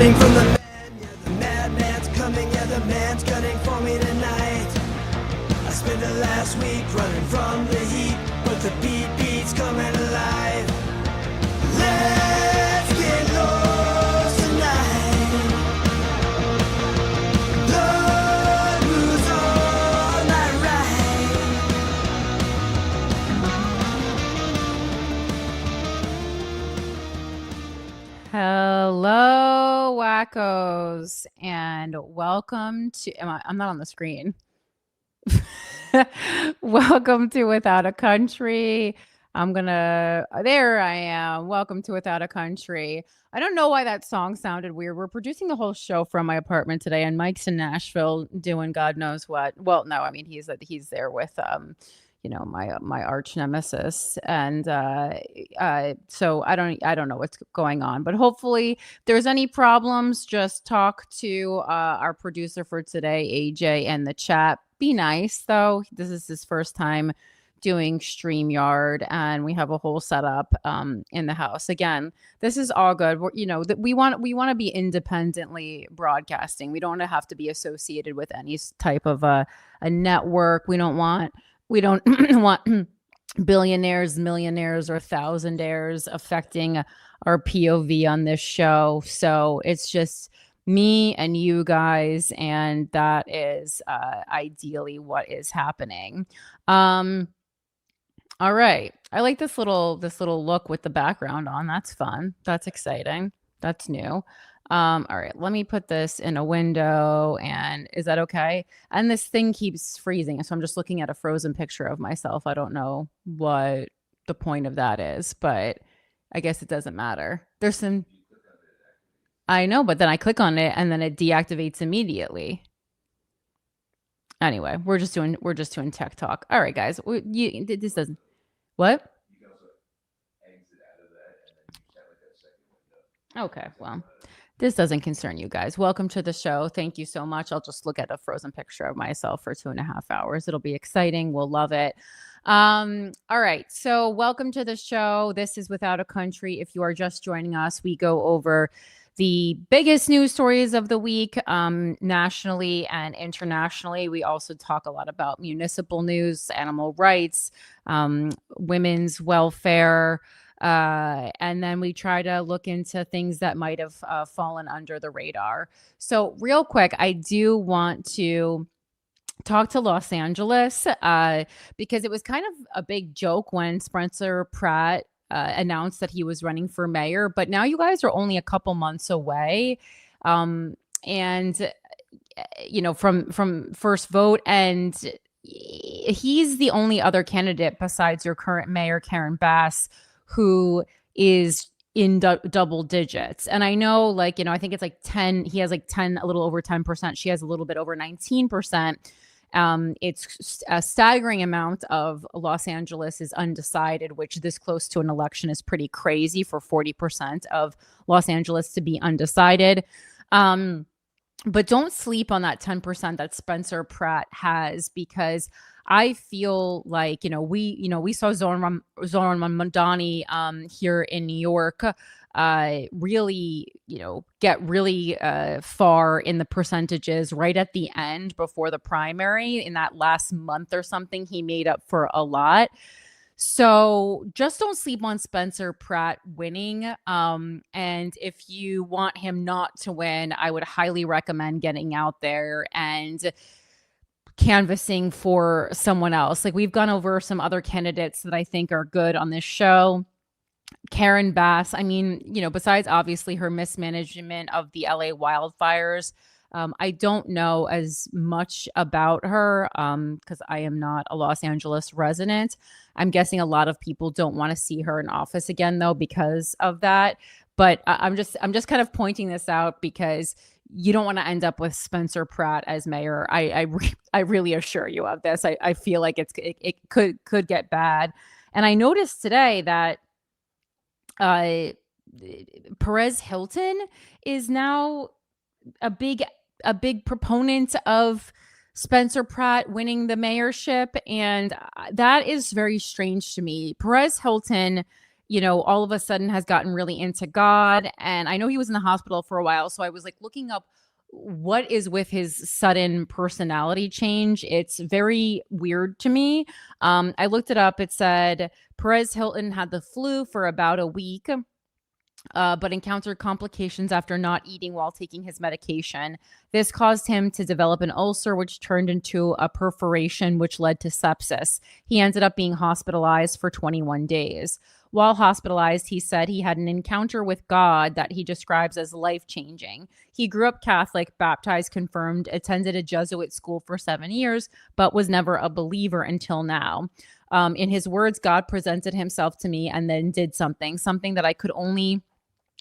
running from the man, yeah, the madman's coming, yeah, the man's gunning for me tonight. I spent the last week running from the heat, but the beat's coming alive. Let's get lost tonight. Lord, who's on my right? Hello, wackos, and welcome to. I'm not on the screen. Welcome to Without a Country. There I am. Welcome to Without a Country. I don't know why that song sounded weird. We're producing the whole show from my apartment today, and Mike's in Nashville doing God knows what. Well, no, I mean he's there with my arch nemesis, and so I don't know what's going on, but hopefully if there's any problems, just talk to our producer for today, AJ, and the chat. Be nice though. This is his first time doing StreamYard, and we have a whole setup in the house. Again, this is all good. We want to be independently broadcasting. We don't have to be associated with any type of a network. We don't want billionaires, millionaires, or thousandaires affecting our POV on this show. So it's just me and you guys, and that is ideally what is happening. All right. I like this little look with the background on. That's fun. That's exciting. That's new. All right, let me put this in a window, and is that okay? And this thing keeps freezing, so I'm just looking at a frozen picture of myself. I don't know what the point of that is, but I guess it doesn't matter. There's some, I know, but then I click on it and then it deactivates immediately. Anyway, we're just doing tech talk. All right, guys, this doesn't, what? You can also exit out of that and then have like a second window. Okay, well. This doesn't concern you guys. Welcome to the show. Thank you so much. I'll just look at a frozen picture of myself for 2.5 hours. It'll be exciting. We'll love it. All right. So welcome to the show. This is Without a Country. If you are just joining us, we go over the biggest news stories of the week, nationally and internationally. We also talk a lot about municipal news, animal rights, women's welfare, and then we try to look into things that might have fallen under the radar. So real quick, I do want to talk to Los Angeles because it was kind of a big joke when Spencer Pratt announced that he was running for mayor, but now you guys are only a couple months away. And from first vote, and he's the only other candidate besides your current mayor, Karen Bass, who is in double digits. And I know, I think it's like 10, he has like 10, a little over 10%. She has a little bit over 19%. It's a staggering amount of Los Angeles is undecided, which this close to an election is pretty crazy for 40% of Los Angeles to be undecided. But don't sleep on that 10% that Spencer Pratt has, because I feel like, we saw Zoran Mamdani here in New York really, get really far in the percentages right at the end before the primary. In that last month or something, he made up for a lot. So just don't sleep on Spencer Pratt winning. And if you want him not to win, I would highly recommend getting out there and canvassing for someone else. Like, we've gone over some other candidates that I think are good on this show. Karen Bass, I mean, besides obviously her mismanagement of the LA wildfires, I don't know as much about her because I am not a Los Angeles resident. I'm guessing a lot of people don't want to see her in office again, though, because of that. But I'm just kind of pointing this out because you don't want to end up with Spencer Pratt as mayor. I really assure you of this. I feel like it could get bad. And I noticed today that Perez Hilton is now a big proponent of Spencer Pratt winning the mayorship, and that is very strange to me. Perez Hilton, all of a sudden has gotten really into God. And I know he was in the hospital for a while. So I was like looking up what is with his sudden personality change. It's very weird to me. I looked it up. It said Perez Hilton had the flu for about a week. But encountered complications after not eating while taking his medication. This caused him to develop an ulcer, which turned into a perforation, which led to sepsis. He ended up being hospitalized for 21 days. While hospitalized, he said he had an encounter with God that he describes as life-changing. He grew up Catholic, baptized, confirmed, attended a Jesuit school for 7 years, but was never a believer until now. In his words, God presented himself to me and then did something that I could only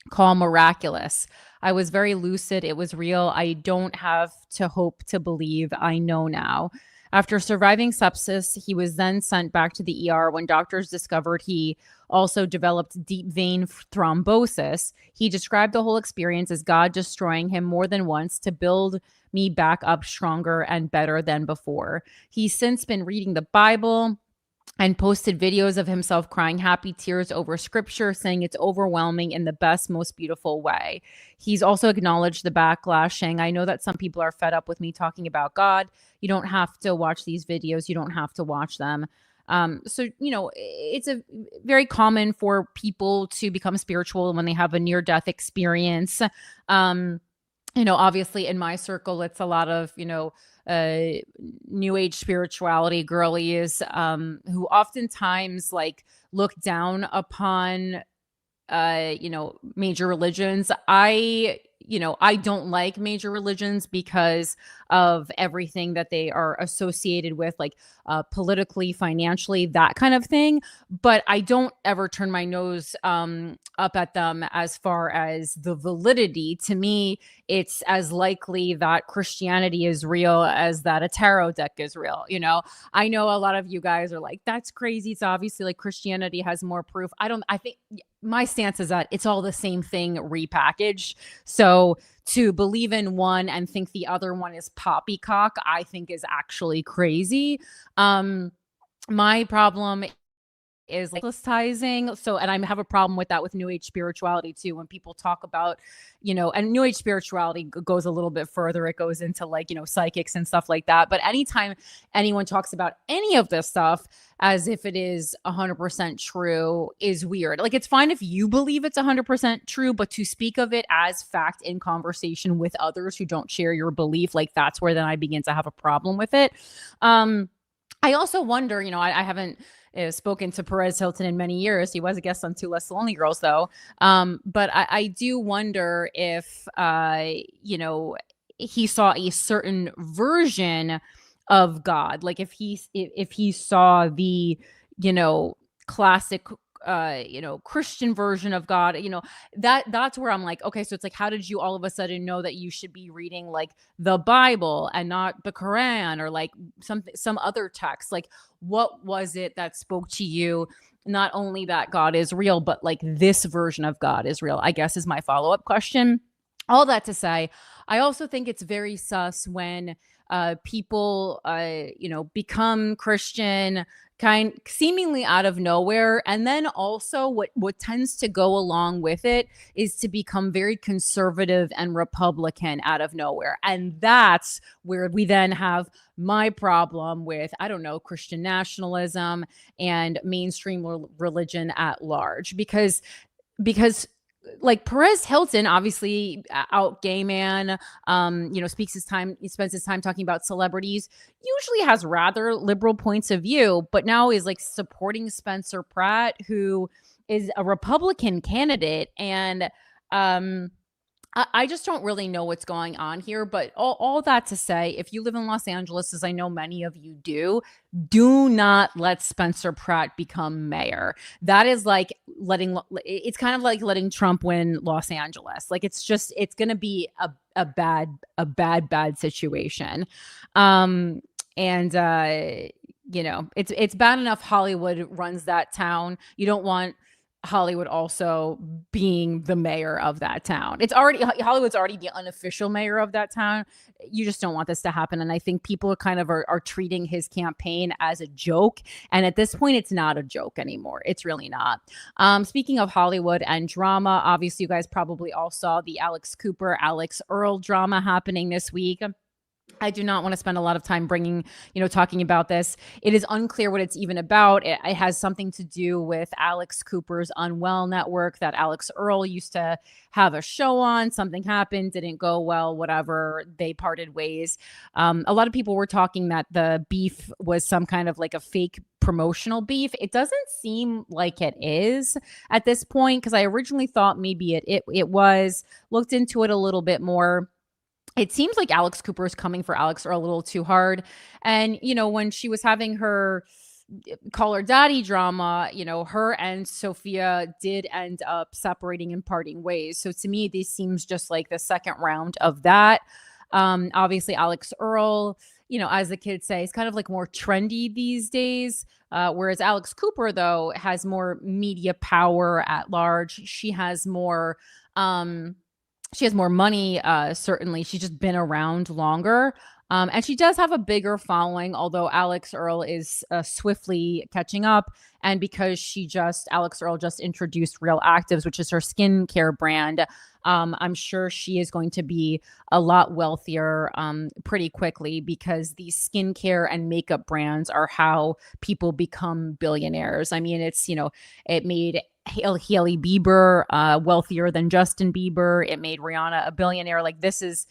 call miraculous. I was very lucid. It was real. I don't have to hope to believe. I know now. After surviving sepsis, he was then sent back to the ER when doctors discovered he also developed deep vein thrombosis. He described the whole experience as God destroying him more than once to build me back up stronger and better than before. He's since been reading the Bible and posted videos of himself crying happy tears over scripture, saying it's overwhelming in the best, most beautiful way. He's also acknowledged the backlash, saying, I know that some people are fed up with me talking about God. You don't have to watch these videos. You don't have to watch them. So, it's a very common for people to become spiritual when they have a near-death experience. Obviously in my circle, it's a lot of, new age spirituality girlies, who oftentimes like look down upon, major religions. I don't like major religions because of everything that they are associated with, like politically, financially, that kind of thing. But I don't ever turn my nose up at them as far as the validity. To me, it's as likely that Christianity is real as that a tarot deck is real. I know a lot of you guys are like, that's crazy. It's obviously like Christianity has more proof. I think my stance is that it's all the same thing repackaged. So to believe in one and think the other one is poppycock, I think is actually crazy. My problem is like proselytizing. So, and I have a problem with that with New Age spirituality too. When people talk about, and New Age spirituality goes a little bit further. It goes into like, psychics and stuff like that. But anytime anyone talks about any of this stuff as if it is 100% true is weird. Like, it's fine if you believe it's 100% true, but to speak of it as fact in conversation with others who don't share your belief, like that's where then I begin to have a problem with it. I also wonder, I haven't spoken to Perez Hilton in many years. He was a guest on Two Less Lonely Girls, though. But I do wonder if, he saw a certain version of God. Like if he saw the, classic, Christian version of God, that's where I'm like, okay, so it's like, how did you all of a sudden know that you should be reading like the Bible and not the Quran or like some other text? Like, what was it that spoke to you? Not only that God is real, but like this version of God is real, I guess is my follow-up question. All that to say, I also think it's very sus when people, become Christian seemingly out of nowhere. And then also what tends to go along with it is to become very conservative and Republican out of nowhere. And that's where we then have my problem with, I don't know, Christian nationalism and mainstream religion at large, because like Perez Hilton, obviously out gay man, he spends his time talking about celebrities, usually has rather liberal points of view, but now is like supporting Spencer Pratt, who is a Republican candidate. And I just don't really know what's going on here. But all that to say, if you live in Los Angeles, as I know many of you do not let Spencer Pratt become mayor. That is like it's kind of like letting Trump win Los Angeles. Like it's going to be a bad situation. It's bad enough Hollywood runs that town. You don't want Hollywood also being the mayor of that town. It's already Hollywood's already the unofficial mayor of that town. You just don't want this to happen. And I think people are treating his campaign as a joke. And at this point, it's not a joke anymore. It's really not. Speaking of Hollywood and drama, obviously you guys probably all saw the Alex Cooper, Alex Earle drama happening this week. I do not want to spend a lot of time talking about this. It is unclear what it's even about. It has something to do with Alex Cooper's Unwell network that Alex Earle used to have a show on. Something happened, didn't go well, whatever. They parted ways. A lot of people were talking that the beef was some kind of like a fake promotional beef. It doesn't seem like it is at this point, because I originally thought maybe it was. Looked into it a little bit more. It seems like Alex Cooper is coming for Alex Earle a little too hard. And, when she was having her Call Her Daddy drama, her and Sophia did end up separating and parting ways. So to me, this seems just like the second round of that. Obviously, Alex Earle, as the kids say, is kind of like more trendy these days. Whereas Alex Cooper, though, has more media power at large. She has more money, certainly. She's just been around longer. And she does have a bigger following, although Alex Earle is swiftly catching up. And because Alex Earle just introduced Real Actives, which is her skincare brand, I'm sure she is going to be a lot wealthier pretty quickly, because these skincare and makeup brands are how people become billionaires. I mean, it made Hailey Bieber wealthier than Justin Bieber. It made Rihanna a billionaire. Like this is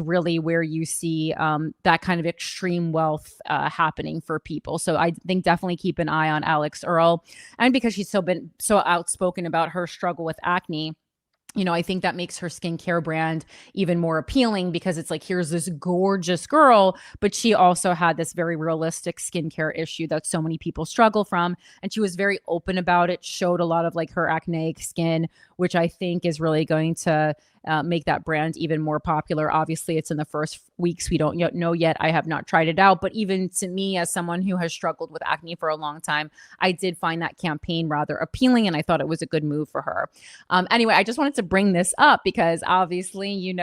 really where you see that kind of extreme wealth happening for people. So I think definitely keep an eye on Alex Earle, and because she's been so outspoken about her struggle with acne. I think that makes her skincare brand even more appealing, because it's like, here's this gorgeous girl, but she also had this very realistic skincare issue that so many people struggle from. And she was very open about it, showed a lot of like her acneic skin, which I think is really going to make that brand even more popular. Obviously, it's in the first weeks. We don't know yet. I have not tried it out. But even to me, as someone who has struggled with acne for a long time, I did find that campaign rather appealing, and I thought it was a good move for her. Anyway, I just wanted to bring this up because obviously,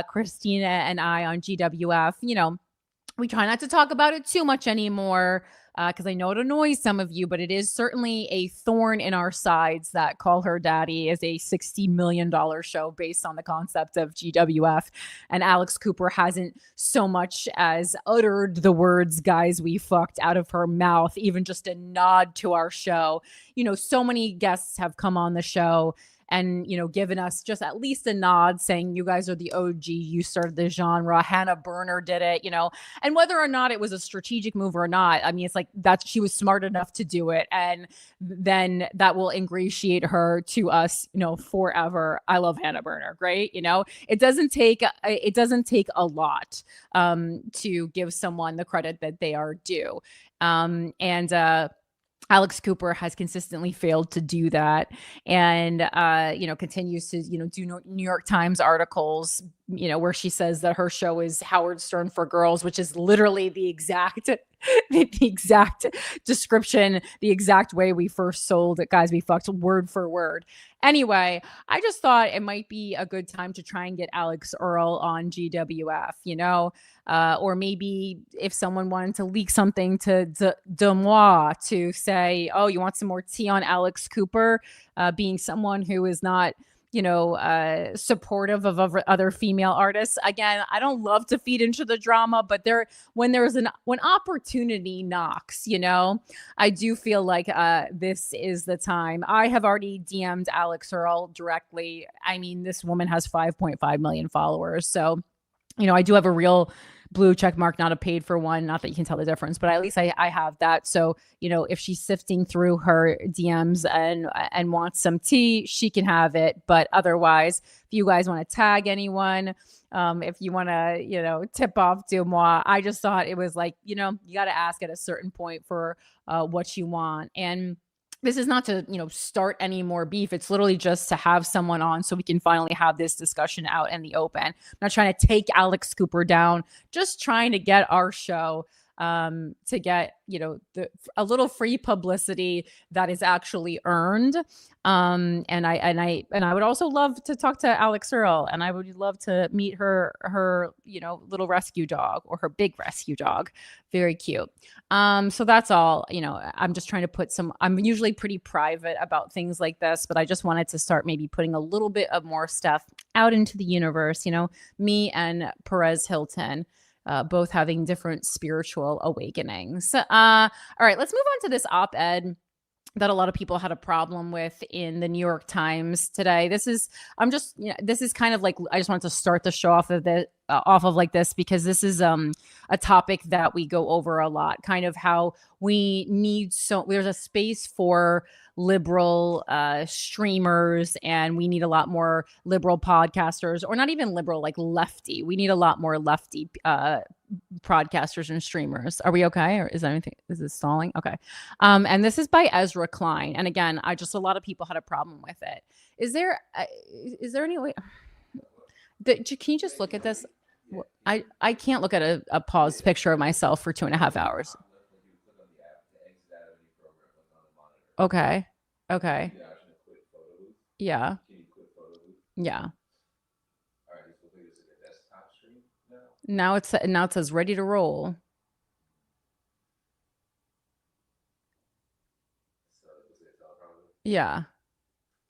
Christina and I on GWF, we try not to talk about it too much anymore, because I know it annoys some of you, but it is certainly a thorn in our sides that Call Her Daddy is a $60 million show based on the concept of GWF. And Alex Cooper hasn't so much as uttered the words, "guys, we fucked," out of her mouth, even just a nod to our show. So many guests have come on the show and, given us just at least a nod saying, you guys are the OG, you started the genre. Hannah Berner did it, and whether or not it was a strategic move or not, I mean, it's like she was smart enough to do it. And then that will ingratiate her to us, forever. I love Hannah Berner. Great. It doesn't take a lot to give someone the credit that they are due. Alex Cooper has consistently failed to do that, and continues to do New York Times articles where she says that her show is Howard Stern for girls, which is literally the exact description, the exact way we first sold it, Guys We Fucked, word for word. Anyway, I just thought it might be a good time to try and get Alex Earle on GWF, or maybe if someone wanted to leak something to Demois to say, oh, you want some more tea on Alex Cooper, being someone who is not supportive of other female artists. Again, I don't love to feed into the drama, but when opportunity knocks, I do feel like this is the time. I have already DM'd Alex Earle directly. I mean, this woman has 5.5 million followers. So, I do have a real blue check mark, not a paid for one. Not that you can tell the difference, but at least I have that. So, if she's sifting through her DMs and wants some tea, she can have it. But otherwise, if you guys want to tag anyone, if you want to, tip off Demois, I just thought it was like, you got to ask at a certain point for what you want. And this is not to, start any more beef. It's literally just to have someone on so we can finally have this discussion out in the open. I'm not trying to take Alex Cooper down, just trying to get our show to get, a little free publicity that is actually earned. And I would also love to talk to Alex Earle, and I would love to meet her little rescue dog, or her big rescue dog. Very cute. So that's all. I'm just trying to I'm usually pretty private about things like this, but I just wanted to start maybe putting a little bit of more stuff out into the universe. Me and Perez Hilton, both having different spiritual awakenings. All right, let's move on to this op-ed that a lot of people had a problem with in the New York Times today. This is kind of like, I just wanted to start the show off of like this, because this is a topic that we go over a lot, kind of how there's a space for liberal streamers, and we need a lot more liberal podcasters, or not even liberal, like lefty. We need a lot more lefty podcasters and streamers. Are we okay? Or is this stalling? Okay. And this is by Ezra Klein. And again, a lot of people had a problem with it. Is there any way? Can you just look at this? I can't look at a paused picture of myself for 2.5 hours. Okay. Yeah. Yeah. Now it says ready to roll. Yeah.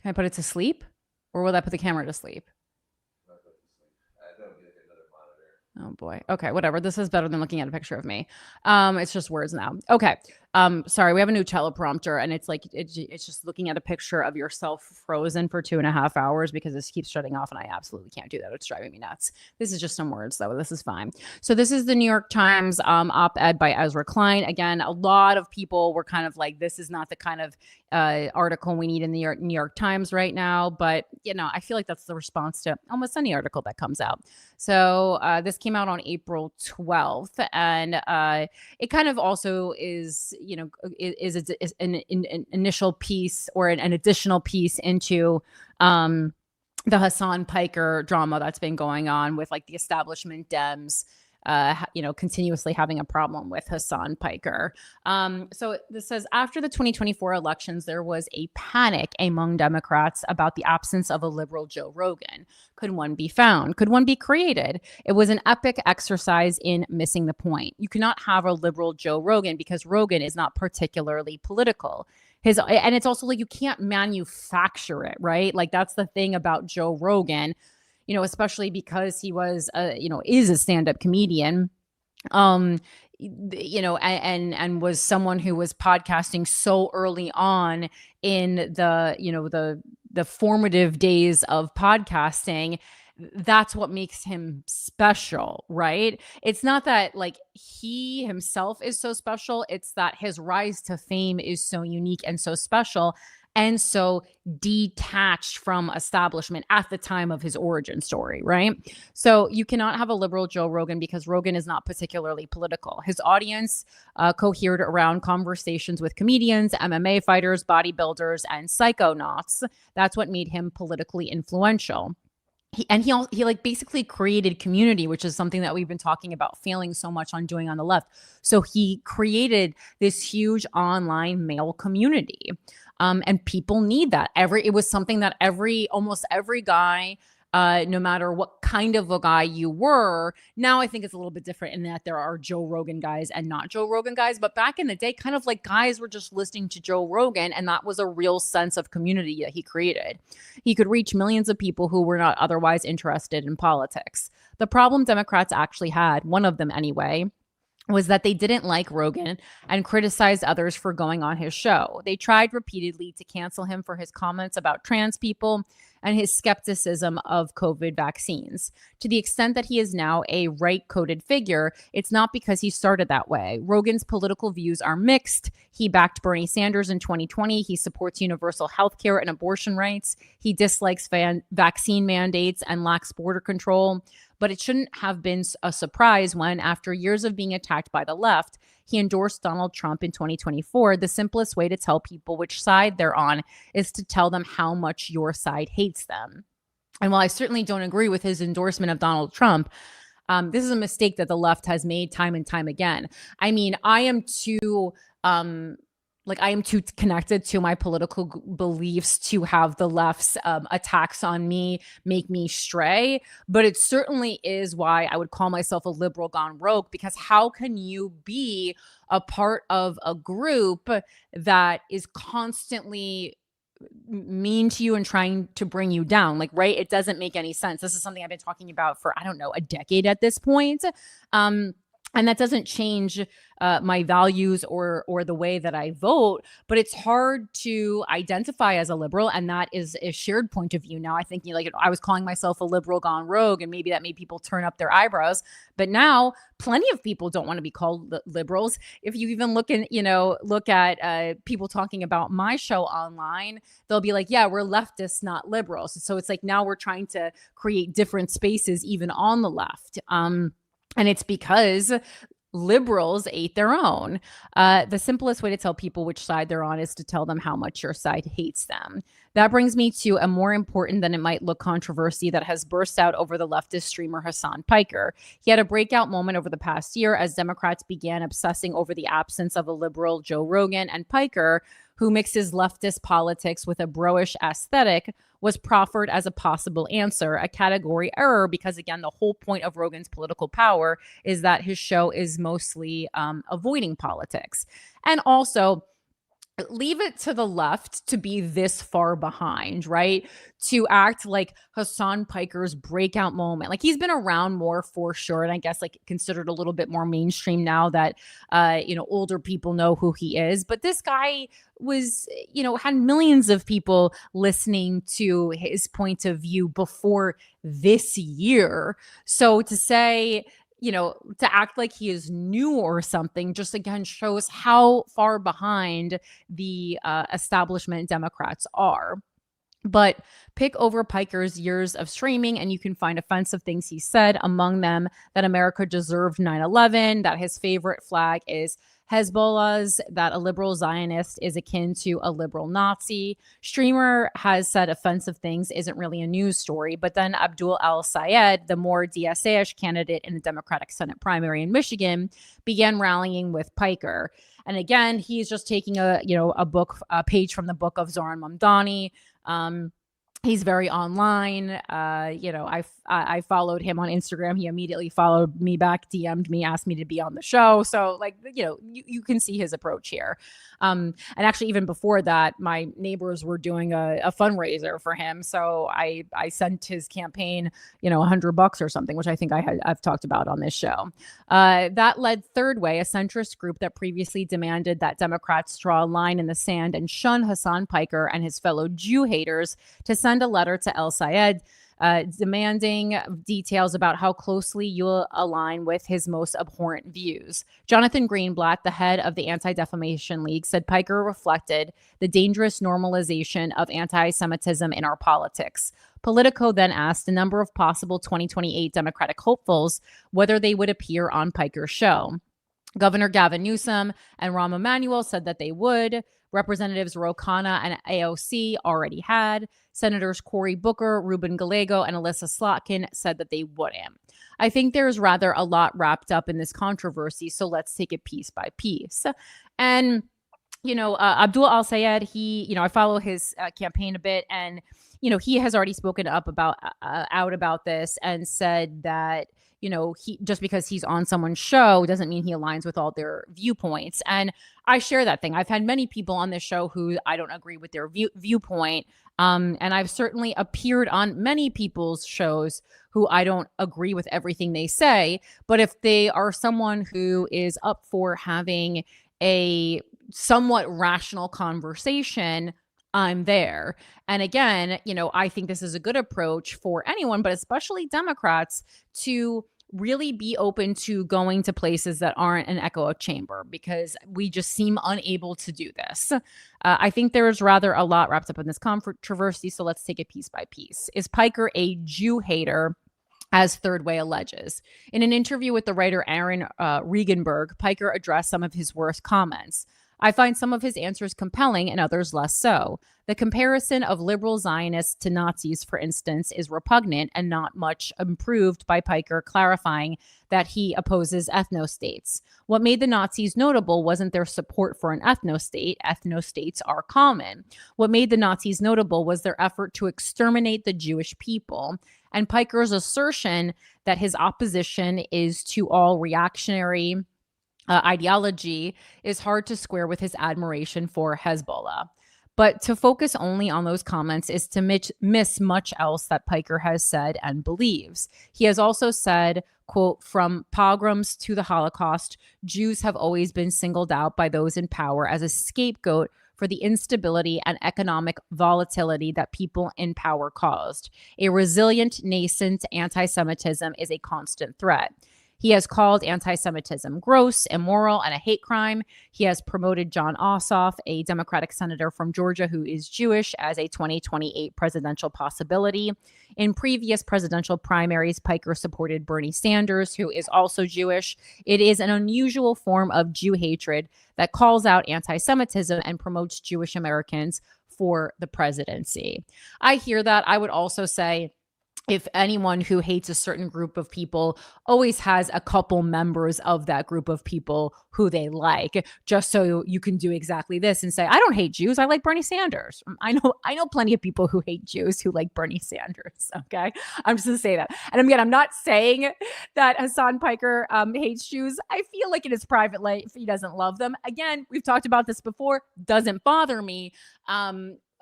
Can I put it to sleep, or will that put the camera to sleep? Oh boy. Okay, whatever. This is better than looking at a picture of me. It's just words now. Okay. Sorry, we have a new teleprompter, and it's like it's just looking at a picture of yourself frozen for 2.5 hours, because this keeps shutting off, and I absolutely can't do that. It's driving me nuts. This is just some words, though. This is fine. So this is the New York Times op-ed by Ezra Klein. Again, a lot of people were kind of like, this is not the kind of article we need in the New York Times right now. But I feel like that's the response to almost any article that comes out. So this came out on April 12th, and it kind of also is an initial piece, or an additional piece into the Hasan Piker drama that's been going on with, like, the establishment Dems, continuously having a problem with Hasan Piker. So this says, after the 2024 elections, there was a panic among Democrats about the absence of a liberal Joe Rogan. Could one be found? Could one be created? It was an epic exercise in missing the point. You cannot have a liberal Joe Rogan, because Rogan is not particularly political. And it's also like, you can't manufacture it, right? Like, that's the thing about Joe Rogan, especially because he was, is a stand-up comedian, and was someone who was podcasting so early on in the formative days of podcasting. That's what makes him special, right? It's not that, like, he himself is so special. It's that his rise to fame is so unique and so special, and so detached from establishment at the time of his origin story, right? So you cannot have a liberal Joe Rogan, because Rogan is not particularly political. His audience cohered around conversations with comedians, MMA fighters, bodybuilders, and psychonauts. That's what made him politically influential. He like basically created community, which is something that we've been talking about failing so much on doing on the left. So he created this huge online male community. And people need that. It was something that almost every guy, no matter what kind of a guy you were. Now I think it's a little bit different in that there are Joe Rogan guys and not Joe Rogan guys. But back in the day, kind of like guys were just listening to Joe Rogan, and that was a real sense of community that he created. He could reach millions of people who were not otherwise interested in politics. The problem Democrats actually had, one of them anyway, was that they didn't like Rogan and criticized others for going on his show. They tried repeatedly to cancel him for his comments about trans people and his skepticism of COVID vaccines. To the extent that he is now a right-coded figure, it's not because he started that way. Rogan's political views are mixed. He backed Bernie Sanders in 2020. He supports universal health care and abortion rights. He dislikes vaccine mandates and lacks border control. But it shouldn't have been a surprise when, after years of being attacked by the left, he endorsed Donald Trump in 2024. The simplest way to tell people which side they're on is to tell them how much your side hates them. And while I certainly don't agree with his endorsement of Donald Trump, This is a mistake that the left has made time and time again. I mean, I am too connected to my political beliefs to have the left's attacks on me make me stray. But it certainly is why I would call myself a liberal gone rogue, because how can you be a part of a group that is constantly mean to you and trying to bring you down? Like, right? It doesn't make any sense. This is something I've been talking about for, I don't know, a decade at this point. And that doesn't change my values or the way that I vote, but it's hard to identify as a liberal, and that is a shared point of view now. I think, I was calling myself a liberal gone rogue, and maybe that made people turn up their eyebrows. But now, plenty of people don't want to be called liberals. If you even look at people talking about my show online, they'll be like, "Yeah, we're leftists, not liberals." So it's like now we're trying to create different spaces even on the left. And it's because liberals ate their own. The simplest way to tell people which side they're on is to tell them how much your side hates them. That brings me to a more important than it might look controversy that has burst out over the leftist streamer Hasan Piker. He had a breakout moment over the past year as Democrats began obsessing over the absence of a liberal Joe Rogan, and Piker, who mixes leftist politics with a bro-ish aesthetic, was proffered as a possible answer, a category error, because again, the whole point of Rogan's political power is that his show is mostly avoiding politics. And also, leave it to the left to be this far behind, right? To act like Hasan Piker's breakout moment. Like, he's been around more for sure, and I guess like considered a little bit more mainstream now that older people know who he is. But this guy was, had millions of people listening to his point of view before this year. So to say, to act like he is new or something just again shows how far behind the establishment Democrats are. But pick over Piker's years of streaming and you can find offensive things he said, among them that America deserved 9/11, that his favorite flag is Hezbollah's, that a liberal Zionist is akin to a liberal Nazi. Streamer has said offensive things isn't really a news story, but then Abdul al-Sayed, the more DSA-ish candidate in the Democratic Senate primary in Michigan, began rallying with Piker. And again, he's just taking a page from the book of Zoran Mamdani. He's very online. I followed him on Instagram. He immediately followed me back, DM'd me, asked me to be on the show. So you can see his approach here. And actually, even before that, my neighbors were doing a fundraiser for him. So I sent his campaign, $100 or something, which I think I've talked about on this show. That led Third Way, a centrist group that previously demanded that Democrats draw a line in the sand and shun Hasan Piker and his fellow Jew haters, to send a letter to el-Sayed demanding details about how closely you'll align with his most abhorrent views. Jonathan Greenblatt, the head of the Anti-Defamation League, said Piker reflected the dangerous normalization of anti-Semitism in our politics. Politico then asked a number of possible 2028 Democratic hopefuls whether they would appear on Piker's show. Governor Gavin Newsom and Rahm Emanuel said that they would. Representatives Ro Khanna and AOC already had. Senators Cory Booker, Ruben Gallego, and Alyssa Slotkin said that they wouldn't. I think there's rather a lot wrapped up in this controversy, so let's take it piece by piece. And, Abdul al-Sayed, I follow his campaign a bit, and, he has already spoken up out about this and said that, he just because he's on someone's show doesn't mean he aligns with all their viewpoints. And I share that thing. I've had many people on this show who I don't agree with their viewpoint. And I've certainly appeared on many people's shows who I don't agree with everything they say. But if they are someone who is up for having a somewhat rational conversation, I'm there. And again, I think this is a good approach for anyone, but especially Democrats, to really be open to going to places that aren't an echo chamber, because we just seem unable to do this. I think there's rather a lot wrapped up in this controversy, so let's take it piece by piece. Is Piker a Jew hater, as Third Way alleges? In an interview with the writer Aaron Regenberg, Piker addressed some of his worst comments. I find some of his answers compelling and others less so. The comparison of liberal Zionists to Nazis, for instance, is repugnant and not much improved by Piker clarifying that he opposes ethnostates. What made the Nazis notable wasn't their support for an ethnostate. Ethnostates are common. What made the Nazis notable was their effort to exterminate the Jewish people. And Piker's assertion that his opposition is to all reactionary ideology is hard to square with his admiration for Hezbollah. But to focus only on those comments is to miss much else that Piker has said and believes. He has also said, quote, "From pogroms to the Holocaust, Jews have always been singled out by those in power as a scapegoat for the instability and economic volatility that people in power caused. A resilient, nascent anti-Semitism is a constant threat." He has called anti-Semitism gross, immoral, and a hate crime. He has promoted John Ossoff, a Democratic senator from Georgia who is Jewish, as a 2028 presidential possibility. In previous presidential primaries, Piker supported Bernie Sanders, who is also Jewish. It is an unusual form of Jew hatred that calls out anti-Semitism and promotes Jewish Americans for the presidency. I hear that. I would also say, if anyone who hates a certain group of people always has a couple members of that group of people who they like, just so you can do exactly this and say, I don't hate Jews, I like Bernie Sanders. I know plenty of people who hate Jews who like Bernie Sanders. Okay, I'm just gonna say that. And again, I'm not saying that Hasan Piker hates Jews. I feel like in his private life he doesn't love them. Again, we've talked about this before. Doesn't bother me.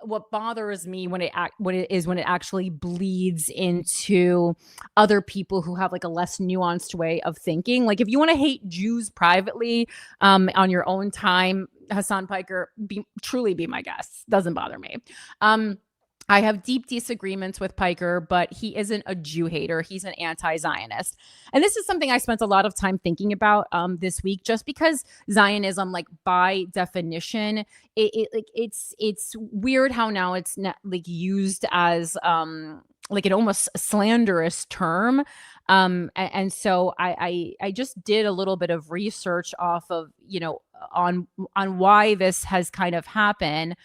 What bothers me when it actually bleeds into other people who have like a less nuanced way of thinking. Like if you want to hate Jews privately on your own time, Hasan Piker, truly be my guest. Doesn't bother me. I have deep disagreements with Piker, but he isn't a Jew hater. He's an anti-Zionist. And this is something I spent a lot of time thinking about this week, just because Zionism, like by definition, it's weird how now it's not, like used as like an almost slanderous term. And so I just did a little bit of research off of, on why this has kind of happened.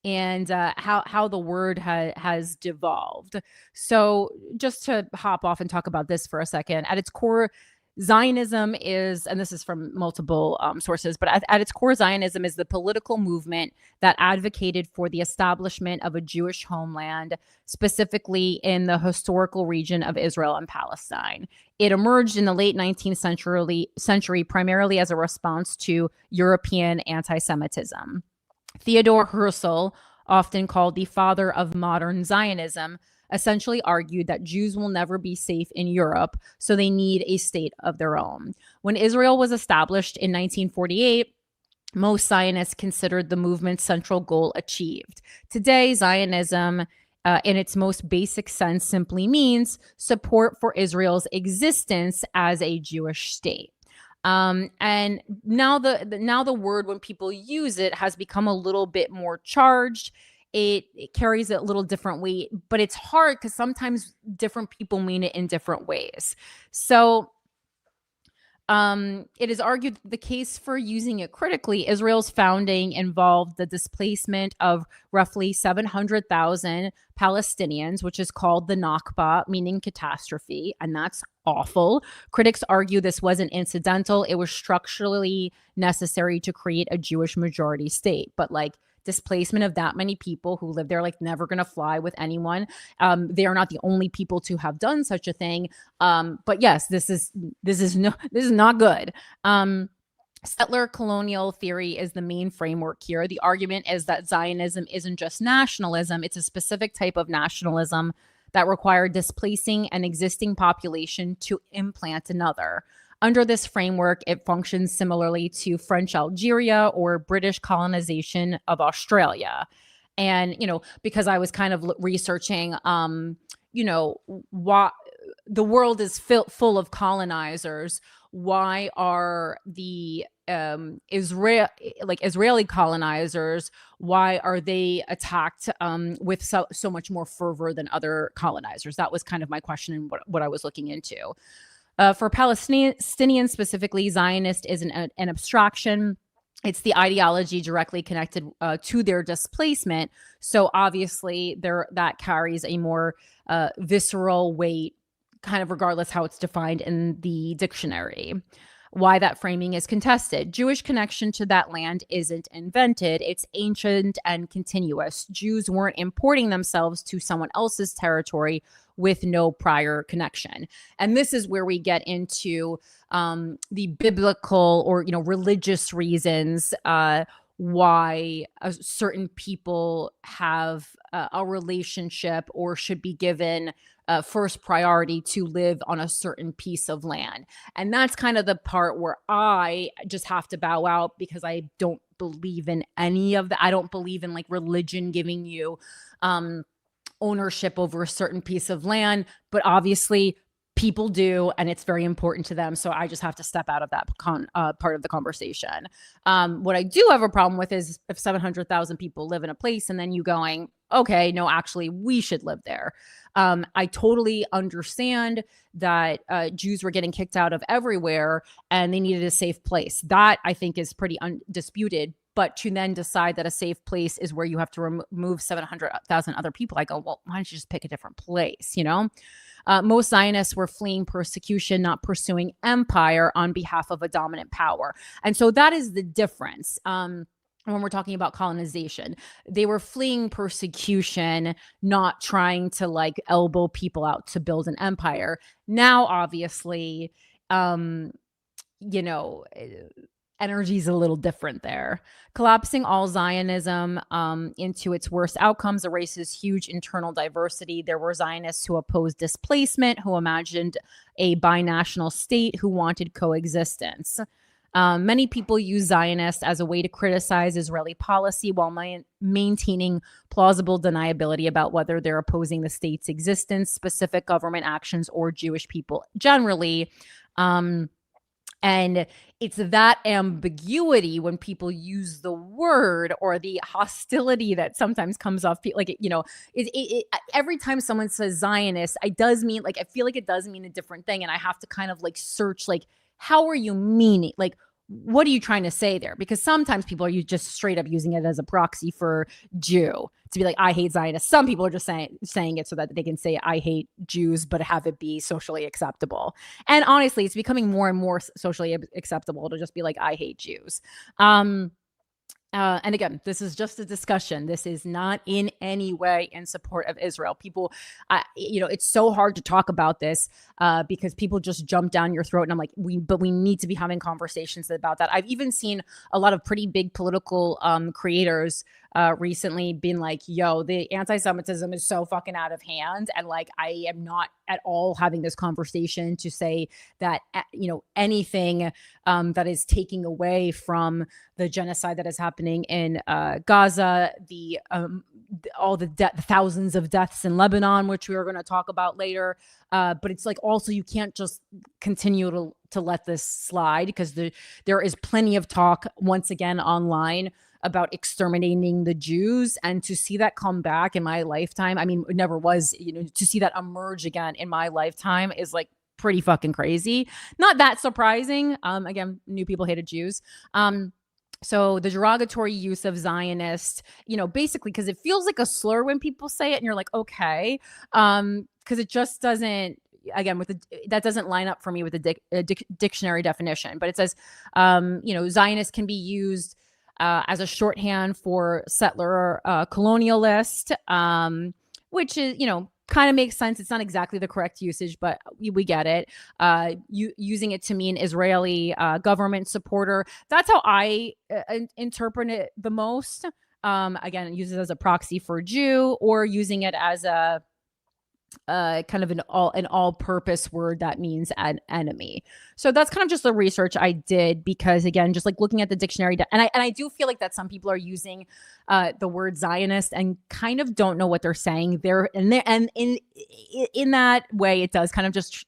And how the word has devolved. So just to hop off and talk about this for a second, at its core, Zionism is, and this is from multiple sources, but at its core, Zionism is the political movement that advocated for the establishment of a Jewish homeland, specifically in the historical region of Israel and Palestine. It emerged in the late 19th century primarily as a response to European anti-Semitism. Theodor Herzl, often called the father of modern Zionism, essentially argued that Jews will never be safe in Europe, so they need a state of their own. When Israel was established in 1948, most Zionists considered the movement's central goal achieved. Today, Zionism, in its most basic sense, simply means support for Israel's existence as a Jewish state. And now the word, when people use it, has become a little bit more charged. It carries a little different weight, but it's hard because sometimes different people mean it in different ways. So it is argued the case for using it critically. Israel's founding involved the displacement of roughly 700,000 Palestinians, which is called the Nakba, meaning catastrophe, and that's awful. Critics argue this wasn't incidental. It was structurally necessary to create a Jewish majority state. But like displacement of that many people who live there, like never going to fly with anyone. They are not the only people to have done such a thing. But yes, this is not good. Settler colonial theory is the main framework here. The argument is that Zionism isn't just nationalism. It's a specific type of nationalism that required displacing an existing population to implant another. Under this framework, it functions similarly to French Algeria or British colonization of Australia. And, because I was kind of researching, why the world is full of colonizers. Why are the Israeli colonizers, why are they attacked with so much more fervor than other colonizers? That was kind of my question and what I was looking into. For Palestinians specifically, Zionist is an abstraction. It's the ideology directly connected to their displacement. So obviously, that carries a more visceral weight, kind of regardless how it's defined in the dictionary. Why that framing is contested. Jewish connection to that land isn't invented. It's ancient and continuous. Jews weren't importing themselves to someone else's territory with no prior connection. And this is where we get into the biblical or, religious reasons why certain people have a relationship or should be given first priority to live on a certain piece of land. And that's kind of the part where I just have to bow out, because I don't believe in any of that. I don't believe in like religion giving you ownership over a certain piece of land, but obviously people do, and it's very important to them. So I just have to step out of that part of the conversation. What I do have a problem with is if 700,000 people live in a place and then you going, okay, no, actually, we should live there. I totally understand that Jews were getting kicked out of everywhere and they needed a safe place. That I think is pretty undisputed. But to then decide that a safe place is where you have to remove 700,000 other people, I go, well, why don't you just pick a different place, Most Zionists were fleeing persecution, not pursuing empire on behalf of a dominant power. And so that is the difference. When we're talking about colonization, they were fleeing persecution, not trying to like elbow people out to build an empire. Now, obviously, energy is a little different there. Collapsing all Zionism into its worst outcomes erases huge internal diversity. There were Zionists who opposed displacement, who imagined a binational state, who wanted coexistence. Many people use Zionists as a way to criticize Israeli policy while maintaining plausible deniability about whether they're opposing the state's existence, specific government actions, or Jewish people generally. And it's that ambiguity when people use the word, or the hostility that sometimes comes off like, every time someone says Zionist, I feel like it does mean a different thing. And I have to kind of like search, like, how are you meaning? Like, what are you trying to say there? Because sometimes people are just straight up using it as a proxy for Jew, to be like, I hate Zionists. Some people are just saying it so that they can say I hate Jews, but have it be socially acceptable. And honestly, it's becoming more and more socially acceptable to just be like, I hate Jews. And again, this is just a discussion. This is not in any way in support of Israel. People, it's so hard to talk about this because people just jump down your throat. And I'm like, but we need to be having conversations about that. I've even seen a lot of pretty big political creators recently been like, yo, the anti-Semitism is so fucking out of hand. And like, I am not at all having this conversation to say that, anything that is taking away from the genocide that is happening in Gaza, all the thousands of deaths in Lebanon, which we are going to talk about later. But it's like, also, you can't just continue to let this slide, because there is plenty of talk once again online about exterminating the Jews, and to see that come back in my lifetime, I mean, it never was, to see that emerge again in my lifetime is like pretty fucking crazy. Not that surprising. Again, new people hated Jews. So the derogatory use of Zionist, basically, because it feels like a slur when people say it, and you're like, okay, because it just doesn't. Again, that doesn't line up for me with the dictionary definition. But it says, Zionist can be used as a shorthand for settler colonialist, which is, kind of makes sense. It's not exactly the correct usage, but we get it. Using it to mean Israeli government supporter. That's how I interpret it the most. Again, use it as a proxy for Jew, or using it as a kind of an all-purpose word that means an enemy. So that's kind of just the research I did, because again, just like looking at the dictionary, and I do feel like that some people are using the word Zionist and kind of don't know what they're saying there, and in that way, it does kind of just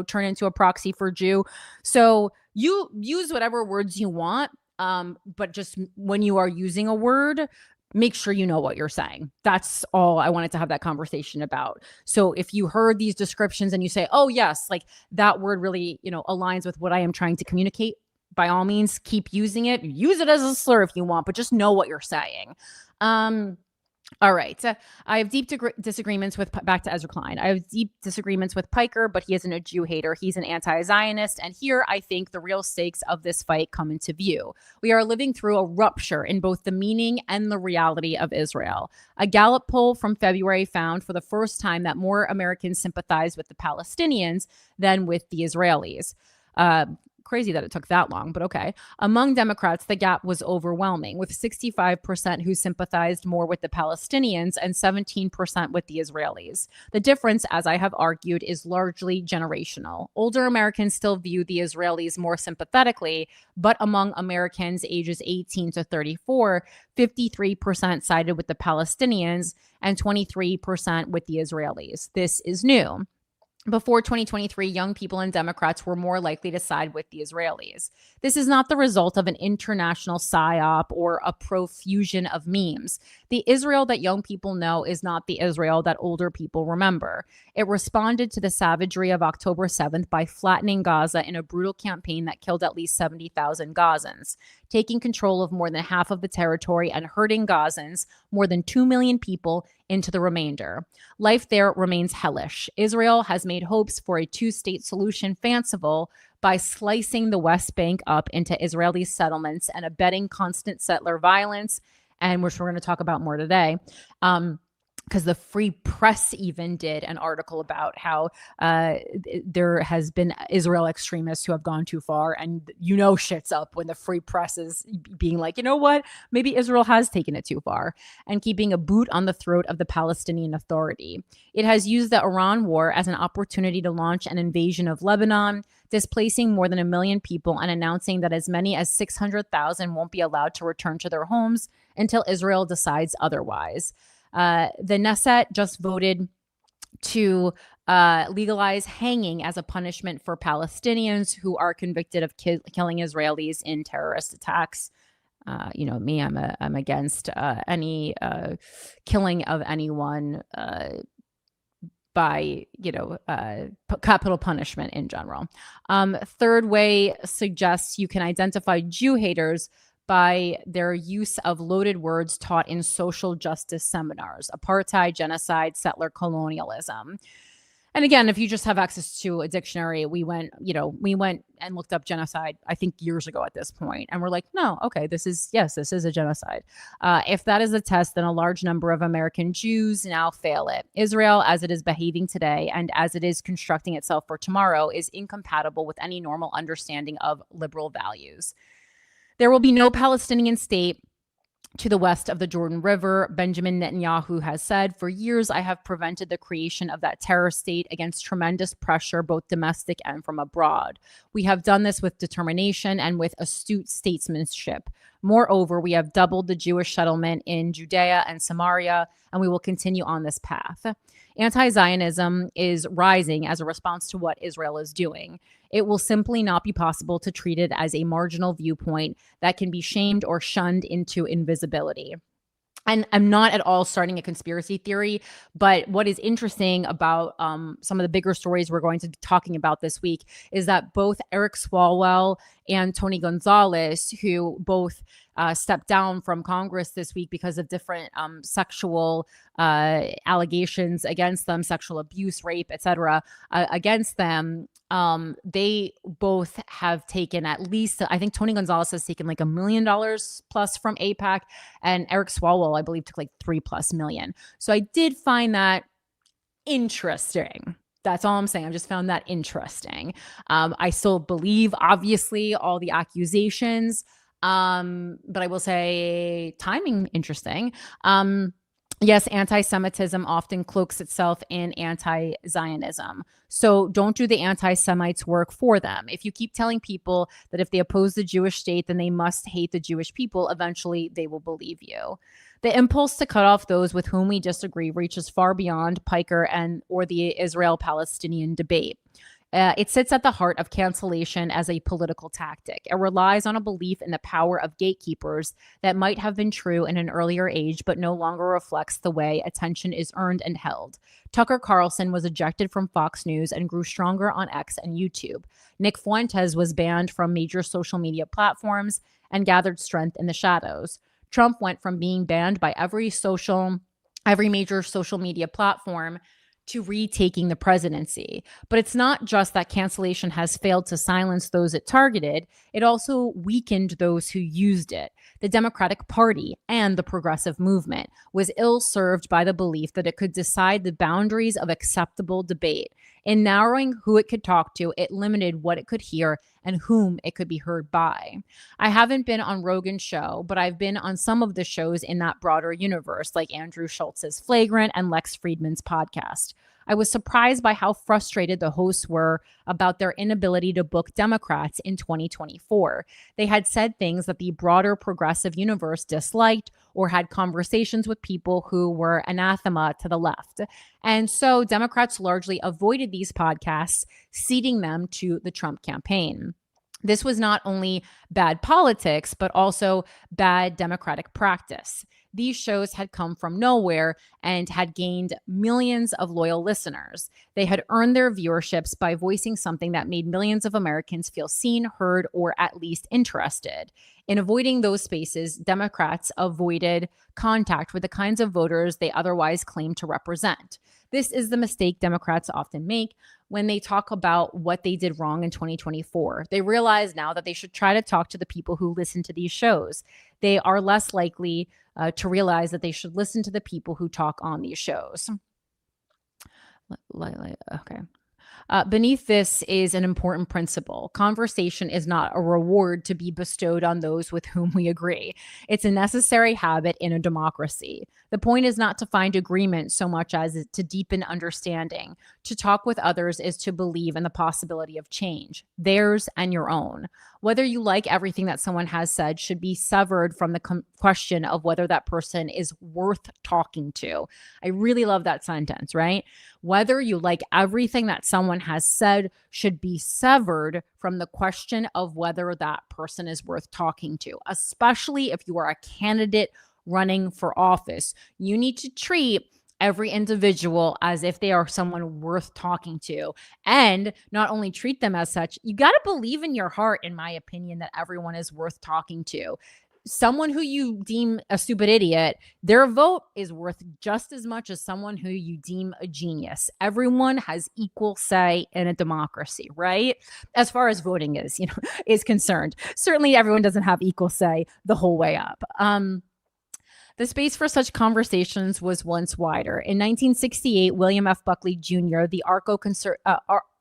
turn into a proxy for Jew. So you use whatever words you want, but just when you are using a word, make sure you know what you're saying. That's all I wanted to have that conversation about. So if you heard these descriptions and you say, oh yes, like that word really, aligns with what I am trying to communicate, by all means, keep using it. Use it as a slur if you want, but just know what you're saying. All right. I have deep disagreements with, back to Ezra Klein. I have deep disagreements with Piker, but he isn't a Jew hater. He's an anti-Zionist. And here I think the real stakes of this fight come into view. We are living through a rupture in both the meaning and the reality of Israel. A Gallup poll from February found for the first time that more Americans sympathize with the Palestinians than with the Israelis. Crazy that it took that long, but okay. Among Democrats, the gap was overwhelming, with 65% who sympathized more with the Palestinians and 17% with the Israelis. The difference, as I have argued, is largely generational. Older Americans still view the Israelis more sympathetically, but among Americans ages 18 to 34, 53% sided with the Palestinians and 23% with the Israelis. This is new. Before 2023, young people and Democrats were more likely to side with the Israelis. This is not the result of an international psyop or a profusion of memes. The Israel that young people know is not the Israel that older people remember. It responded to the savagery of October 7th by flattening Gaza in a brutal campaign that killed at least 70,000 Gazans, taking control of more than half of the territory and herding Gazans, more than 2 million people, into the remainder. Life there remains hellish. Israel has made hopes for a two-state solution fanciful by slicing the West Bank up into Israeli settlements and abetting constant settler violence, and which we're going to talk about more today. Because the Free Press even did an article about how there has been Israel extremists who have gone too far, and shit's up when the Free Press is being like, you know what, maybe Israel has taken it too far, and keeping a boot on the throat of the Palestinian Authority. It has used the Iran war as an opportunity to launch an invasion of Lebanon, displacing more than 1 million people and announcing that as many as 600,000 won't be allowed to return to their homes until Israel decides otherwise. The Knesset just voted to legalize hanging as a punishment for Palestinians who are convicted of killing Israelis in terrorist attacks. Me, I'm against any killing of anyone by, capital punishment in general. Third way suggests you can identify Jew haters by their use of loaded words taught in social justice seminars: apartheid, genocide, settler colonialism. And again, if you just have access to a dictionary, we went and looked up genocide, I think years ago at this point. And we're like, no, okay, this is a genocide. If that is the test, then a large number of American Jews now fail it. Israel, as it is behaving today and as it is constructing itself for tomorrow, is incompatible with any normal understanding of liberal values. There will be no Palestinian state to the west of the Jordan River. Benjamin Netanyahu has said, for years, I have prevented the creation of that terror state against tremendous pressure, both domestic and from abroad. We have done this with determination and with astute statesmanship. Moreover, we have doubled the Jewish settlement in Judea and Samaria, and we will continue on this path. Anti-Zionism is rising as a response to what Israel is doing. It will simply not be possible to treat it as a marginal viewpoint that can be shamed or shunned into invisibility. And I'm not at all starting a conspiracy theory, but what is interesting about some of the bigger stories we're going to be talking about this week is that both Eric Swalwell and Tony Gonzalez, who both stepped down from Congress this week because of different sexual allegations against them, sexual abuse, rape, etc., against them, they both have taken at least, I think Tony Gonzalez has taken like $1 million plus from AIPAC, and Eric Swalwell, I believe, took like $3+ million. So I did find that interesting. That's all I'm saying. I just found that interesting. I still believe, obviously, all the accusations, but I will say timing interesting. Yes, anti-Semitism often cloaks itself in anti-Zionism. So don't do the anti-Semites work for them. If you keep telling people that if they oppose the Jewish state, then they must hate the Jewish people, eventually they will believe you. The impulse to cut off those with whom we disagree reaches far beyond Piker or the Israel-Palestinian debate. It sits at the heart of cancellation as a political tactic. It relies on a belief in the power of gatekeepers that might have been true in an earlier age, but no longer reflects the way attention is earned and held. Tucker Carlson was ejected from Fox News and grew stronger on X and YouTube. Nick Fuentes was banned from major social media platforms and gathered strength in the shadows. Trump went from being banned by every major social media platform to retaking the presidency. But it's not just that cancellation has failed to silence those it targeted, it also weakened those who used it. The Democratic Party and the progressive movement was ill-served by the belief that it could decide the boundaries of acceptable debate. In narrowing who it could talk to, it limited what it could hear and whom it could be heard by. I haven't been on Rogan's show, but I've been on some of the shows in that broader universe, like Andrew Schultz's Flagrant and Lex Friedman's podcast. I was surprised by how frustrated the hosts were about their inability to book Democrats in 2024. They had said things that the broader progressive universe disliked or had conversations with people who were anathema to the left. And so Democrats largely avoided these podcasts, ceding them to the Trump campaign. This was not only bad politics, but also bad democratic practice. These shows had come from nowhere and had gained millions of loyal listeners. They had earned their viewerships by voicing something that made millions of Americans feel seen, heard, or at least interested. In avoiding those spaces, Democrats avoided contact with the kinds of voters they otherwise claimed to represent. This is the mistake Democrats often make when they talk about what they did wrong in 2024. They realize now that they should try to talk to the people who listen to these shows. They are less likely to realize that they should listen to the people who talk on these shows. Okay. Beneath this is an important principle. Conversation is not a reward to be bestowed on those with whom we agree. It's a necessary habit in a democracy. The point is not to find agreement so much as to deepen understanding. To talk with others is to believe in the possibility of change, theirs and your own. Whether you like everything that someone has said should be severed from the question of whether that person is worth talking to. I really love that sentence, right? Whether you like everything that someone has said should be severed from the question of whether that person is worth talking to, especially if you are a candidate running for office. You need to treat every individual as if they are someone worth talking to, and not only treat them as such, you got to believe in your heart, in my opinion, that everyone is worth talking to. Someone who you deem a stupid idiot, their vote is worth just as much as someone who you deem a genius. Everyone has equal say in a democracy, right? As far as voting is concerned. Certainly everyone doesn't have equal say the whole way up. The space for such conversations was once wider. In 1968, William F. Buckley Jr., the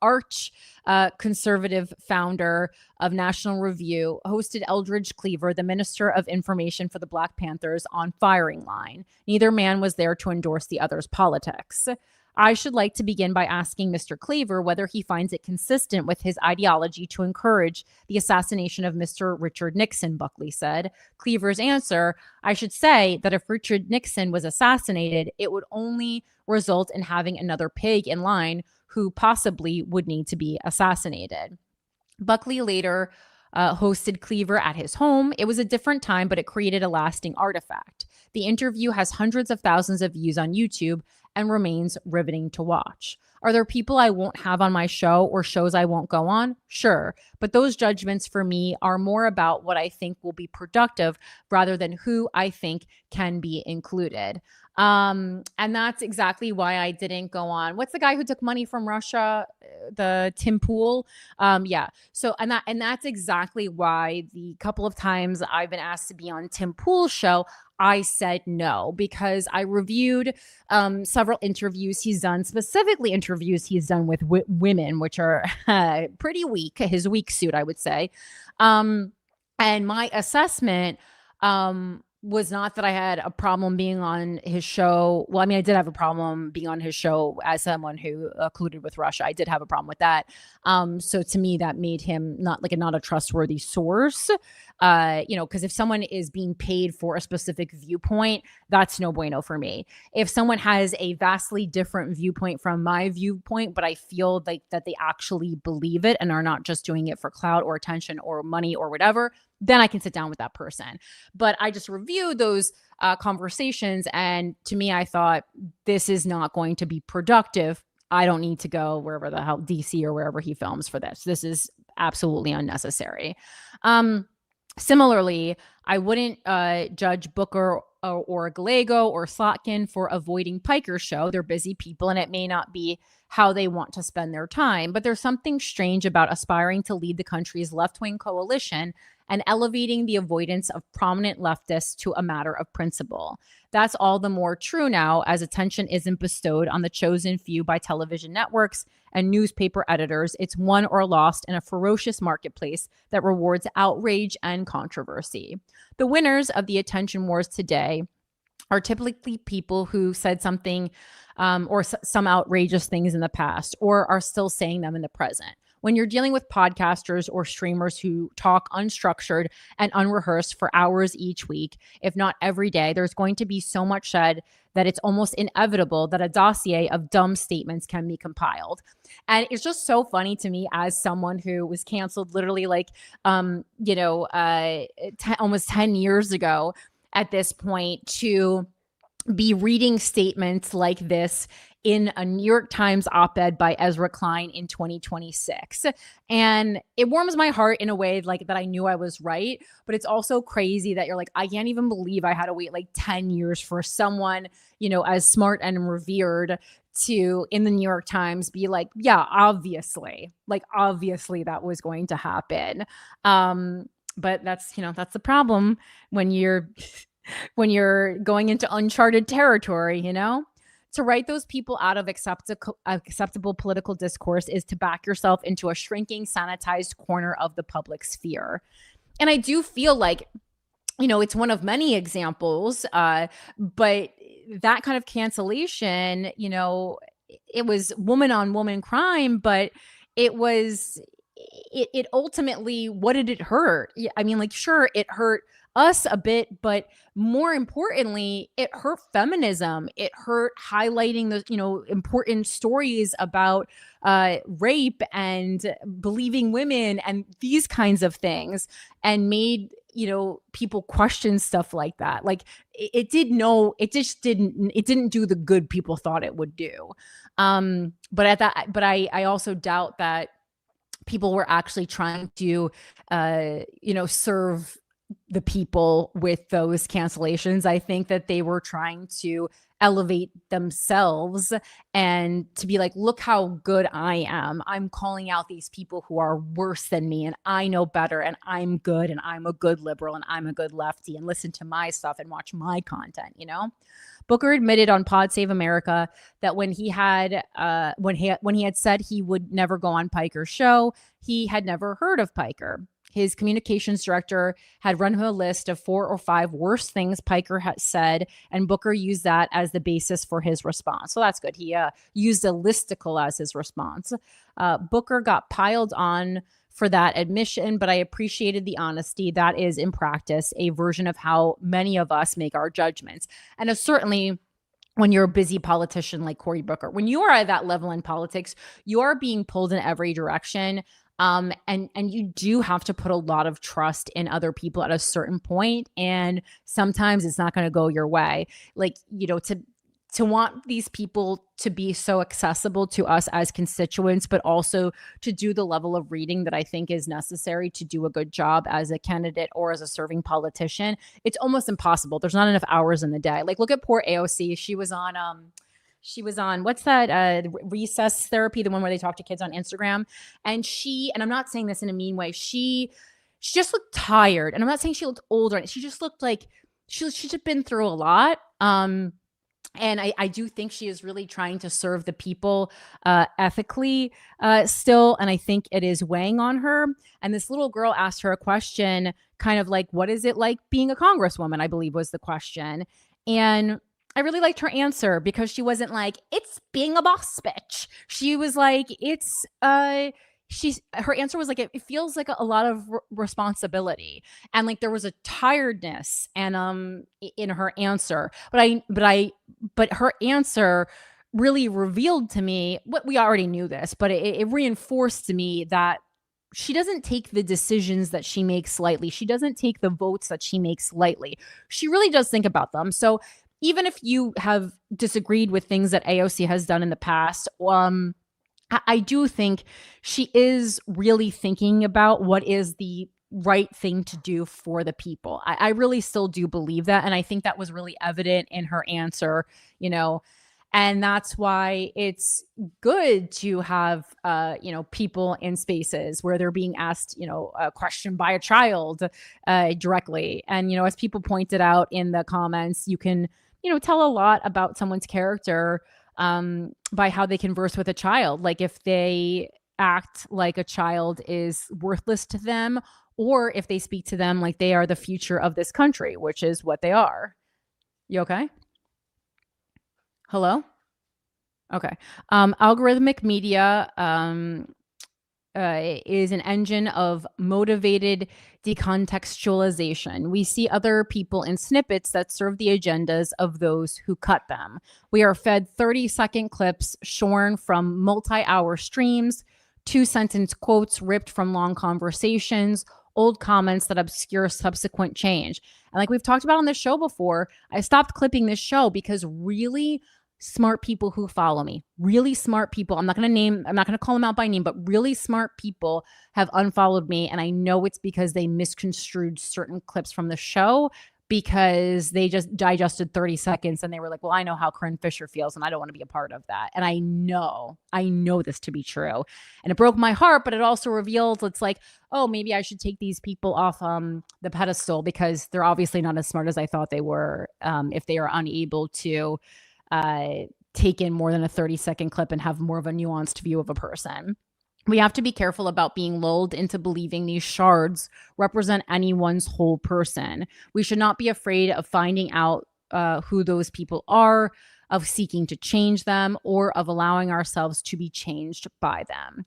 arch-conservative founder of National Review, hosted Eldridge Cleaver, the Minister of Information for the Black Panthers, on Firing Line. Neither man was there to endorse the other's politics. I should like to begin by asking Mr. Cleaver whether he finds it consistent with his ideology to encourage the assassination of Mr. Richard Nixon, Buckley said. Cleaver's answer: I should say that if Richard Nixon was assassinated, it would only result in having another pig in line who possibly would need to be assassinated. Buckley later hosted Cleaver at his home. It was a different time, but it created a lasting artifact. The interview has hundreds of thousands of views on YouTube and remains riveting to watch. Are there people I won't have on my show or shows I won't go on? Sure. But those judgments for me are more about what I think will be productive rather than who I think can be included. And that's exactly why I didn't go on. What's the guy who took money from Russia? The Tim Pool. Yeah. So, and that's exactly why the couple of times I've been asked to be on Tim Pool's show, I said no, because I reviewed several interviews he's done, specifically interviews he's done with women, which are pretty weak, his weak suit, I would say. And my assessment was not that I had a problem being on his show. Well, I mean, I did have a problem being on his show as someone who colluded with Russia. I did have a problem with that. So to me, that made him not a trustworthy source. Because if someone is being paid for a specific viewpoint, that's no bueno for me. If someone has a vastly different viewpoint from my viewpoint, but I feel like that they actually believe it and are not just doing it for clout or attention or money or whatever, then I can sit down with that person. But I just reviewed those conversations, and to me, I thought, this is not going to be productive. I don't need to go wherever the hell, DC or wherever he films for this. This is absolutely unnecessary. Similarly, I wouldn't judge Booker or Gallego or Slotkin for avoiding Piker's show. They're busy people, and it may not be how they want to spend their time. But there's something strange about aspiring to lead the country's left-wing coalition and elevating the avoidance of prominent leftists to a matter of principle. That's all the more true now, as attention isn't bestowed on the chosen few by television networks and newspaper editors. It's won or lost in a ferocious marketplace that rewards outrage and controversy. The winners of the attention wars today are typically people who said something or some outrageous things in the past, or are still saying them in the present. When you're dealing with podcasters or streamers who talk unstructured and unrehearsed for hours each week, if not every day, there's going to be so much said that it's almost inevitable that a dossier of dumb statements can be compiled. And it's just so funny to me, as someone who was canceled literally almost 10 years ago at this point, to be reading statements like this in a New York Times op-ed by Ezra Klein in 2026. And it warms my heart in a way like that I knew I was right, but it's also crazy that you're like, I can't even believe I had to wait like 10 years for someone, as smart and revered to, in the New York Times, be like, yeah, obviously that was going to happen. But that's the problem when you're going into uncharted territory, To write those people out of acceptable political discourse is to back yourself into a shrinking, sanitized corner of the public sphere. And I do feel like, it's one of many examples, but that kind of cancellation, it was woman on woman crime, but it ultimately, what did it hurt? I mean, sure, it hurt us a bit, but more importantly, it hurt feminism. It hurt highlighting those, important stories about rape and believing women and these kinds of things, and made, people question stuff like that. It didn't do the good people thought it would do. But I also doubt that people were actually trying to, serve the people with those cancellations. I think that they were trying to elevate themselves and to be like, look how good I am. I'm calling out these people who are worse than me, and I know better, and I'm good, and I'm a good liberal, and I'm a good lefty, and listen to my stuff and watch my content, Booker admitted on Pod Save America that when he had said he would never go on Piker's show, he had never heard of Piker. His communications director had run him a list of 4 or 5 worst things Piker had said, and Booker used that as the basis for his response. So that's good. He used a listicle as his response. Booker got piled on for that admission, but I appreciated the honesty. That is, in practice, a version of how many of us make our judgments. And certainly, when you're a busy politician like Cory Booker, when you are at that level in politics, you are being pulled in every direction. And you do have to put a lot of trust in other people at a certain point. And sometimes it's not going to go your way. To want these people to be so accessible to us as constituents, but also to do the level of reading that I think is necessary to do a good job as a candidate or as a serving politician, it's almost impossible. There's not enough hours in the day. Look at poor AOC. She was on what's that recess therapy, the one where they talk to kids on Instagram. And I'm not saying this in a mean way, she just looked tired. And I'm not saying she looked older. She just looked like she'd been through a lot. And I do think she is really trying to serve the people ethically still. And I think it is weighing on her. And this little girl asked her a question, kind of like, what is it like being a congresswoman? I believe was the question. And I really liked her answer because she wasn't like, it's being a boss bitch. She was like, her answer was like, it feels like a lot of responsibility. And like there was a tiredness and in her answer. But her answer really revealed to me what we already knew this, but it reinforced to me that she doesn't take the decisions that she makes lightly. She doesn't take the votes that she makes lightly. She really does think about them. So even if you have disagreed with things that AOC has done in the past, I do think she is really thinking about what is the right thing to do for the people. I really still do believe that. And I think that was really evident in her answer, and that's why it's good to have, people in spaces where they're being asked, a question by a child directly. And, as people pointed out in the comments, you can, tell a lot about someone's character by how they converse with a child. Like if they act like a child is worthless to them, or if they speak to them like they are the future of this country, which is what they are. You okay? Hello? Okay. Algorithmic media is an engine of motivated decontextualization. We see other people in snippets that serve the agendas of those who cut them. We are fed 30-second clips shorn from multi-hour streams, 2-sentence quotes ripped from long conversations, old comments that obscure subsequent change. And like we've talked about on this show before, I stopped clipping this show because really smart people who follow me, really smart people, I'm not going to call them out by name, but really smart people have unfollowed me. And I know it's because they misconstrued certain clips from the show because they just digested 30 seconds and they were like, well, I know how Corinne Fisher feels and I don't want to be a part of that. And I know this to be true. And it broke my heart, but it also revealed it's like, oh, maybe I should take these people off the pedestal because they're obviously not as smart as I thought they were if they are unable to take in more than a 30-second clip and have more of a nuanced view of a person. We have to be careful about being lulled into believing these shards represent anyone's whole person. We should not be afraid of finding out who those people are, of seeking to change them, or of allowing ourselves to be changed by them.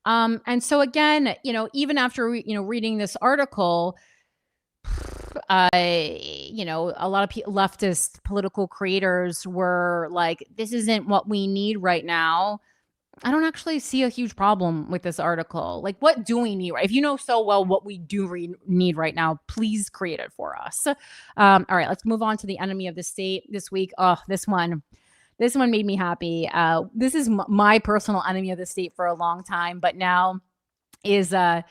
And so again, even after reading this article, a lot of leftist political creators were like, this isn't what we need right now. I don't actually see a huge problem with this article. Like, what do we need? If you know so well what we do need right now, please create it for us. All right, let's move on to the enemy of the state this week. Oh, this one made me happy. This is my personal enemy of the state for a long time, but now is a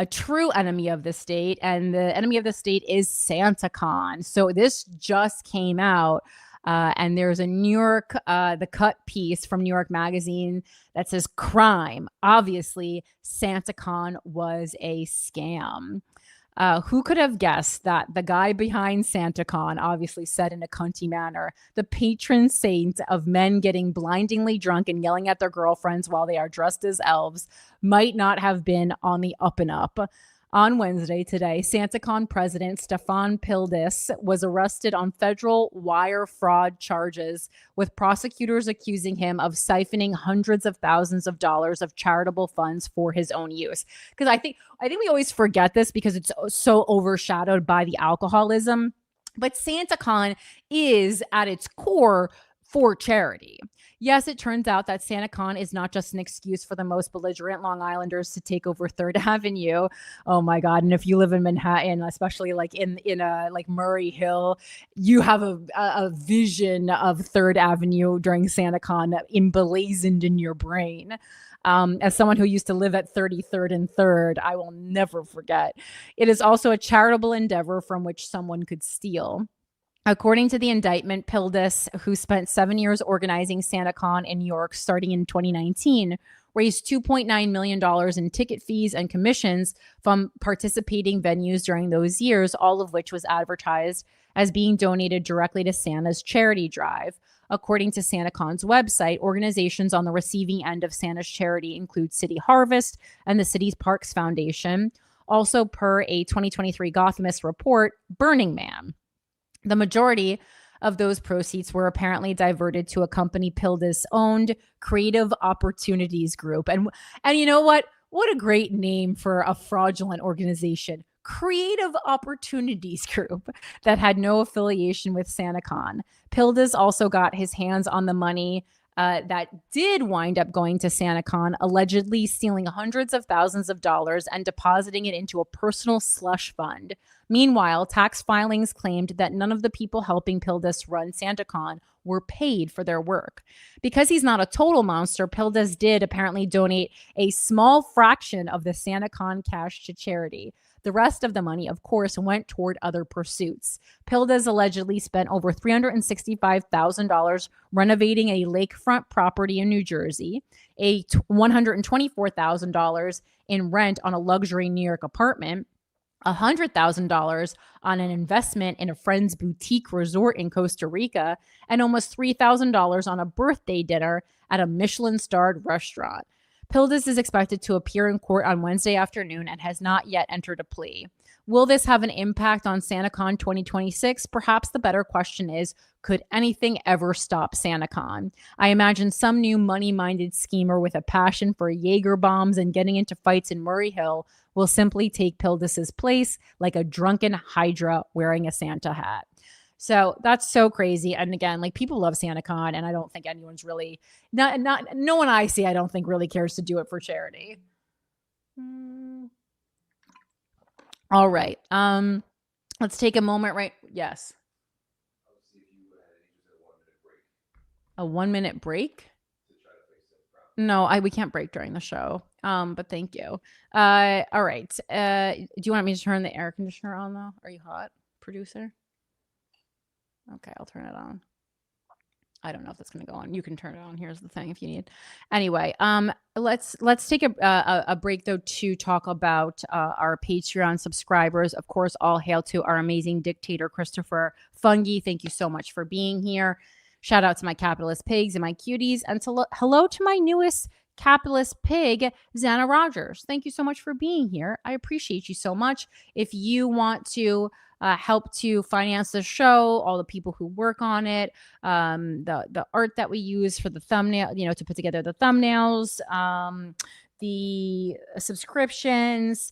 true enemy of the state, and the enemy of the state is SantaCon. So this just came out, and there's a New York, The Cut piece from New York Magazine that says, crime. Obviously, SantaCon was a scam. Who could have guessed that the guy behind SantaCon, obviously said in a cunty manner, the patron saint of men getting blindingly drunk and yelling at their girlfriends while they are dressed as elves, might not have been on the up and up. On Wednesday today, SantaCon president Stefan Pildes was arrested on federal wire fraud charges, with prosecutors accusing him of siphoning hundreds of thousands of dollars of charitable funds for his own use. Because I think we always forget this because it's so overshadowed by the alcoholism. But SantaCon is at its core for charity. Yes, it turns out that SantaCon is not just an excuse for the most belligerent Long Islanders to take over Third Avenue. Oh my God! And if you live in Manhattan, especially like in like Murray Hill, you have a vision of Third Avenue during SantaCon emblazoned in your brain. As someone who used to live at 33rd and 3rd, I will never forget. It is also a charitable endeavor from which someone could steal. According to the indictment, Pildes, who spent 7 years organizing SantaCon in New York starting in 2019, raised $2.9 million in ticket fees and commissions from participating venues during those years, all of which was advertised as being donated directly to Santa's charity drive. According to SantaCon's website, organizations on the receiving end of Santa's charity include City Harvest and the city's Parks Foundation. Also, per a 2023 Gothamist report, Burning Man. The majority of those proceeds were apparently diverted to a company Pildes owned, Creative Opportunities Group. And you know what? What a great name for a fraudulent organization. Creative Opportunities Group that had no affiliation with SantaCon. Pildes also got his hands on the money that did wind up going to SantaCon, allegedly stealing hundreds of thousands of dollars and depositing it into a personal slush fund. Meanwhile, tax filings claimed that none of the people helping Pildes run SantaCon were paid for their work. Because he's not a total monster, Pildes did apparently donate a small fraction of the SantaCon cash to charity. The rest of the money, of course, went toward other pursuits. Pildes allegedly spent over $365,000 renovating a lakefront property in New Jersey, $124,000 in rent on a luxury New York apartment, $100,000 on an investment in a friend's boutique resort in Costa Rica, and almost $3,000 on a birthday dinner at a Michelin-starred restaurant. Pildes is expected to appear in court on Wednesday afternoon and has not yet entered a plea. Will this have an impact on SantaCon 2026? Perhaps the better question is, could anything ever stop SantaCon? I imagine some new money-minded schemer with a passion for Jaeger bombs and getting into fights in Murray Hill will simply take Pildes's place like a drunken Hydra wearing a Santa hat. So that's so crazy. And again, like, people love SantaCon, and I don't think anyone's really no one I see, I don't think really cares to do it for charity. All right. Let's take a moment, right? Yes. A 1 minute break? No, we can't break during the show. But thank you. All right. Do you want me to turn the air conditioner on though? Are you hot, producer? Okay, I'll turn it on. I don't know if that's going to go on. You can turn it on. Here's the thing if you need. Anyway, let's take a break though to talk about our Patreon subscribers. Of course, all hail to our amazing dictator, Christopher Fungi. Thank you so much for being here. Shout out to my capitalist pigs and my cuties, and hello to my newest capitalist pig, Xana Rogers. Thank you so much for being here. I appreciate you so much. If you want to help to finance the show, all the people who work on it, the art that we use for the thumbnail, to put together the thumbnails, the subscriptions,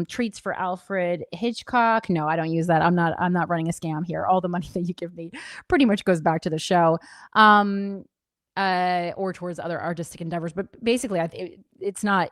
treats for Alfred Hitchcock. No, I don't use that. I'm not running a scam here. All the money that you give me pretty much goes back to the show. Or towards other artistic endeavors, but basically, it's not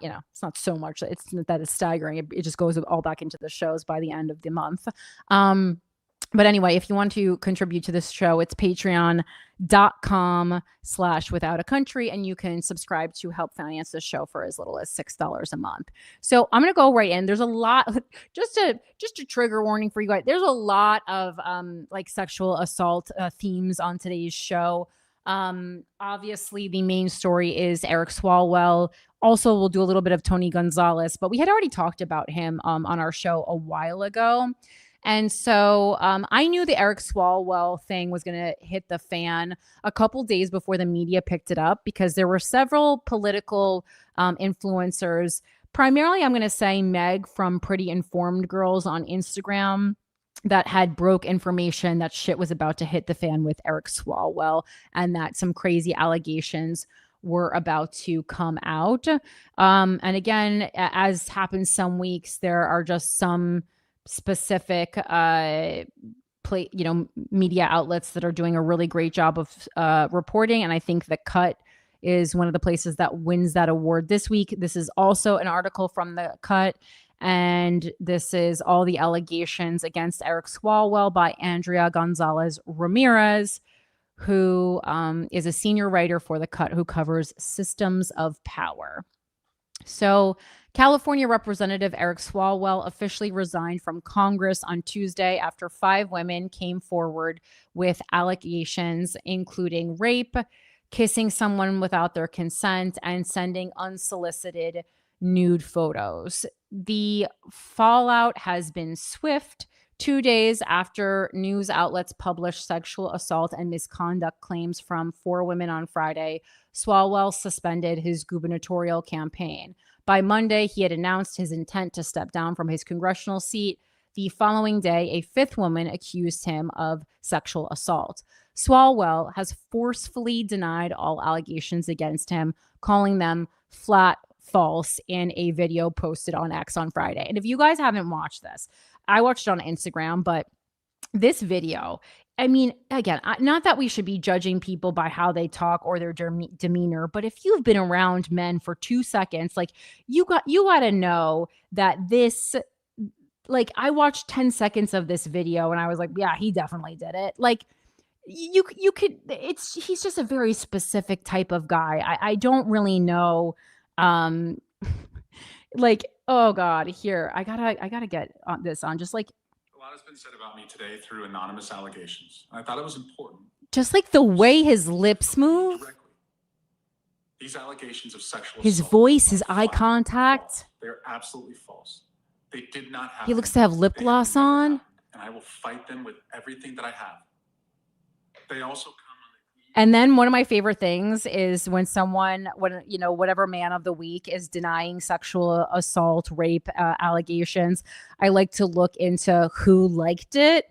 so much. It's staggering. It just goes all back into the shows by the end of the month. But anyway, if you want to contribute to this show, it's patreon.com/withoutacountry, and you can subscribe to help finance the show for as little as $6 a month. So I'm going to go right in. There's a lot, just a trigger warning for you guys. There's a lot of sexual assault themes on today's show. Obviously the main story is Eric Swalwell. Also, we'll do a little bit of Tony Gonzalez, but we had already talked about him on our show a while ago. And so I knew the Eric Swalwell thing was going to hit the fan a couple days before the media picked it up, because there were several political influencers, primarily I'm going to say Meg from Pretty Informed Girls on Instagram, that had broke information that shit was about to hit the fan with Eric Swalwell, and that some crazy allegations were about to come out. And again, as happens some weeks, there are just some specific media outlets that are doing a really great job of reporting. And I think The Cut is one of the places that wins that award this week. This is also an article from The Cut, and this is all the allegations against Eric Swalwell by Andrea Gonzalez Ramirez, who is a senior writer for The Cut, who covers systems of power. So California Representative Eric Swalwell officially resigned from Congress on Tuesday after 5 women came forward with allegations including rape, kissing someone without their consent, and sending unsolicited nude photos. The fallout has been swift, 2 days after news outlets published sexual assault and misconduct claims from 4 women on Friday, Swalwell suspended his gubernatorial campaign. By Monday, he had announced his intent to step down from his congressional seat. The following day, a 5th woman accused him of sexual assault. Swalwell has forcefully denied all allegations against him, calling them flat false in a video posted on X on Friday. And if you guys haven't watched this, I watched it on Instagram, but this video, I mean, again, not that we should be judging people by how they talk or their demeanor, but if you've been around men for 2 seconds, like you got to know that this, like I watched 10 seconds of this video and I was like, yeah, he definitely did it. Like you could, he's just a very specific type of guy. I don't really know. Like, oh God, here, I gotta get on this on just like a lot has been said about me today through anonymous allegations. I thought it was important. Just like the way his lips move, these allegations of sexual his assault voice, his eye contact. False. They're absolutely false. They did not happen. He looks to have lip gloss on. And I will fight them with everything that I have. They also come. And then one of my favorite things is when whatever man of the week is denying sexual assault, rape allegations, I like to look into who liked it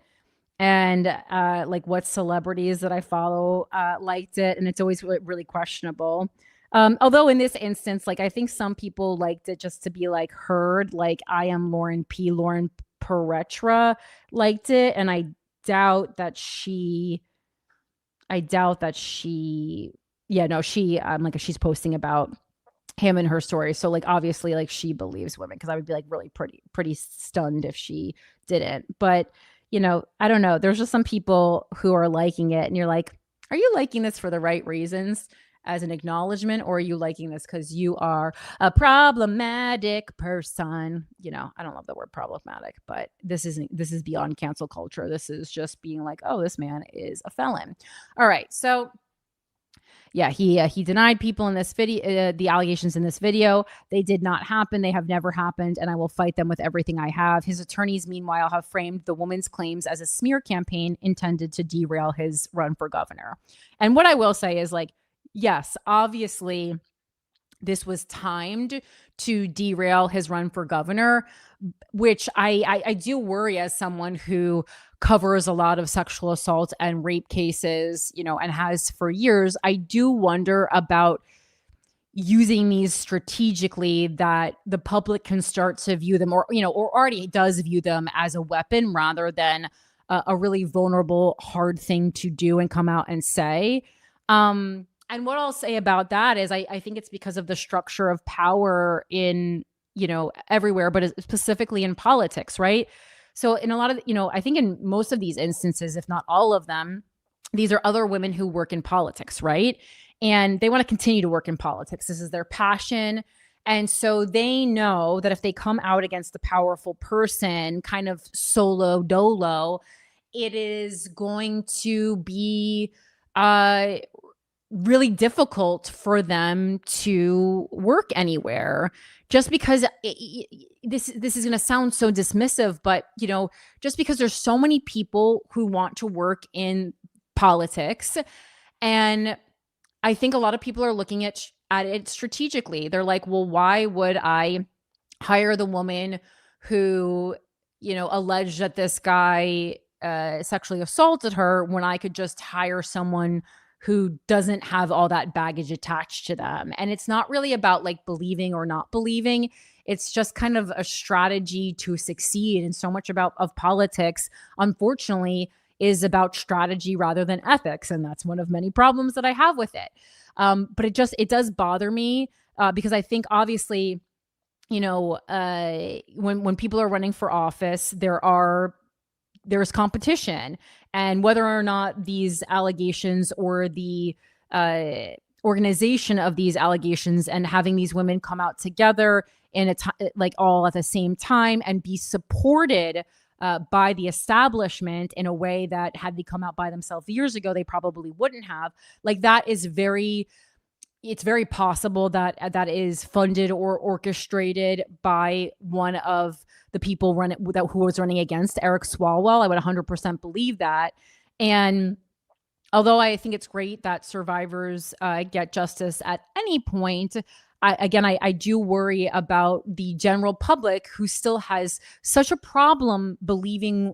and like what celebrities that I follow liked it. And it's always really questionable. Although in this instance, like I think some people liked it just to be like heard, like I am Lauren Peretra liked it. And I doubt that she's posting about him and her story. So like, obviously like she believes women. Cause I would be like really pretty stunned if she didn't, but I don't know. There's just some people who are liking it and you're like, are you liking this for the right reasons as an acknowledgement? Or are you liking this cause you are a problematic person? I don't love the word problematic, but this is beyond cancel culture. This is just being like, oh, this man is a felon. All right. So yeah, he denied people in this video, the allegations in this video. They did not happen. They have never happened. And I will fight them with everything I have. His attorneys, meanwhile, have framed the woman's claims as a smear campaign intended to derail his run for governor. And what I will say is like, yes, obviously this was timed to derail his run for governor, which I do worry as someone who covers a lot of sexual assault and rape cases, and has for years. I do wonder about using these strategically that the public can start to view them or already does view them as a weapon rather than a really vulnerable, hard thing to do and come out and say. And what I'll say about that is I think it's because of the structure of power in, everywhere, but specifically in politics, right? So in a lot of, I think in most of these instances, if not all of them, these are other women who work in politics, right? And they want to continue to work in politics. This is their passion. And so they know that if they come out against the powerful person kind of solo dolo, it is going to be really difficult for them to work anywhere. Just because this is going to sound so dismissive, but just because there's so many people who want to work in politics, and I think a lot of people are looking at it strategically. They're like, well, why would I hire the woman who alleged that this guy sexually assaulted her when I could just hire someone who doesn't have all that baggage attached to them? And it's not really about like believing or not believing. It's just kind of a strategy to succeed. And so much of politics, unfortunately, is about strategy rather than ethics. And that's one of many problems that I have with it. But it does bother me because I think obviously, when people are running for office, there's competition, and whether or not these allegations or the organization of these allegations and having these women come out together in like all at the same time and be supported by the establishment in a way that had they come out by themselves years ago, they probably wouldn't have. Like that is very it's very possible that that is funded or orchestrated by one of the people who was running against Eric Swalwell. I would 100% believe that. And although I think it's great that survivors get justice at any point, I do worry about the general public who still has such a problem believing,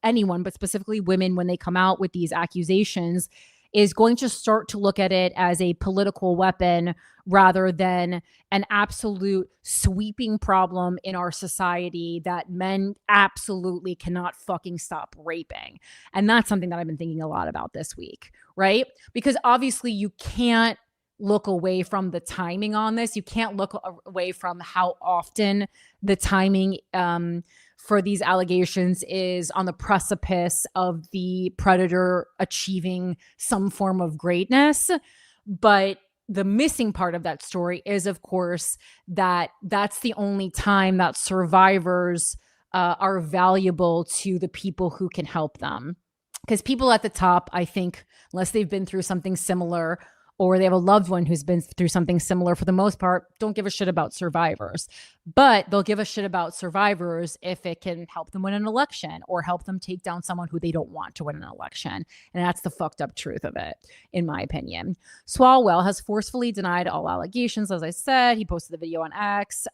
anyone, but specifically women, when they come out with these accusations, is going to start to look at it as a political weapon rather than an absolute sweeping problem in our society that men absolutely cannot fucking stop raping. And that's something that I've been thinking a lot about this week, right? Because obviously you can't look away from the timing on this. You can't look away from how often the timing for these allegations is on the precipice of the predator achieving some form of greatness. But the missing part of that story is, of course, that that's the only time that survivors are valuable to the people who can help them. Because people at the top, I think, unless they've been through something similar or they have a loved one who's been through something similar, for the most part, don't give a shit about survivors. But they'll give a shit about survivors if it can help them win an election or help them take down someone who they don't want to win an election. And that's the fucked up truth of it, in my opinion. Swalwell has forcefully denied all allegations. As I said, he posted the video on X.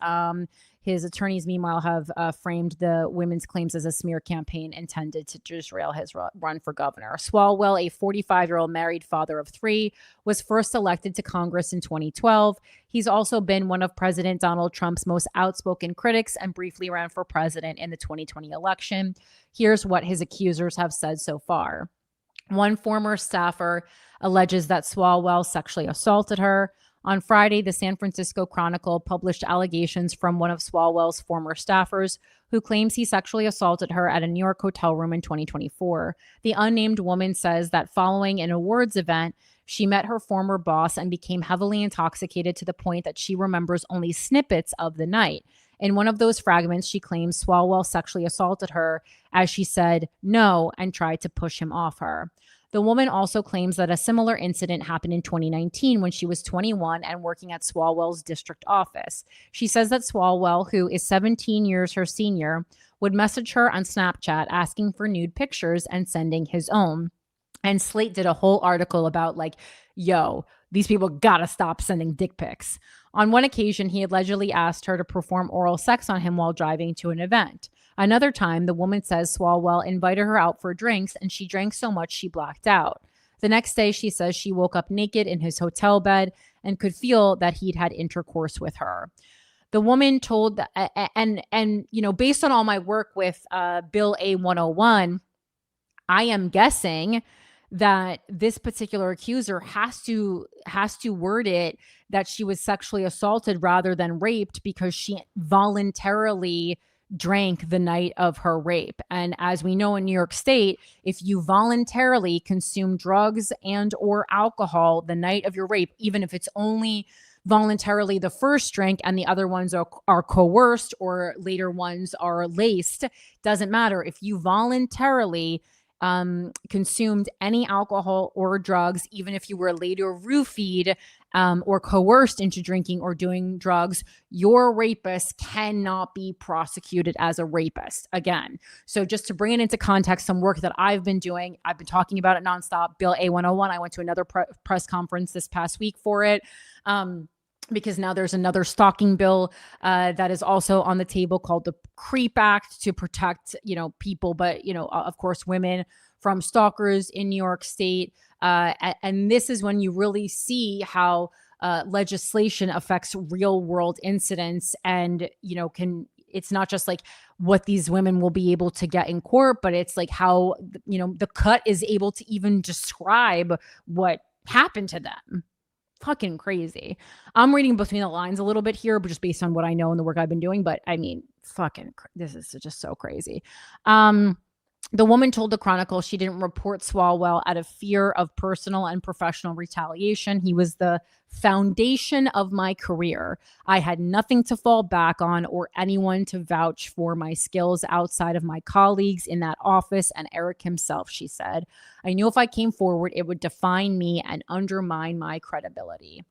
His attorneys, meanwhile, have framed the women's claims as a smear campaign intended to derail his run for governor. Swalwell, a 45-year-old married father of 3, was first elected to Congress in 2012. He's also been one of President Donald Trump's most outspoken critics and briefly ran for president in the 2020 election. Here's what his accusers have said so far. One former staffer alleges that Swalwell sexually assaulted her. On Friday, the San Francisco Chronicle published allegations from one of Swalwell's former staffers who claims he sexually assaulted her at a New York hotel room in 2024. The unnamed woman says that following an awards event, she met her former boss and became heavily intoxicated to the point that she remembers only snippets of the night. In one of those fragments, she claims Swalwell sexually assaulted her as she said no and tried to push him off her. The woman also claims that a similar incident happened in 2019 when she was 21 and working at Swalwell's district office. She says that Swalwell, who is 17 years her senior, would message her on Snapchat asking for nude pictures and sending his own. And Slate did a whole article about yo, these people gotta stop sending dick pics. On one occasion, he allegedly asked her to perform oral sex on him while driving to an event. Another time, the woman says Swalwell invited her out for drinks and she drank so much she blacked out. The next day, she says she woke up naked in his hotel bed and could feel that he'd had intercourse with her. The woman told, based on all my work with Bill A-101, I am guessing that this particular accuser has to word it that she was sexually assaulted rather than raped because she voluntarily drank the night of her rape. And as we know in New York State, if you voluntarily consume drugs and or alcohol the night of your rape, even if it's only voluntarily the first drink and the other ones are coerced or later ones are laced, doesn't matter. If you voluntarily consumed any alcohol or drugs, even if you were later roofied or coerced into drinking or doing drugs, your rapist cannot be prosecuted as a rapist again. So just to bring it into context, some work that I've been doing, I've been talking about it nonstop. Bill A-101, I went to another press conference this past week for it. Because now there's another stalking bill that is also on the table called the Creep Act to protect, people, but, of course, women from stalkers in New York State. And this is when you really see how legislation affects real world incidents and, it's not just what these women will be able to get in court, but it's how, the cut is able to even describe what happened to them. Fucking crazy. I'm reading between the lines a little bit here, but just based on what I know and the work I've been doing. But I mean, this is just so crazy. The woman told the Chronicle she didn't report Swalwell out of fear of personal and professional retaliation. He was the foundation of my career. I had nothing to fall back on or anyone to vouch for my skills outside of my colleagues in that office and Eric himself, she said. I knew if I came forward, it would define me and undermine my credibility.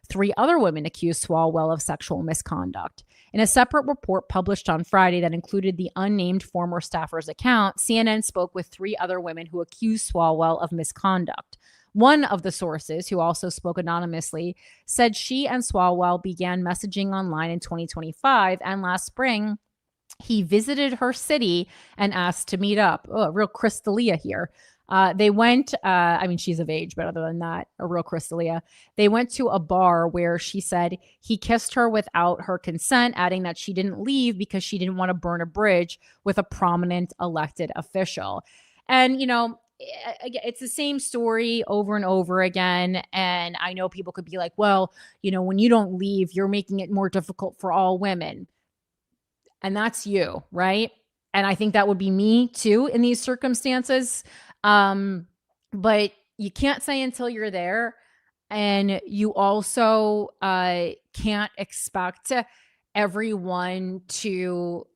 3 other women accused Swalwell of sexual misconduct. In a separate report published on Friday that included the unnamed former staffer's account, CNN spoke with 3 other women who accused Swalwell of misconduct. One of the sources, who also spoke anonymously, said she and Swalwell began messaging online in 2025, and last spring, he visited her city and asked to meet up. Oh, real Crystalia here. They went, she's of age, but other than that, a real Crystalia. They went to a bar where she said he kissed her without her consent, adding that she didn't leave because she didn't want to burn a bridge with a prominent elected official. And, it's the same story over and over again. And I know people could be like, well, when you don't leave, you're making it more difficult for all women. And that's you, right? And I think that would be me too in these circumstances. But you can't say until you're there. And you also can't expect everyone to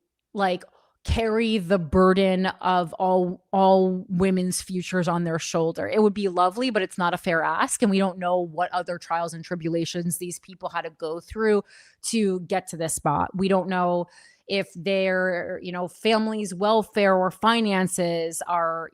carry the burden of all women's futures on their shoulder. It would be lovely, but it's not a fair ask. And we don't know what other trials and tribulations these people had to go through to get to this spot. We don't know if their, family's welfare or finances are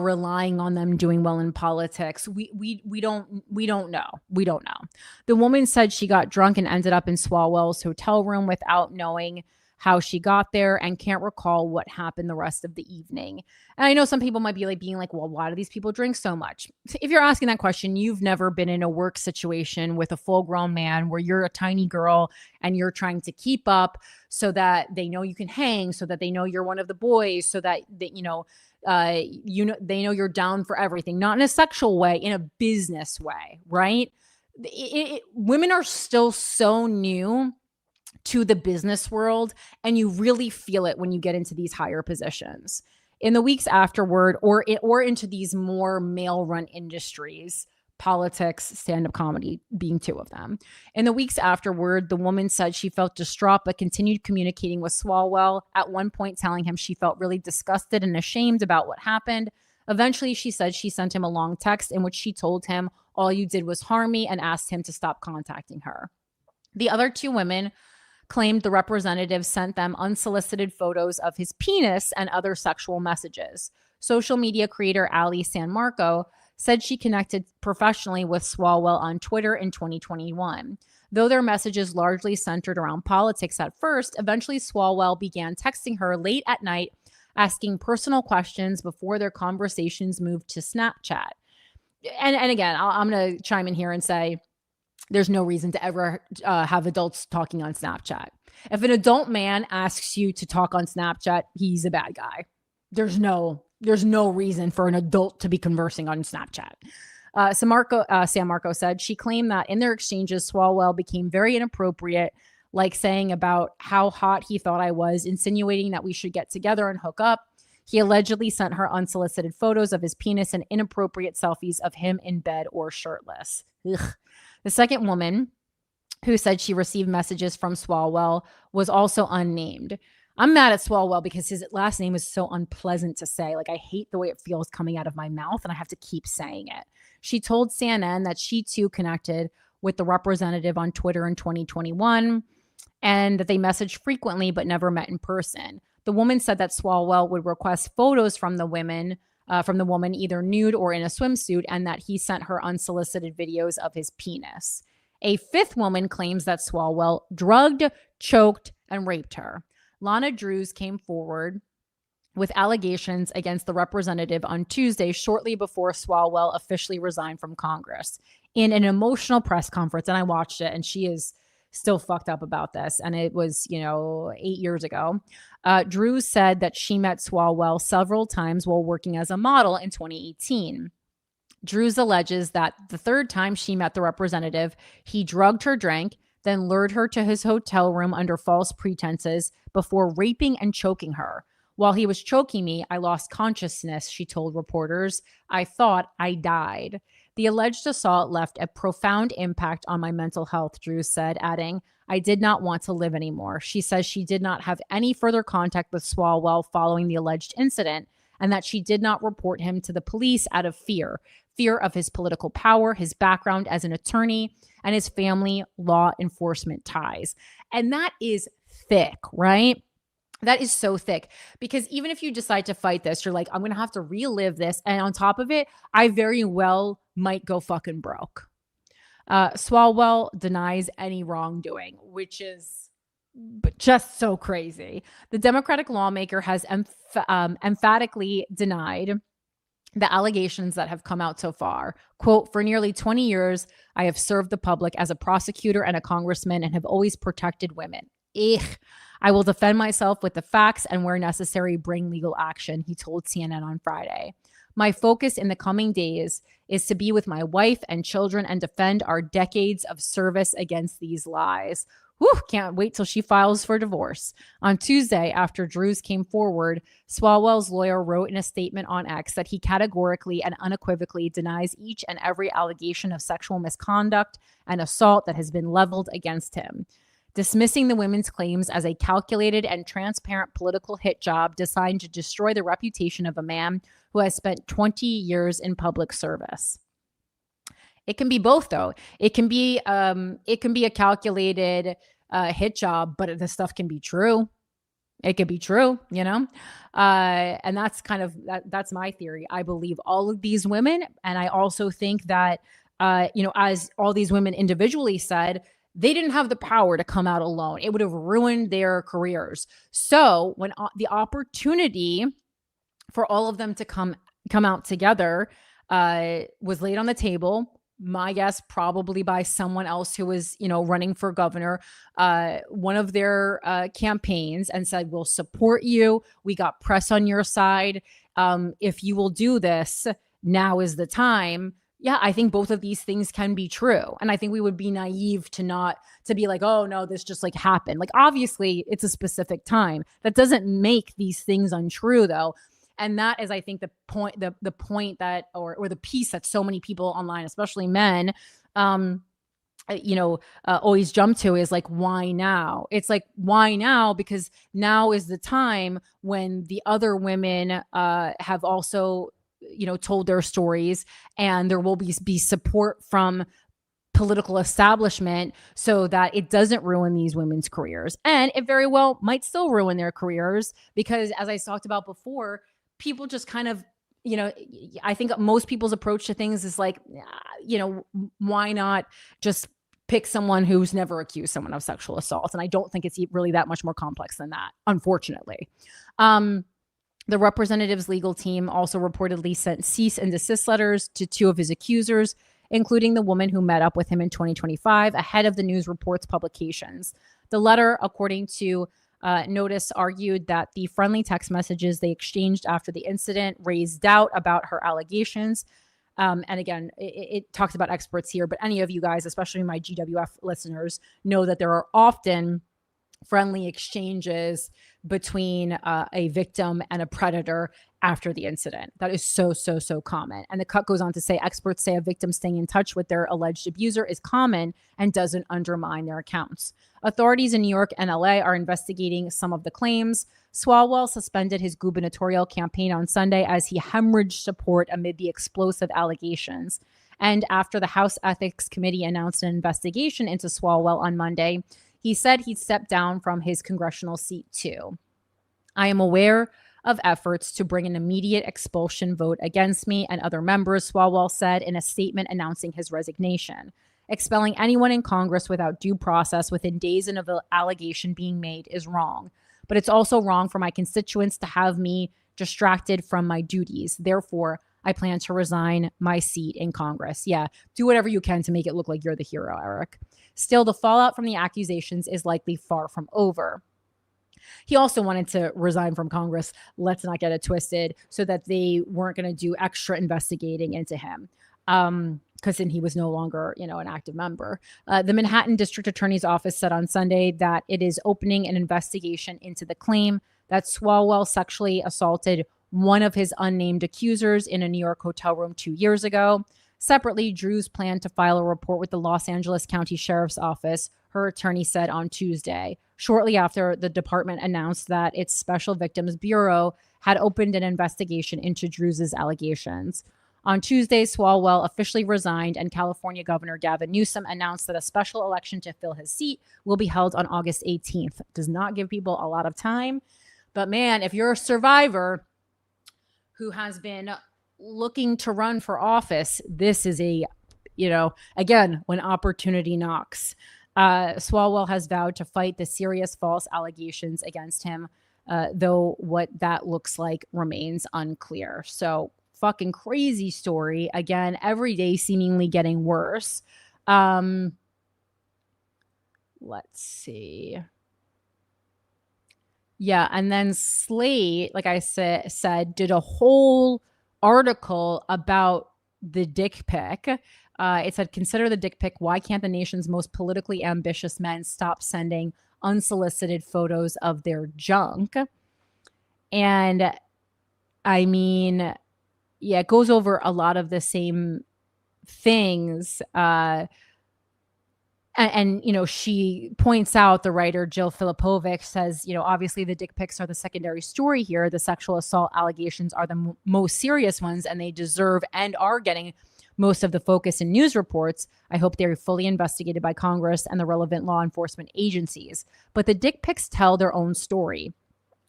relying on them doing well in politics. We don't know. We don't know. The woman said she got drunk and ended up in Swalwell's hotel room without knowing how she got there and can't recall what happened the rest of the evening. And I know some people might be being like, well, why do these people drink so much? If you're asking that question, you've never been in a work situation with a full-grown man where you're a tiny girl and you're trying to keep up so that they know you can hang, so that they know you're one of the boys, so that they know you're down for everything, not in a sexual way, in a business way, right? Women are still so new to the business world, and you really feel it when you get into these higher positions. In the weeks afterward, or into these more male-run industries, politics, stand-up comedy being 2 of them. In the weeks afterward, the woman said she felt distraught but continued communicating with Swalwell, at one point telling him she felt really disgusted and ashamed about what happened. Eventually, she said she sent him a long text in which she told him, "All you did was harm me," and asked him to stop contacting her. The other 2 women claimed the representative sent them unsolicited photos of his penis and other sexual messages. Social media creator Ali San Marco said she connected professionally with Swalwell on Twitter in 2021. Though their messages largely centered around politics at first, eventually Swalwell began texting her late at night, asking personal questions before their conversations moved to Snapchat. And again, I'm going to chime in here and say, there's no reason to ever have adults talking on Snapchat. If an adult man asks you to talk on Snapchat, he's a bad guy. There's no reason for an adult to be conversing on Snapchat. San Marco said she claimed that in their exchanges, Swalwell became very inappropriate, like saying about how hot he thought I was, insinuating that we should get together and hook up. He allegedly sent her unsolicited photos of his penis and inappropriate selfies of him in bed or shirtless. Ugh. The second woman, who said she received messages from Swalwell, was also unnamed. I'm mad at Swalwell because his last name is so unpleasant to say. I hate the way it feels coming out of my mouth, and I have to keep saying it. She told CNN that she too connected with the representative on Twitter in 2021 and that they messaged frequently but never met in person. The woman said that Swalwell would request photos from the woman either nude or in a swimsuit, and that he sent her unsolicited videos of his penis. A 5th woman claims that Swalwell drugged, choked, and raped her. Lana Drews came forward with allegations against the representative on Tuesday, shortly before Swalwell officially resigned from Congress. In an emotional press conference, and I watched it, and she is still fucked up about this, and it was, 8 years ago. Drews said that she met Swalwell several times while working as a model in 2018. Drews alleges that the 3rd time she met the representative, he drugged her drink, then lured her to his hotel room under false pretenses before raping and choking her. While he was choking me, I lost consciousness, she told reporters. I thought I died. The alleged assault left a profound impact on my mental health, Drews said, adding, I did not want to live anymore. She says she did not have any further contact with Swalwell following the alleged incident, and that she did not report him to the police out of fear fear of his political power, his background as an attorney, and his family law enforcement ties. And that is thick, right? That is so thick, because even if you decide to fight this, you're like, I'm going to have to relive this. And on top of it, I very well might go fucking broke. Swalwell denies any wrongdoing, which is just so crazy. The Democratic lawmaker has emphatically denied the allegations that have come out so far. Quote, for nearly 20 years, I have served the public as a prosecutor and a congressman and have always protected women. I will defend myself with the facts and where necessary, bring legal action, he told CNN on Friday. My focus in the coming days is to be with my wife and children and defend our decades of service against these lies. Whew, can't wait till she files for divorce. On Tuesday, after Drews came forward, Swalwell's lawyer wrote in a statement on X that he categorically and unequivocally denies each and every allegation of sexual misconduct and assault that has been leveled against him, dismissing the women's claims as a calculated and transparent political hit job designed to destroy the reputation of a man who has spent 20 years in public service. It can be both, though. It can be a calculated hit job, but the stuff can be true. It could be true, you know? And that's kind of, that's my theory. I believe all of these women. And I also think that, as all these women individually said, they didn't have the power to come out alone. It would have ruined their careers. So when the opportunity for all of them to come out together was laid on the table, my guess probably by someone else who was, running for governor, one of their campaigns, and said, we'll support you. We got press on your side. If you will do this, now is the time. Yeah, I think both of these things can be true. And I think we would be naive to be like, oh no, this just like happened. Like, obviously it's a specific time. That doesn't make these things untrue though. And that is, I think, the point that, or the piece that so many people online, especially men, always jump to is like, why now? It's like, why now? Because now is the time when the other women have also, told their stories, and there will be support from political establishment so that it doesn't ruin these women's careers. And it very well might still ruin their careers because, as I talked about before, people just kind of, I think most people's approach to things is like, why not just pick someone who's never accused someone of sexual assault? And I don't think it's really that much more complex than that, unfortunately. The representative's legal team also reportedly sent cease and desist letters to two of his accusers, including the woman who met up with him in 2025 ahead of the news report's publications. The letter, according to Notice, argued that the friendly text messages they exchanged after the incident raised doubt about her allegations. And again, it talks about experts here, but any of you guys, especially my GWF listeners, know that there are often friendly exchanges between a victim and a predator after the incident. That is so common. And the cut goes on to say, experts say a victim staying in touch with their alleged abuser is common and doesn't undermine their accounts. Authorities in New York and LA are investigating some of the claims. Swalwell suspended his gubernatorial campaign on Sunday as he hemorrhaged support amid the explosive allegations. And after the House Ethics Committee announced an investigation into Swalwell on Monday, he said he'd stepped down from his congressional seat too. I am aware of efforts to bring an immediate expulsion vote against me and other members, Swalwell said in a statement announcing his resignation. Expelling anyone in Congress without due process within days of an allegation being made is wrong. But it's also wrong for my constituents to have me distracted from my duties. Therefore, I plan to resign my seat in Congress. Yeah, do whatever you can to make it look like you're the hero, Eric. Still, the fallout from the accusations is likely far from over. He also wanted to resign from Congress, let's not get it twisted, so that they weren't going to do extra investigating into him. Because then he was no longer, an active member. The Manhattan District Attorney's Office said on Sunday that it is opening an investigation into the claim that Swalwell sexually assaulted one of his unnamed accusers in a New York hotel room 2 years ago. Separately, Drews planned to file a report with the Los Angeles County Sheriff's Office, her attorney said on Tuesday, shortly after the department announced that its Special Victims Bureau had opened an investigation into Drews's allegations. On Tuesday, Swalwell officially resigned, and California Governor Gavin Newsom announced that a special election to fill his seat will be held on August 18th. Does not give people a lot of time. But man, if you're a survivor who has been looking to run for office, this is a, again, when opportunity knocks. Swalwell has vowed to fight the serious false allegations against him, though what that looks like remains unclear. So fucking crazy story. Again, every day seemingly getting worse. Let's see. Yeah, and then Slate, like I said, did a whole article about the dick pic. It said, consider the dick pic. Why can't the nation's most politically ambitious men stop sending unsolicited photos of their junk? And I mean, yeah, it goes over a lot of the same things. And she points out, the writer Jill Filipovic says, obviously the dick pics are the secondary story here. The sexual assault allegations are the most serious ones, and they deserve and are getting most of the focus in news reports. I hope they're fully investigated by Congress and the relevant law enforcement agencies. But the dick pics tell their own story.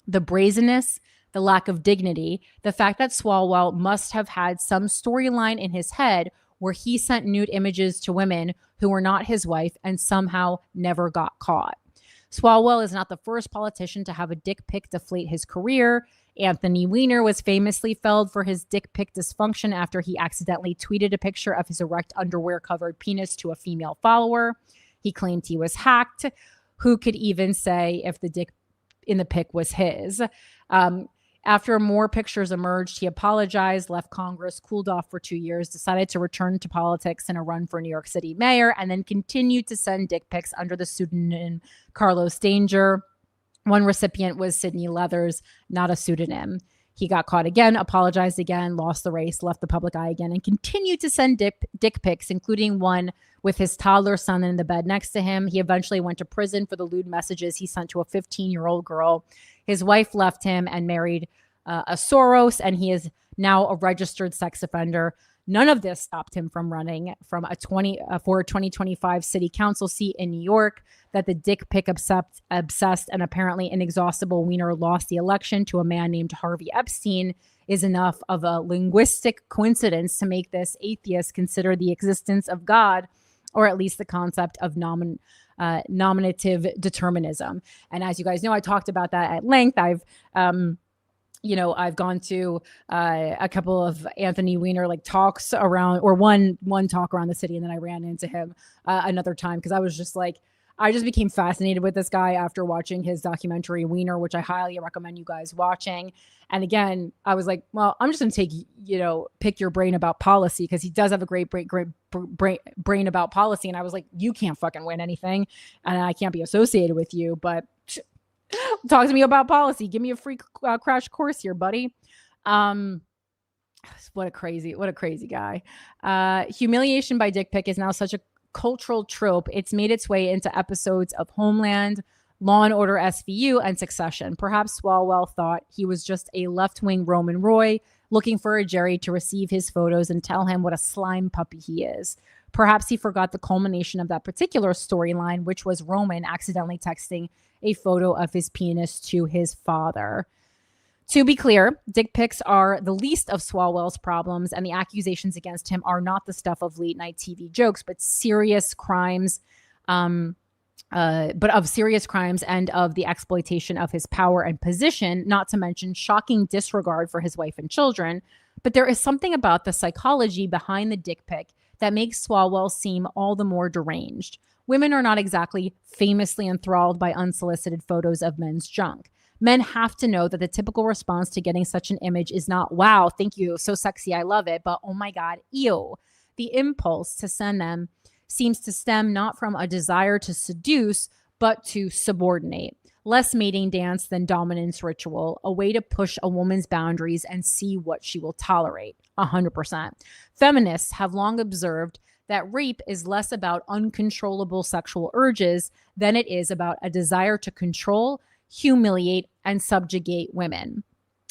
The brazenness, the lack of dignity, the fact that Swalwell must have had some storyline in his head where he sent nude images to women who were not his wife and somehow never got caught. Swalwell is not the first politician to have a dick pic deflate his career. Anthony Weiner was famously felled for his dick pic dysfunction after he accidentally tweeted a picture of his erect underwear-covered penis to a female follower. He claimed he was hacked. Who could even say if the dick in the pic was his? After more pictures emerged, he apologized, left Congress, cooled off for 2 years, decided to return to politics in a run for New York City mayor, and then continued to send dick pics under the pseudonym Carlos Danger. One recipient was Sidney Leathers, not a pseudonym. He got caught again, apologized again, lost the race, left the public eye again, and continued to send dick pics, including one with his toddler son in the bed next to him. He eventually went to prison for the lewd messages he sent to a 15-year-old girl. His wife left him and married a Soros, and he is now a registered sex offender. None of this stopped him from running for a 2025 city council seat in New York. That the dick pic obsessed and apparently inexhaustible Weiner lost the election to a man named Harvey Epstein is enough of a linguistic coincidence to make this atheist consider the existence of God, or at least the concept of nominative determinism. And as you guys know, I talked about that at length. I've gone to a couple of Anthony Weiner talks around, or one talk around the city, and then I ran into him another time because I was just I just became fascinated with this guy after watching his documentary Weiner, which I highly recommend you guys watching. And again, I was like, well, I'm just going to pick your brain about policy, because he does have a great brain about policy. And I was like, you can't fucking win anything, and I can't be associated with you, but talk to me about policy. Give me a free crash course here, buddy. What a crazy guy. Humiliation by dick pic is now such a cultural trope. It's made its way into episodes of Homeland, Law and Order SVU, and Succession. Perhaps Swalwell thought he was just a left-wing Roman Roy looking for a Jerry to receive his photos and tell him what a slime puppy he is. Perhaps he forgot the culmination of that particular storyline, which was Roman accidentally texting a photo of his penis to his father. To be clear, dick pics are the least of Swalwell's problems, and the accusations against him are not the stuff of late night TV jokes, but serious crimes, and of the exploitation of his power and position, not to mention shocking disregard for his wife and children. But there is something about the psychology behind the dick pic that makes Swalwell seem all the more deranged. Women are not exactly famously enthralled by unsolicited photos of men's junk. Men have to know that the typical response to getting such an image is not, wow, thank you, so sexy, I love it, but oh my God, ew. The impulse to send them seems to stem not from a desire to seduce, but to subordinate. Less mating dance than dominance ritual, a way to push a woman's boundaries and see what she will tolerate. 100%. Feminists have long observed that rape is less about uncontrollable sexual urges than it is about a desire to control, humiliate, and subjugate women.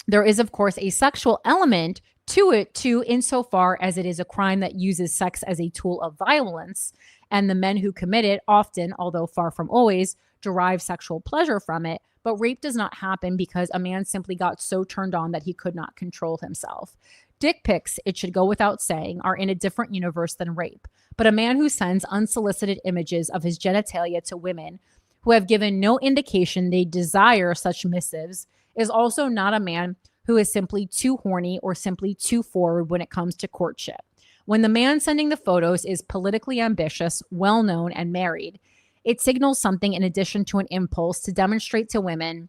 There is, of course, a sexual element to it too, insofar as it is a crime that uses sex as a tool of violence, and the men who commit it often, although far from always, derive sexual pleasure from it. But rape does not happen because a man simply got so turned on that he could not control himself. Dick pics, it should go without saying, are in a different universe than rape. But a man who sends unsolicited images of his genitalia to women who have given no indication they desire such missives is also not a man who is simply too horny or simply too forward when it comes to courtship. When the man sending the photos is politically ambitious, well-known, and married, it signals something in addition to an impulse to demonstrate to women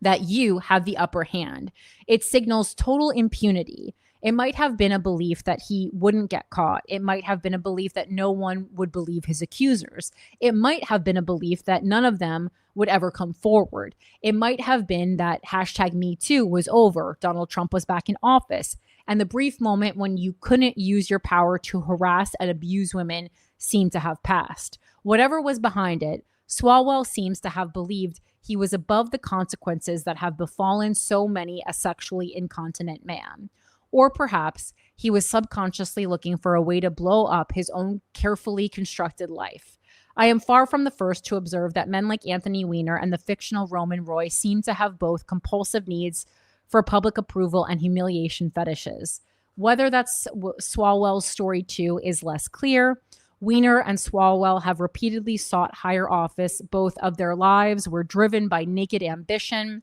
that you have the upper hand. It signals total impunity. It might have been a belief that he wouldn't get caught. It might have been a belief that no one would believe his accusers. It might have been a belief that none of them would ever come forward. It might have been that #MeToo was over. Donald Trump was back in office. And the brief moment when you couldn't use your power to harass and abuse women seemed to have passed. Whatever was behind it, Swalwell seems to have believed he was above the consequences that have befallen so many a sexually incontinent man. Or perhaps he was subconsciously looking for a way to blow up his own carefully constructed life. I am far from the first to observe that men like Anthony Weiner and the fictional Roman Roy seem to have both compulsive needs for public approval and humiliation fetishes. Whether that's Swalwell's story too is less clear. Weiner and Swalwell have repeatedly sought higher office. Both of their lives were driven by naked ambition,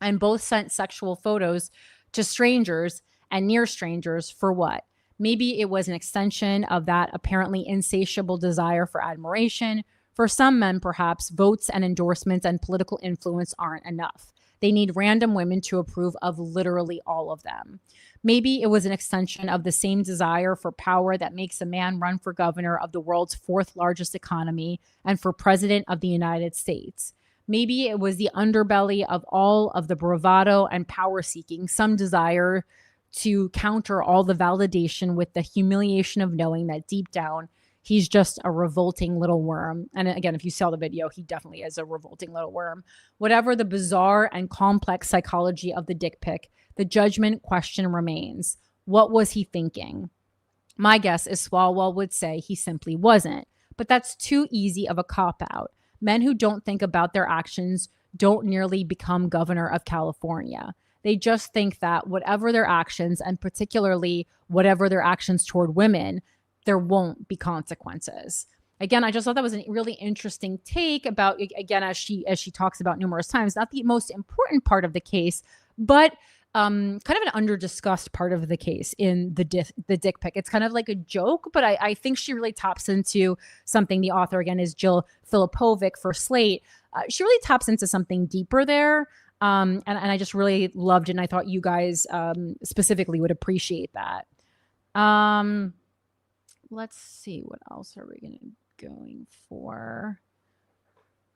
and both sent sexual photos to strangers and near strangers for what? Maybe it was an extension of that apparently insatiable desire for admiration. For some men, perhaps, votes and endorsements and political influence aren't enough. They need random women to approve of literally all of them. Maybe it was an extension of the same desire for power that makes a man run for governor of the world's fourth largest economy and for president of the United States. Maybe it was the underbelly of all of the bravado and power seeking, some desire to counter all the validation with the humiliation of knowing that deep down, he's just a revolting little worm. And again, if you saw the video, he definitely is a revolting little worm. Whatever the bizarre and complex psychology of the dick pic, the judgment question remains. What was he thinking? My guess is Swalwell would say he simply wasn't. But that's too easy of a cop-out. Men who don't think about their actions don't nearly become governor of California. They just think that whatever their actions, and particularly whatever their actions toward women, there won't be consequences. Again, I just thought that was a really interesting take about, again, as she talks about numerous times, not the most important part of the case, but kind of an under-discussed part of the case in the dick pic. It's kind of like a joke, but I think she really taps into something. The author, again, is Jill Filipovic for Slate. She really taps into something deeper there. And I just really loved it. And I thought you guys specifically would appreciate that. Let's see, what else are we going for?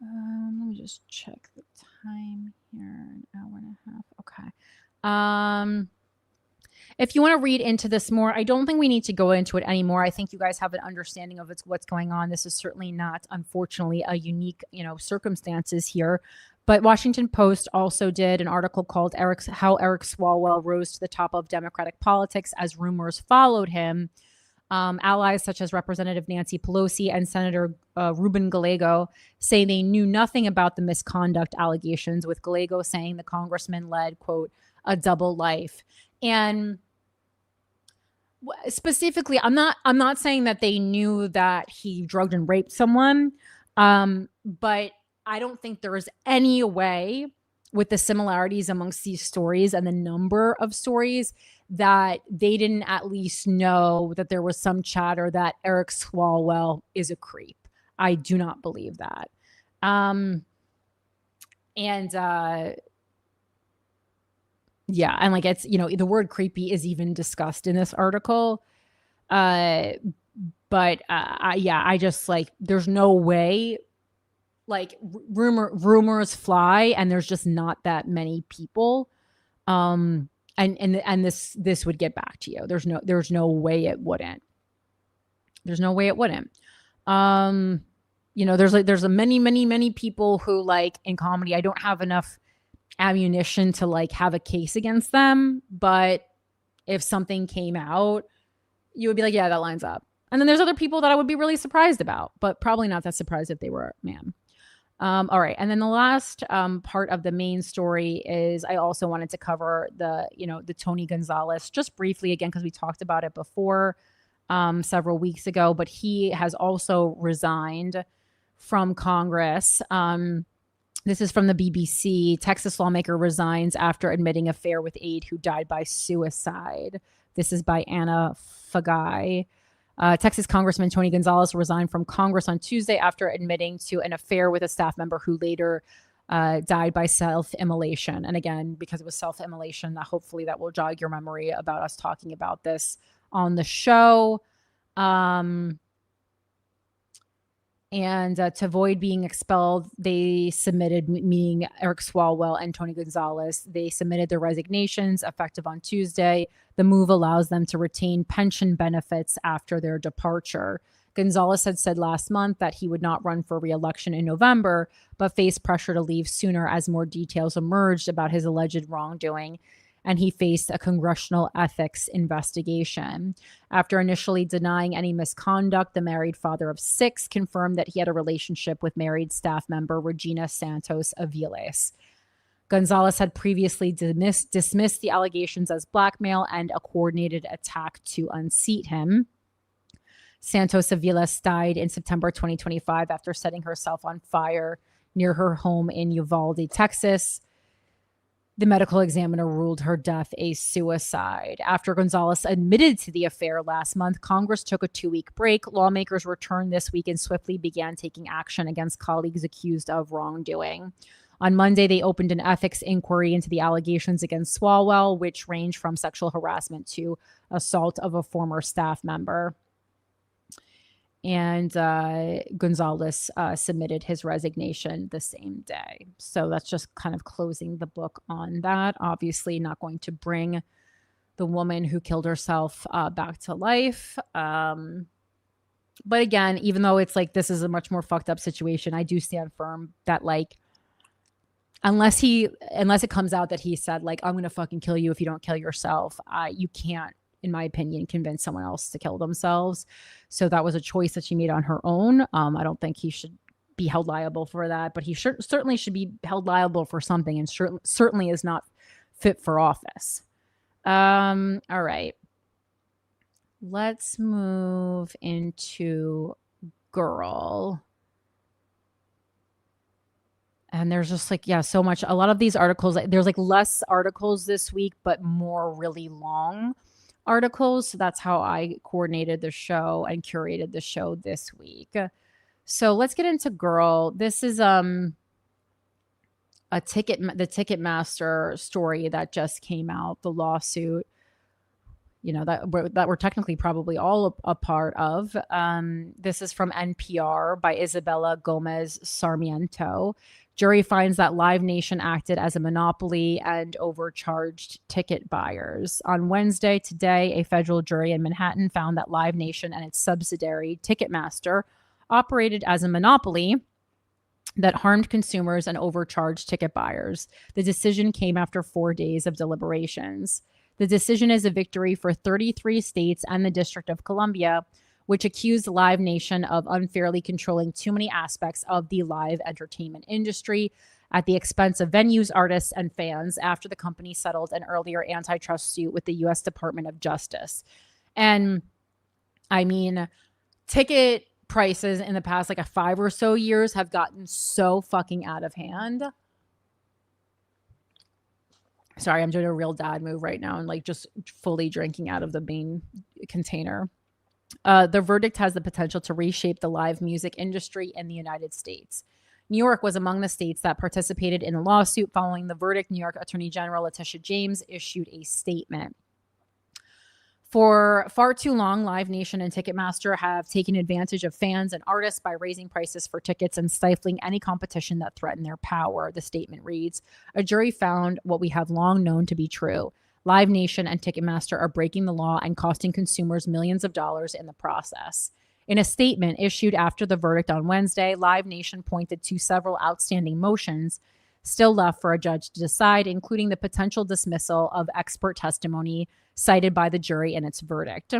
Let me just check the time here. An hour and a half. Okay. If you want to read into this more, I don't think we need to go into it anymore. I think you guys have an understanding of what's going on. This is certainly not, unfortunately, a unique, circumstances here. But Washington Post also did an article called How Eric Swalwell Rose to the Top of Democratic Politics as Rumors Followed Him. Allies such as Representative Nancy Pelosi and Senator Ruben Gallego say they knew nothing about the misconduct allegations, with Gallego saying the congressman led, quote, a double life. And specifically, I'm not saying that they knew that he drugged and raped someone, but I don't think there is any way, with the similarities amongst these stories and the number of stories, that they didn't at least know that there was some chatter that Eric Swalwell is a creep. I do not believe that. Yeah, and like it's, the word creepy is even discussed in this article. I just there's no way. Rumors fly, and there's just not that many people. And this would get back to you. There's no way it wouldn't. There's no way it wouldn't. There's many people who, in comedy, I don't have enough ammunition to have a case against them, but if something came out, you would be like, yeah, that lines up. And then there's other people that I would be really surprised about, but probably not that surprised if they were a man. All right. And then the last part of the main story is I also wanted to cover the Tony Gonzalez just briefly again, because we talked about it before several weeks ago, but he has also resigned from Congress. This is from the BBC. Texas lawmaker resigns after admitting affair with aide who died by suicide. This is by Anna Fagai. Texas Congressman Tony Gonzalez resigned from Congress on Tuesday after admitting to an affair with a staff member who later died by self-immolation. And again, because it was self-immolation, hopefully that will jog your memory about us talking about this on the show. And to avoid being expelled, they submitted, meaning Eric Swalwell and Tony Gonzalez, they submitted their resignations effective on Tuesday. The move allows them to retain pension benefits after their departure. Gonzalez had said last month that he would not run for re-election in November, but faced pressure to leave sooner as more details emerged about his alleged wrongdoing, and he faced a congressional ethics investigation. After initially denying any misconduct, the married father of 6 confirmed that he had a relationship with married staff member Regina Santos Aviles. Gonzalez had previously dismissed the allegations as blackmail and a coordinated attack to unseat him. Santos Aviles died in September 2025 after setting herself on fire near her home in Uvalde, Texas. The medical examiner ruled her death a suicide. After Gonzalez admitted to the affair last month, Congress took a 2-week break. Lawmakers returned this week and swiftly began taking action against colleagues accused of wrongdoing. On Monday, they opened an ethics inquiry into the allegations against Swalwell, which range from sexual harassment to assault of a former staff member. And Gonzalez submitted his resignation the same day. So that's just kind of closing the book on that. Obviously not going to bring the woman who killed herself back to life. But again, even though it's like this is a much more fucked up situation, I do stand firm that like unless it comes out that he said like, I'm going to fucking kill you if you don't kill yourself, you can't, in my opinion, convince someone else to kill themselves. So that was a choice that she made on her own. I don't think he should be held liable for that, but he certainly should be held liable for something, and certainly is not fit for office. All right. Let's move into Girl. And there's just like, yeah, so much. A lot of these articles, there's like less articles this week, but more really long articles. So that's how I coordinated the show and curated the show this week. So let's get into Girl. This is the Ticketmaster story that just came out, the lawsuit, that we're technically probably all a part of. This is from NPR by Isabella Gomez Sarmiento. Jury finds that Live Nation acted as a monopoly and overcharged ticket buyers. On Wednesday, today, a federal jury in Manhattan found that Live Nation and its subsidiary, Ticketmaster, operated as a monopoly that harmed consumers and overcharged ticket buyers. The decision came after 4 days of deliberations. The decision is a victory for 33 states and the District of Columbia, which accused Live Nation of unfairly controlling too many aspects of the live entertainment industry at the expense of venues, artists, and fans after the company settled an earlier antitrust suit with the U.S. Department of Justice. And I mean, ticket prices in the past like 5 or so years have gotten so fucking out of hand. Sorry, I'm doing a real dad move right now and like just fully drinking out of the main container. The verdict has the potential to reshape the live music industry in the United States. New York was among the states that participated in the lawsuit. Following the verdict, New York Attorney General Letitia James issued a statement. For far too long, Live Nation and Ticketmaster have taken advantage of fans and artists by raising prices for tickets and stifling any competition that threatened their power, the statement reads. A jury found what we have long known to be true. Live Nation and Ticketmaster are breaking the law and costing consumers millions of dollars in the process. In a statement issued after the verdict on Wednesday, Live Nation pointed to several outstanding motions still left for a judge to decide, including the potential dismissal of expert testimony cited by the jury in its verdict.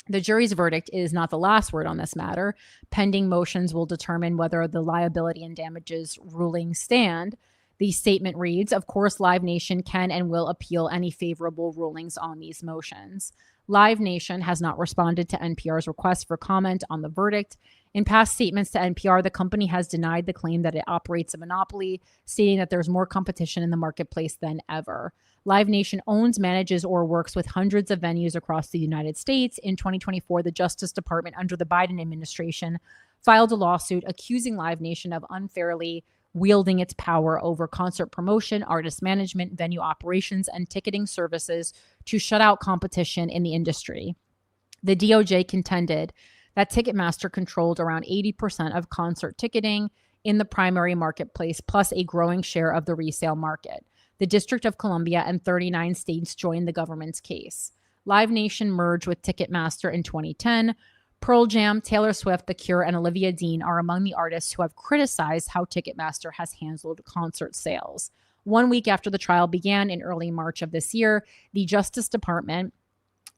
The jury's verdict is not the last word on this matter. Pending motions will determine whether the liability and damages ruling stand. The statement reads, of course, Live Nation can and will appeal any favorable rulings on these motions. Live Nation has not responded to NPR's request for comment on the verdict. In past statements to NPR, the company has denied the claim that it operates a monopoly, stating that there's more competition in the marketplace than ever. Live Nation owns, manages, or works with hundreds of venues across the United States. In 2024, the Justice Department under the Biden administration filed a lawsuit accusing Live Nation of unfairly wielding its power over concert promotion, artist management, venue operations, and ticketing services to shut out competition in the industry. The DOJ contended that Ticketmaster controlled around 80% of concert ticketing in the primary marketplace, plus a growing share of the resale market. The District of Columbia and 39 states joined the government's case. Live Nation merged with Ticketmaster in 2010. Pearl Jam, Taylor Swift, The Cure, and Olivia Dean are among the artists who have criticized how Ticketmaster has handled concert sales. 1 week after the trial began in early March of this year, the Justice Department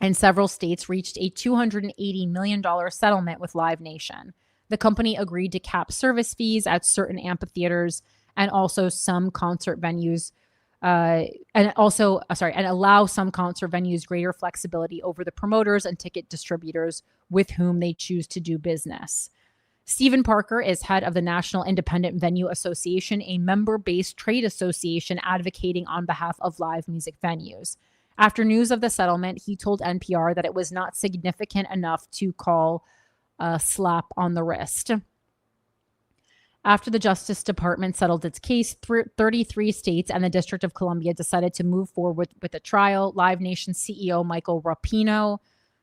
and several states reached a $280 million settlement with Live Nation. The company agreed to cap service fees at certain amphitheaters and also some concert venues and allow some concert venues greater flexibility over the promoters and ticket distributors with whom they choose to do business. Stephen Parker is head of the National Independent Venue Association, a member-based trade association advocating on behalf of live music venues. After news of the settlement, he told NPR that it was not significant enough to call a slap on the wrist. After the Justice Department settled its case, 33 states and the District of Columbia decided to move forward with a trial. Live Nation CEO Michael Rapino,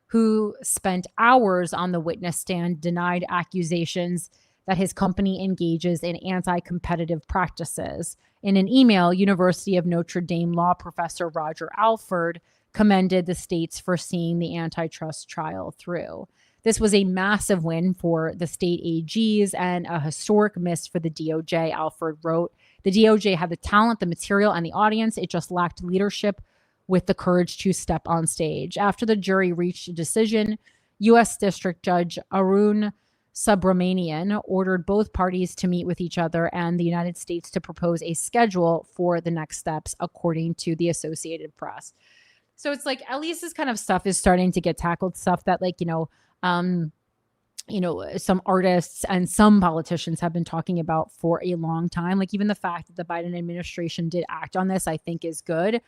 who spent hours on the witness stand, denied accusations that his company engages in anti-competitive practices. In an email, University of Notre Dame law professor Roger Alford commended the states for seeing the antitrust trial through. This was a massive win for the state AGs and a historic miss for the DOJ, Alford wrote. The DOJ had the talent, the material, and the audience. It just lacked leadership with the courage to step on stage. After the jury reached a decision, U.S. District Judge Arun Subramanian ordered both parties to meet with each other and the United States to propose a schedule for the next steps, according to the Associated Press. So it's like, at least this kind of stuff is starting to get tackled, stuff that some artists and some politicians have been talking about for a long time. Like, even the fact that the Biden administration did act on this, I think is good,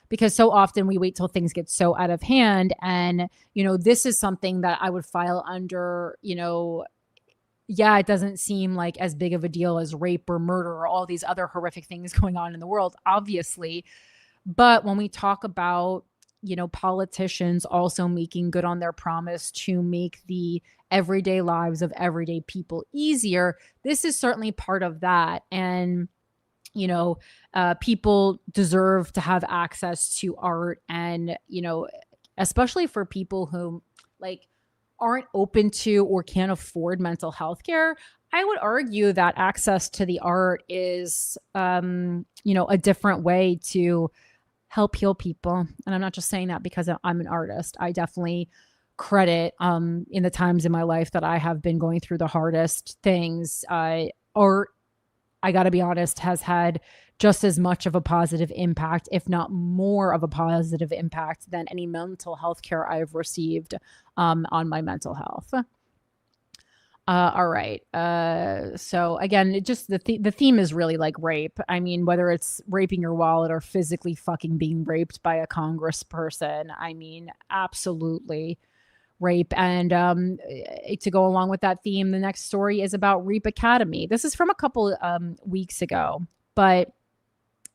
because so often we wait till things get so out of hand. And, this is something that I would file under, it doesn't seem like as big of a deal as rape or murder or all these other horrific things going on in the world, obviously. But when we talk about, politicians also making good on their promise to make the everyday lives of everyday people easier, this is certainly part of that. And, people deserve to have access to art, and, especially for people who aren't open to or can't afford mental health care. I would argue that access to the art is, a different way to help heal people. And I'm not just saying that because I'm an artist. I definitely credit in the times in my life that I have been going through the hardest things. Art, I got to be honest, has had just as much of a positive impact, if not more of a positive impact, than any mental health care I've received on my mental health. All right. So again, it just the theme is really like rape. I mean, whether it's raping your wallet or physically fucking being raped by a congressperson, I mean, absolutely rape. And to go along with that theme, the next story is about Rape Academy. This is from a couple weeks ago, but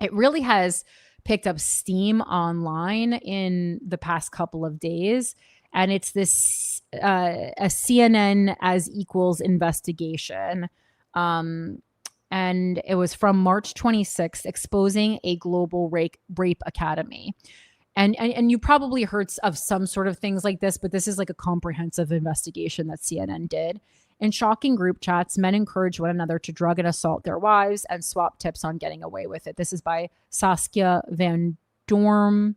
it really has picked up steam online in the past couple of days. And it's this a CNN as equals investigation. And it was from March 26th, exposing a global rape academy. And you probably heard of some sort of things like this, but this is like a comprehensive investigation that CNN did. In shocking group chats, men encourage one another to drug and assault their wives and swap tips on getting away with it. This is by Saskia Van Dorm,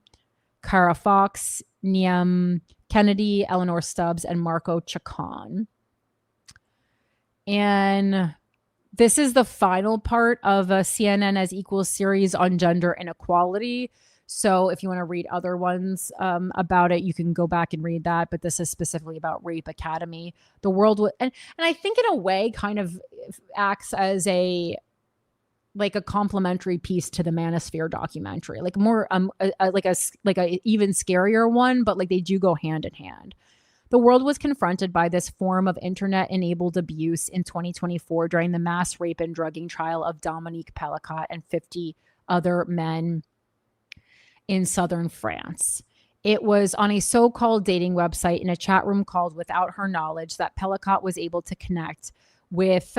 Cara Fox, Niam Kennedy, Eleanor Stubbs, and Marco Chacon. And this is the final part of a CNN as Equals series on gender inequality. So if you want to read other ones about it, you can go back and read that. But this is specifically about Rape Academy. The world and I think in a way kind of acts as a complementary piece to the Manosphere documentary, like more like a even scarier one, but like they do go hand in hand. The world was confronted by this form of internet-enabled abuse in 2024 during the mass rape and drugging trial of Dominique Pellicot and 50 other men in southern France. It was on a so-called dating website in a chat room called Without Her Knowledge that Pellicot was able to connect with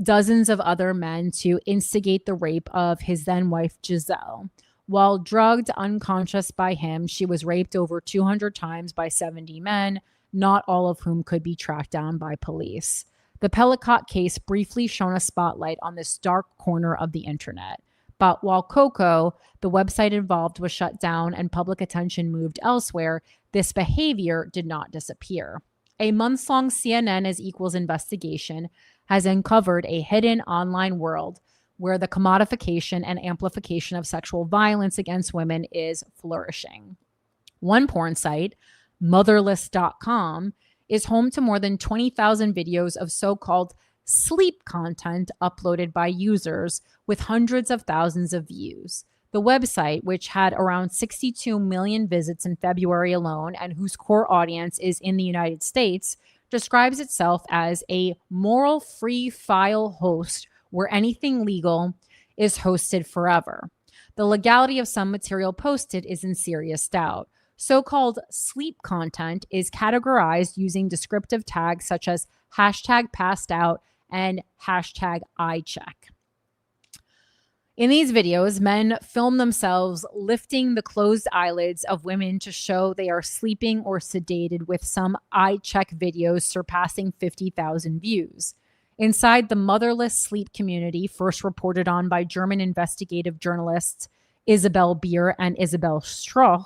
dozens of other men to instigate the rape of his then wife, Giselle. While drugged unconscious by him, she was raped over 200 times by 70 men, not all of whom could be tracked down by police. The Pellicot case briefly shone a spotlight on this dark corner of the internet. But while Coco, the website involved, was shut down and public attention moved elsewhere, this behavior did not disappear. A months-long CNN as Equals investigation has uncovered a hidden online world where the commodification and amplification of sexual violence against women is flourishing. One porn site, motherless.com, is home to more than 20,000 videos of so-called sleep content uploaded by users with hundreds of thousands of views. The website, which had around 62 million visits in February alone and whose core audience is in the United States, describes itself as a moral-free file host where anything legal is hosted forever. The legality of some material posted is in serious doubt. So-called sleep content is categorized using descriptive tags such as hashtag passed out and hashtag I check. In these videos, men film themselves lifting the closed eyelids of women to show they are sleeping or sedated, with some eye check videos surpassing 50,000 views. Inside the motherless sleep community, first reported on by German investigative journalists Isabel Beer and Isabel Stroh,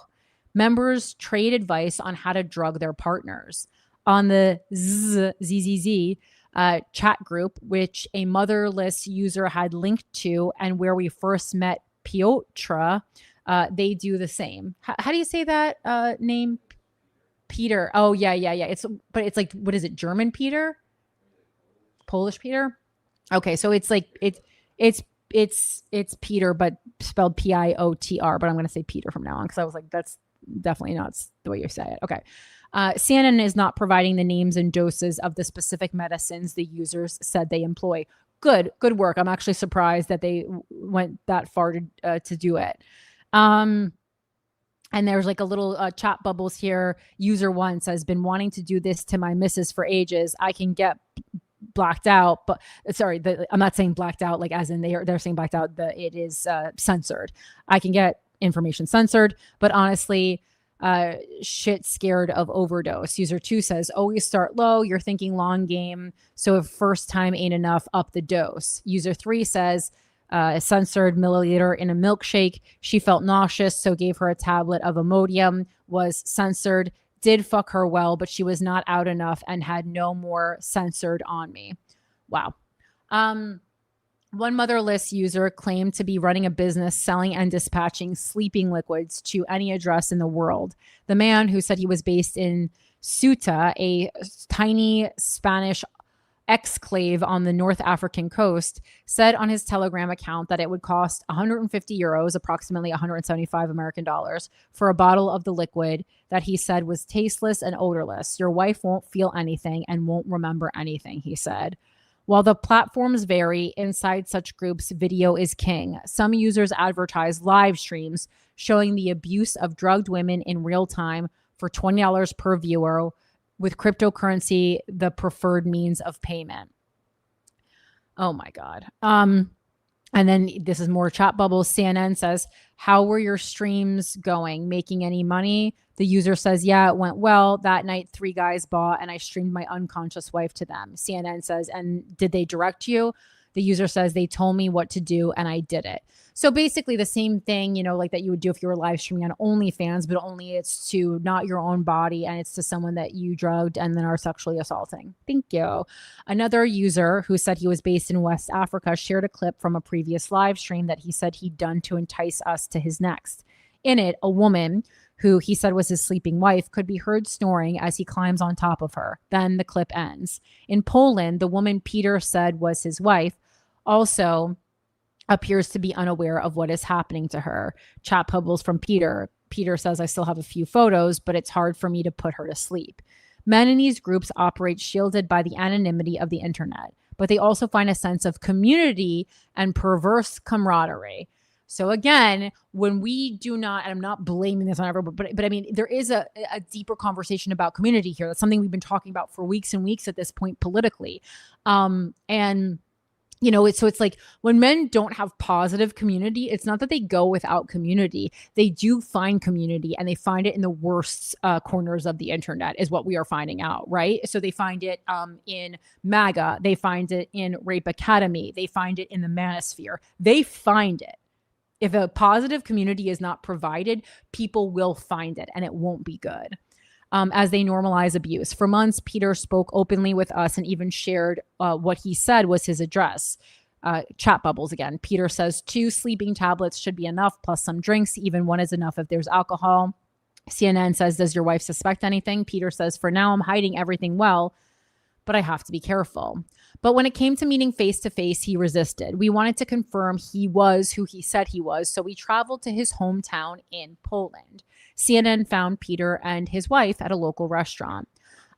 members trade advice on how to drug their partners. On the ZZZ chat group, which a motherless user had linked to and where we first met Piotr, they do the same. How do you say that name? Peter. Oh, yeah. It's like, what is it? German Peter? Polish Peter? Okay, so it's like it's Peter, but spelled Piotr, but I'm going to say Peter from now on because I was like, that's definitely not the way you say it. Okay. CNN is not providing the names and doses of the specific medicines the users said they employ. Good work. I'm actually surprised that they went that far to do it. And there's like a little chat bubbles here. User 1 says, been wanting to do this to my missus for ages. I can get blacked out, but sorry, I'm not saying blacked out like as in they're saying blacked out. It is censored. I can get information censored, but honestly, shit scared of overdose. User 2 says, always start low. You're thinking long game. So if first time ain't enough, up the dose. User 3 says, censored milliliter in a milkshake. She felt nauseous, so gave her a tablet of Imodium. Was censored. Did fuck her well, but she was not out enough and had no more censored on me. Wow. One motherless user claimed to be running a business selling and dispatching sleeping liquids to any address in the world. The man, who said he was based in Ceuta, a tiny Spanish exclave on the North African coast, said on his Telegram account that it would cost 150 euros, approximately 175 American dollars, for a bottle of the liquid that he said was tasteless and odorless. Your wife won't feel anything and won't remember anything, he said. While the platforms vary, inside such groups, video is king. Some users advertise live streams showing the abuse of drugged women in real time for $20 per viewer, with cryptocurrency the preferred means of payment. Oh my God. And then this is more chat bubbles. CNN says, how were your streams going? Making any money? The user says, yeah, it went well. That night, 3 guys bought and I streamed my unconscious wife to them. CNN says, and did they direct you? The user says, they told me what to do and I did it. So basically the same thing, like that you would do if you were live streaming on OnlyFans, but only it's to not your own body and it's to someone that you drugged and then are sexually assaulting. Thank you. Another user who said he was based in West Africa shared a clip from a previous live stream that he said he'd done to entice us to his next. In it, a woman who he said was his sleeping wife could be heard snoring as he climbs on top of her. Then the clip ends. In Poland, the woman Peter said was his wife also appears to be unaware of what is happening to her. Chat bubbles from Peter. Peter says, I still have a few photos, but it's hard for me to put her to sleep. Men in these groups operate shielded by the anonymity of the internet, but they also find a sense of community and perverse camaraderie. So again, when we do not, and I'm not blaming this on everyone, but I mean, there is a deeper conversation about community here. That's something we've been talking about for weeks and weeks at this point politically. It's like when men don't have positive community, it's not that they go without community. They do find community and they find it in the worst corners of the internet is what we are finding out, right? So they find it in MAGA. They find it in Rape Academy. They find it in the manosphere. They find it. If a positive community is not provided, people will find it and it won't be good. As they normalize abuse. For months, Peter spoke openly with us and even shared what he said was his address. Chat bubbles again. Peter says 2 sleeping tablets should be enough, plus some drinks. Even 1 is enough if there's alcohol. CNN says, does your wife suspect anything? Peter says, for now, I'm hiding everything well, but I have to be careful. But when it came to meeting face to face, he resisted. We wanted to confirm he was who he said he was, so we traveled to his hometown in Poland. CNN found Peter and his wife at a local restaurant.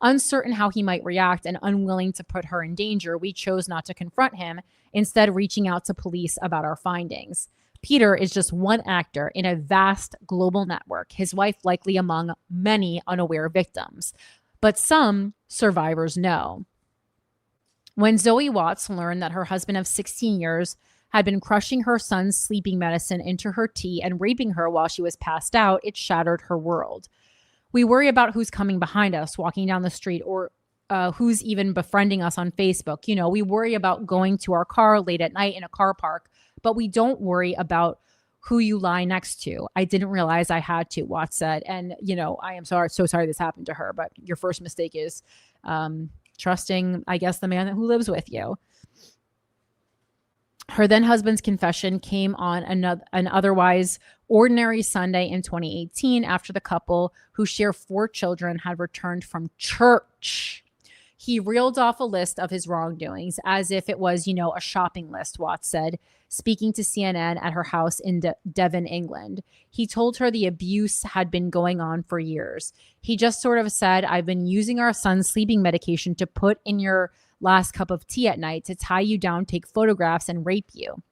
Uncertain how he might react and unwilling to put her in danger, we chose not to confront him, instead reaching out to police about our findings. Peter is just one actor in a vast global network, his wife likely among many unaware victims. But some survivors know. When Zoe Watts learned that her husband of 16 years had been crushing her son's sleeping medicine into her tea and raping her while she was passed out, it shattered her world. We worry about who's coming behind us, walking down the street, or who's even befriending us on Facebook. We worry about going to our car late at night in a car park, but we don't worry about who you lie next to. I didn't realize I had to, Watts said. And, I am so sorry this happened to her, but your first mistake is trusting, I guess, the man who lives with you. Her then husband's confession came on an otherwise ordinary Sunday in 2018 after the couple, who share 4 children, had returned from church. He reeled off a list of his wrongdoings as if it was, a shopping list, Watts said, speaking to CNN at her house in Devon, England. He told her the abuse had been going on for years. He just sort of said, I've been using our son's sleeping medication to put in your last cup of tea at night, to tie you down, take photographs, and rape you.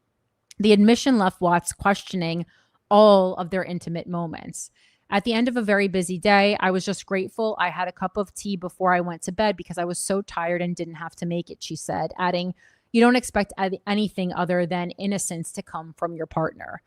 The admission left Watts questioning all of their intimate moments. At the end of a very busy day, I was just grateful I had a cup of tea before I went to bed because I was so tired and didn't have to make it, she said, adding, you don't expect anything other than innocence to come from your partner.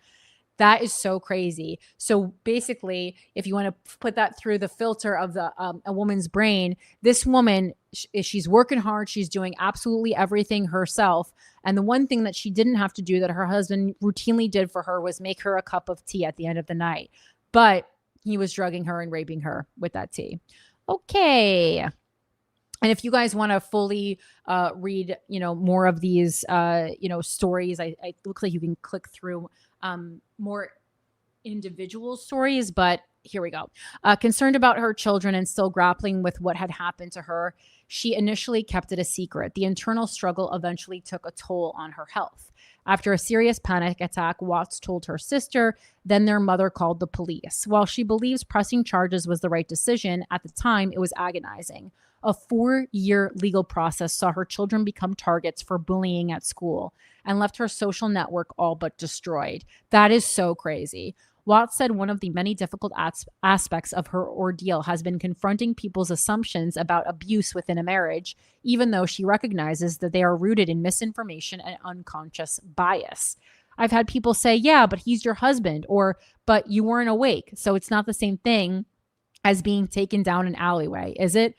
That is so crazy. So basically, if you want to put that through the filter of a woman's brain, this woman, she's working hard. She's doing absolutely everything herself. And the one thing that she didn't have to do that her husband routinely did for her was make her a cup of tea at the end of the night. But he was drugging her and raping her with that tea. Okay. And if you guys want to fully read, more of these, stories, it looks like you can click through more individual stories, but here we go. Concerned about her children and still grappling with what had happened to her, she initially kept it a secret. The internal struggle eventually took a toll on her health. After a serious panic attack, Watts told her sister, then their mother called the police. While she believes pressing charges was the right decision, at the time it was agonizing. A 4-year legal process saw her children become targets for bullying at school and left her social network all but destroyed. That is so crazy. Watts said one of the many difficult aspects of her ordeal has been confronting people's assumptions about abuse within a marriage, even though she recognizes that they are rooted in misinformation and unconscious bias. I've had people say, yeah, but he's your husband, or, but you weren't awake, so it's not the same thing as being taken down an alleyway, is it?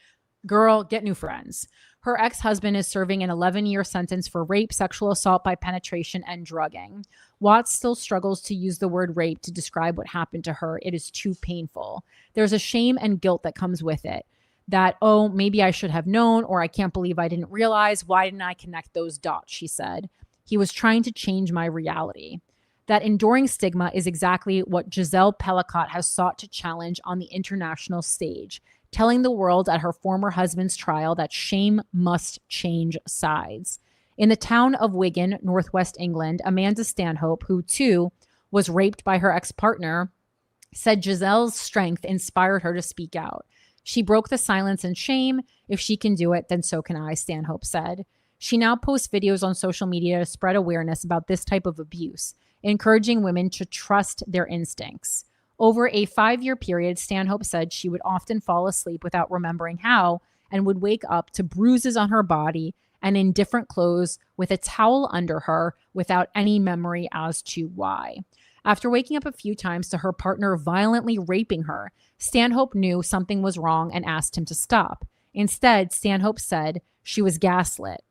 Girl, get new friends. Her ex-husband is serving an 11-year sentence for rape, sexual assault by penetration, and drugging. Watts still struggles to use the word rape to describe what happened to her. It is too painful. There's a shame and guilt that comes with it. That, oh, maybe I should have known, or I can't believe I didn't realize. Why didn't I connect those dots, she said. He was trying to change my reality. That enduring stigma is exactly what Giselle Pellicott has sought to challenge on the international stage, telling the world at her former husband's trial that shame must change sides. In the town of Wigan, northwest England, Amanda Stanhope, who too was raped by her ex-partner, said Giselle's strength inspired her to speak out. She broke the silence and shame. If she can do it, then so can I, Stanhope said. She now posts videos on social media to spread awareness about this type of abuse, encouraging women to trust their instincts. Over a 5-year period, Stanhope said she would often fall asleep without remembering how and would wake up to bruises on her body and in different clothes with a towel under her without any memory as to why. After waking up a few times to her partner violently raping her, Stanhope knew something was wrong and asked him to stop. Instead, Stanhope said she was gaslit.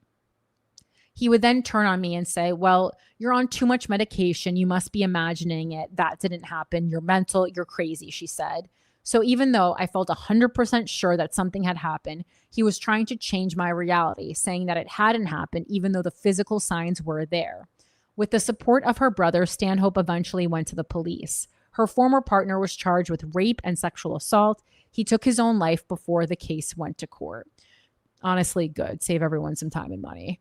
He would then turn on me and say, well, you're on too much medication. You must be imagining it. That didn't happen. You're mental. You're crazy, she said. So even though I felt 100% sure that something had happened, he was trying to change my reality, saying that it hadn't happened, even though the physical signs were there. With the support of her brother, Stanhope eventually went to the police. Her former partner was charged with rape and sexual assault. He took his own life before the case went to court. Honestly, good. Save everyone some time and money.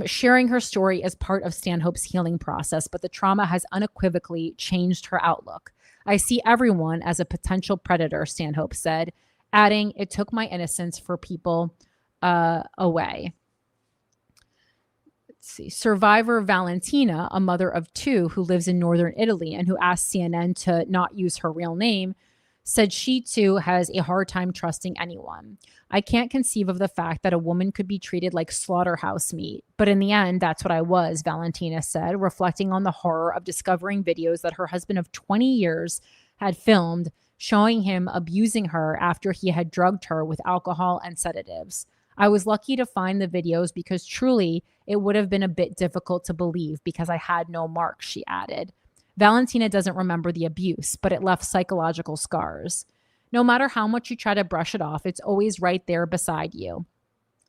Sharing her story is part of Stanhope's healing process, but the trauma has unequivocally changed her outlook. I see everyone as a potential predator, Stanhope said, adding, it took my innocence for people away. Let's see. Survivor Valentina, a mother of 2 who lives in northern Italy and who asked CNN to not use her real name, said she too has a hard time trusting anyone. I can't conceive of the fact that a woman could be treated like slaughterhouse meat. But in the end, that's what I was, Valentina said, reflecting on the horror of discovering videos that her husband of 20 years had filmed, showing him abusing her after he had drugged her with alcohol and sedatives. I was lucky to find the videos because truly it would have been a bit difficult to believe because I had no marks, she added. Valentina doesn't remember the abuse, but it left psychological scars. No matter how much you try to brush it off, it's always right there beside you.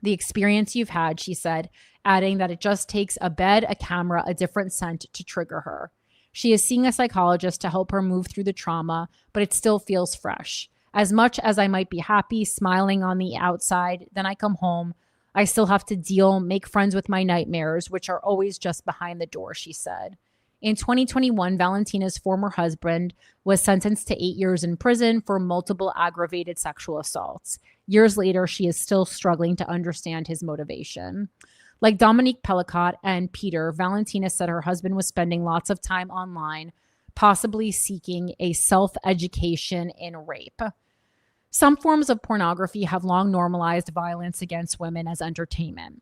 The experience you've had, she said, adding that it just takes a bed, a camera, a different scent to trigger her. She is seeing a psychologist to help her move through the trauma, but it still feels fresh. As much as I might be happy, smiling on the outside, then I come home, I still have to make friends with my nightmares, which are always just behind the door, she said. In 2021, Valentina's former husband was sentenced to 8 years in prison for multiple aggravated sexual assaults. Years later, she is still struggling to understand his motivation. Like Dominique Pellicott and Peter, Valentina said her husband was spending lots of time online, possibly seeking a self-education in rape. Some forms of pornography have long normalized violence against women as entertainment,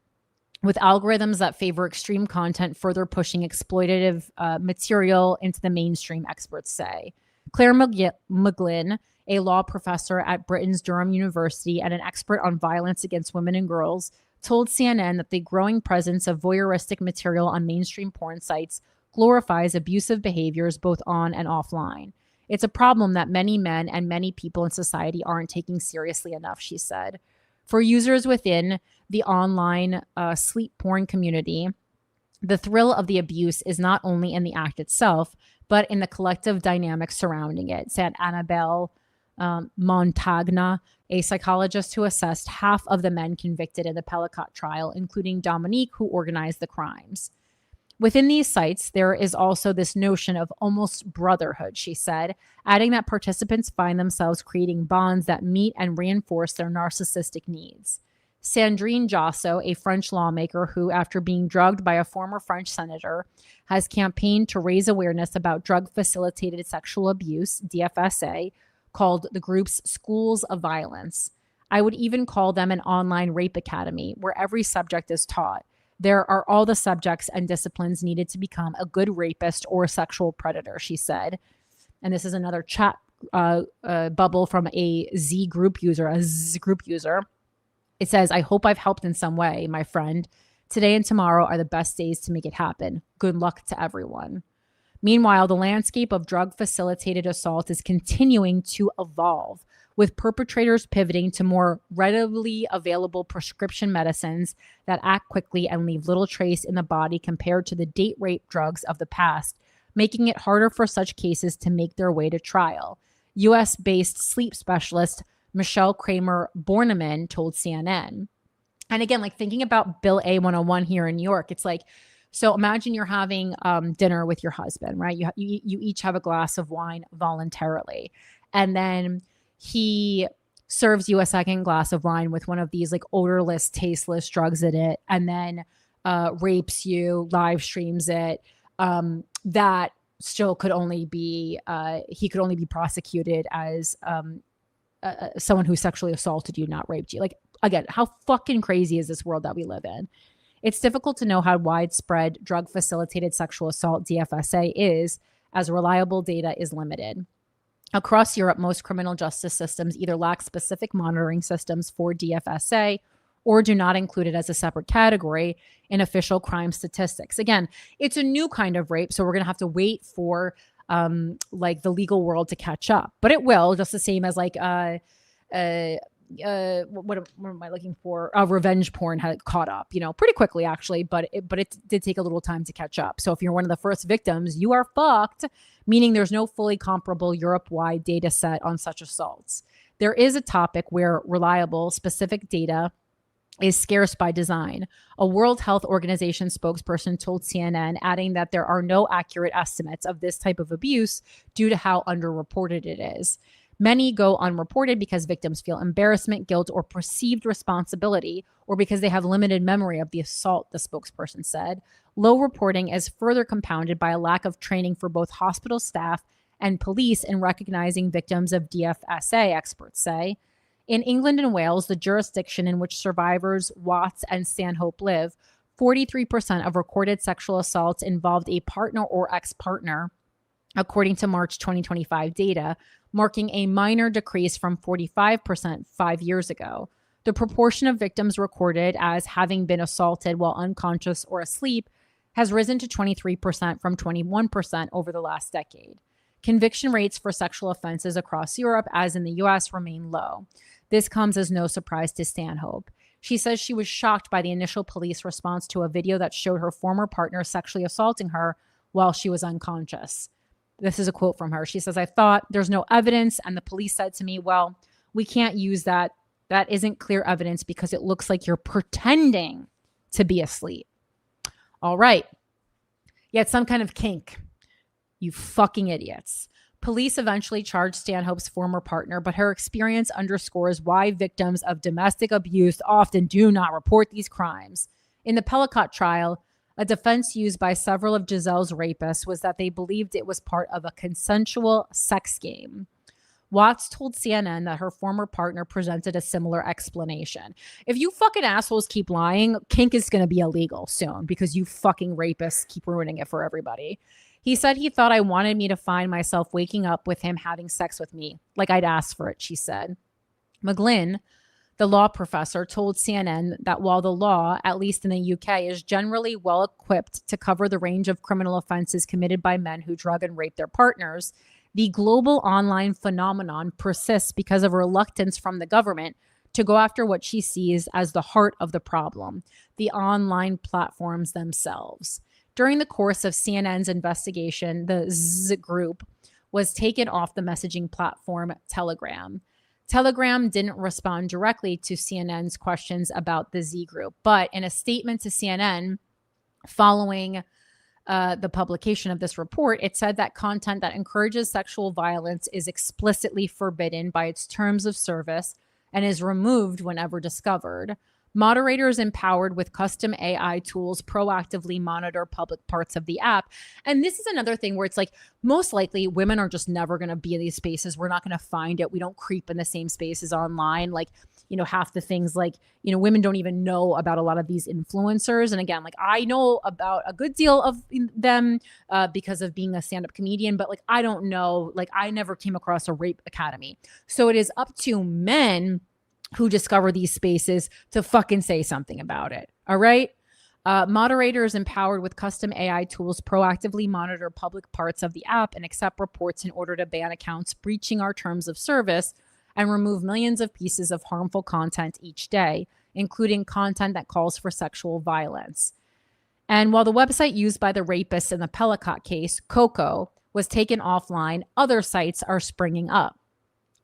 with algorithms that favor extreme content further pushing exploitative material into the mainstream, experts say. Claire McGlynn, a law professor at Britain's Durham University and an expert on violence against women and girls, told CNN that the growing presence of voyeuristic material on mainstream porn sites glorifies abusive behaviors both on and offline. It's a problem that many men and many people in society aren't taking seriously enough, she said. For users within the online sleep porn community, the thrill of the abuse is not only in the act itself, but in the collective dynamics surrounding it, said Annabelle Montagna, a psychologist who assessed half of the men convicted in the Pellicott trial, including Dominique, who organized the crimes. Within these sites, there is also this notion of almost brotherhood, she said, adding that participants find themselves creating bonds that meet and reinforce their narcissistic needs. Sandrine Josso, a French lawmaker who, after being drugged by a former French senator, has campaigned to raise awareness about drug-facilitated sexual abuse, DFSA, called the groups Schools of Violence. I would even call them an online rape academy where every subject is taught. There are all the subjects and disciplines needed to become a good rapist or sexual predator, she said. And this is another chat bubble from a Z group user. It says, I hope I've helped in some way, my friend. Today and tomorrow are the best days to make it happen. Good luck to everyone. Meanwhile, the landscape of drug-facilitated assault is continuing to evolve, with perpetrators pivoting to more readily available prescription medicines that act quickly and leave little trace in the body compared to the date rape drugs of the past, making it harder for such cases to make their way to trial. U.S.-based sleep specialist Michelle Kramer-Borneman told CNN. And again, like thinking about Bill A101 here in New York, it's like, so imagine you're having dinner with your husband, right? You each have a glass of wine voluntarily. And then he serves you a second glass of wine with one of these like odorless, tasteless drugs in it, and then rapes you, live streams it. That still could only be, he could only be prosecuted as someone who sexually assaulted you, not raped you. Like, again, how fucking crazy is this world that we live in? It's difficult to know how widespread drug-facilitated sexual assault DFSA is, as reliable data is limited. Across Europe, most criminal justice systems either lack specific monitoring systems for DFSA or do not include it as a separate category in official crime statistics. Again, it's a new kind of rape, so we're going to have to wait for like the legal world to catch up. But it will, just the same as like what am I looking for? Revenge porn had caught up, pretty quickly actually, but it did take a little time to catch up. So if you're one of the first victims, you are fucked, meaning there's no fully comparable Europe-wide data set on such assaults. There is a topic where reliable, specific data is scarce by design. A World Health Organization spokesperson told CNN, adding that there are no accurate estimates of this type of abuse due to how underreported it is. Many go unreported because victims feel embarrassment, guilt, or perceived responsibility, or because they have limited memory of the assault, the spokesperson said. Low reporting is further compounded by a lack of training for both hospital staff and police in recognizing victims of DFSA, experts say. In England and Wales, the jurisdiction in which survivors Watts and Stanhope live, 43% of recorded sexual assaults involved a partner or ex-partner, according to March 2025 data, marking a minor decrease from 45% 5 years ago. The proportion of victims recorded as having been assaulted while unconscious or asleep has risen to 23% from 21% over the last decade. Conviction rates for sexual offenses across Europe, as in the US, remain low. This comes as no surprise to Stanhope. She says she was shocked by the initial police response to a video that showed her former partner sexually assaulting her while she was unconscious. This is a quote from her. She says, I thought there's no evidence. And the police said to me, well, we can't use that. That isn't clear evidence because it looks like you're pretending to be asleep. All right. Yet some kind of kink. You fucking idiots. Police eventually charged Stanhope's former partner, but her experience underscores why victims of domestic abuse often do not report these crimes. In the Pellicott trial, a defense used by several of Giselle's rapists was that they believed it was part of a consensual sex game. Watts told CNN that her former partner presented a similar explanation. If you fucking assholes keep lying, kink is going to be illegal soon because you fucking rapists keep ruining it for everybody. He said he thought I wanted me to find myself waking up with him having sex with me, like I'd asked for it, she said. McGlynn, the law professor, told CNN that while the law, at least in the UK, is generally well equipped to cover the range of criminal offenses committed by men who drug and rape their partners, the global online phenomenon persists because of reluctance from the government to go after what she sees as the heart of the problem, the online platforms themselves. During the course of CNN's investigation, the Z group was taken off the messaging platform Telegram. Telegram didn't respond directly to CNN's questions about the Z group, but in a statement to CNN following the publication of this report, it said that content that encourages sexual violence is explicitly forbidden by its terms of service and is removed whenever discovered. Moderators empowered with custom AI tools proactively monitor public parts of the app. And this is another thing where it's like, most likely women are just never going to be in these spaces. We're not going to find it. We don't creep in the same spaces online. Like, half the things, like, women don't even know about a lot of these influencers. And again, like, I know about a good deal of them because of being a stand-up comedian, but like, I don't know, like, I never came across a rape academy. So it is up to men who discover these spaces to fucking say something about it. All right. Moderators empowered with custom AI tools proactively monitor public parts of the app and accept reports in order to ban accounts breaching our terms of service and remove millions of pieces of harmful content each day, including content that calls for sexual violence. And while the website used by the rapist in the Pellicott case, Coco, was taken offline, other sites are springing up.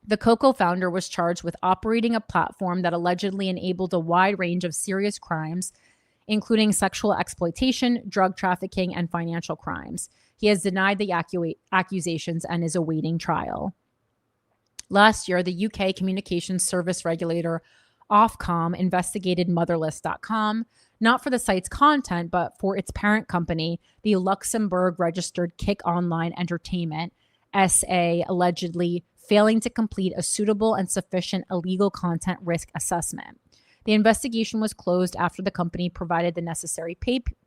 The Coco founder was charged with operating a platform that allegedly enabled a wide range of serious crimes, including sexual exploitation, drug trafficking, and financial crimes. He has denied the accusations and is awaiting trial. Last year, the UK communications service regulator Ofcom investigated Motherless.com, not for the site's content, but for its parent company, the Luxembourg-registered Kick Online Entertainment, SA, allegedly failing to complete a suitable and sufficient illegal content risk assessment. The investigation was closed after the company provided the necessary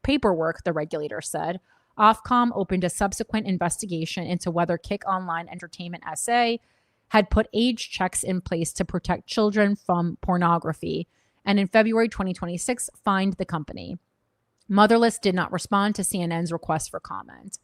paperwork, the regulator said. Ofcom opened a subsequent investigation into whether Kick Online Entertainment SA had put age checks in place to protect children from pornography, and in February 2026 fined the company. Motherless did not respond to CNN's request for comment.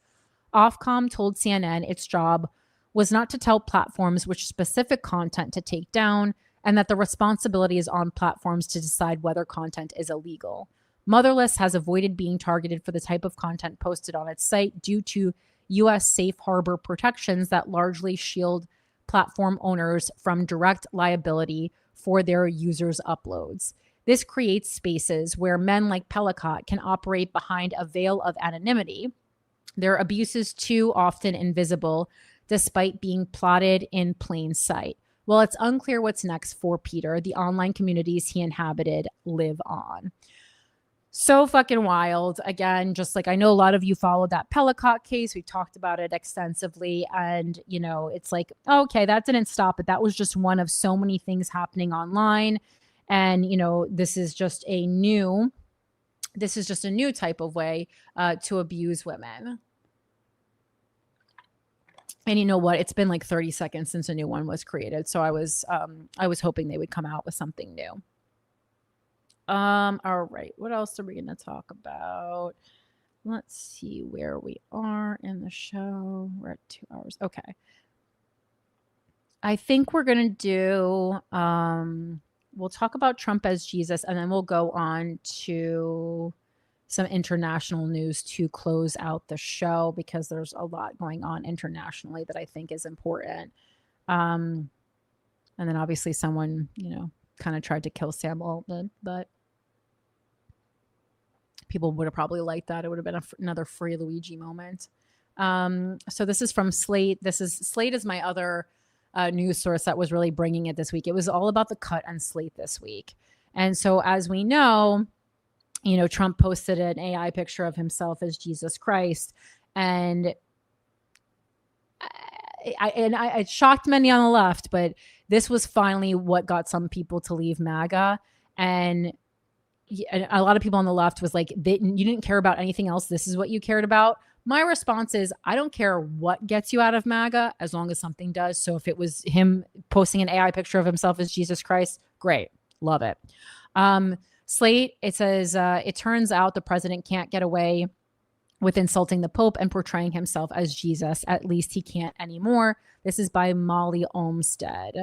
Ofcom told CNN its job was not to tell platforms which specific content to take down, and that the responsibility is on platforms to decide whether content is illegal. Motherless has avoided being targeted for the type of content posted on its site due to U.S. safe harbor protections that largely shield platform owners from direct liability for their users' uploads. This creates spaces where men like Pellicott can operate behind a veil of anonymity, their abuses too often invisible, despite being plotted in plain sight. Well, it's unclear what's next for Peter. The online communities he inhabited live on. So fucking wild. Again, just like I know a lot of you followed that Pellicott case. We talked about it extensively. And, it's like, okay, that didn't stop it. That was just one of so many things happening online. And, this is just a new type of way to abuse women. And you know what? It's been like 30 seconds since a new one was created. So I was hoping they would come out with something new. All right. What else are we going to talk about? Let's see where we are in the show. We're at 2 hours. Okay. I think we're going to do, we'll talk about Trump as Jesus, and then we'll go on to some international news to close out the show, because there's a lot going on internationally that I think is important. And then obviously someone, kind of tried to kill Sam Altman, but people would have probably liked that. It would have been another Free Luigi moment. So this is from Slate. Slate is my other news source that was really bringing it this week. It was all about the cut on Slate this week. And so as we know, Trump posted an AI picture of himself as Jesus Christ. And it shocked many on the left, but this was finally what got some people to leave MAGA. And a lot of people on the left was like, you didn't care about anything else. This is what you cared about. My response is, I don't care what gets you out of MAGA as long as something does. So if it was him posting an AI picture of himself as Jesus Christ, great. Love it. Slate, it says, it turns out the president can't get away with insulting the Pope and portraying himself as Jesus. At least he can't anymore. This is by Molly Olmstead.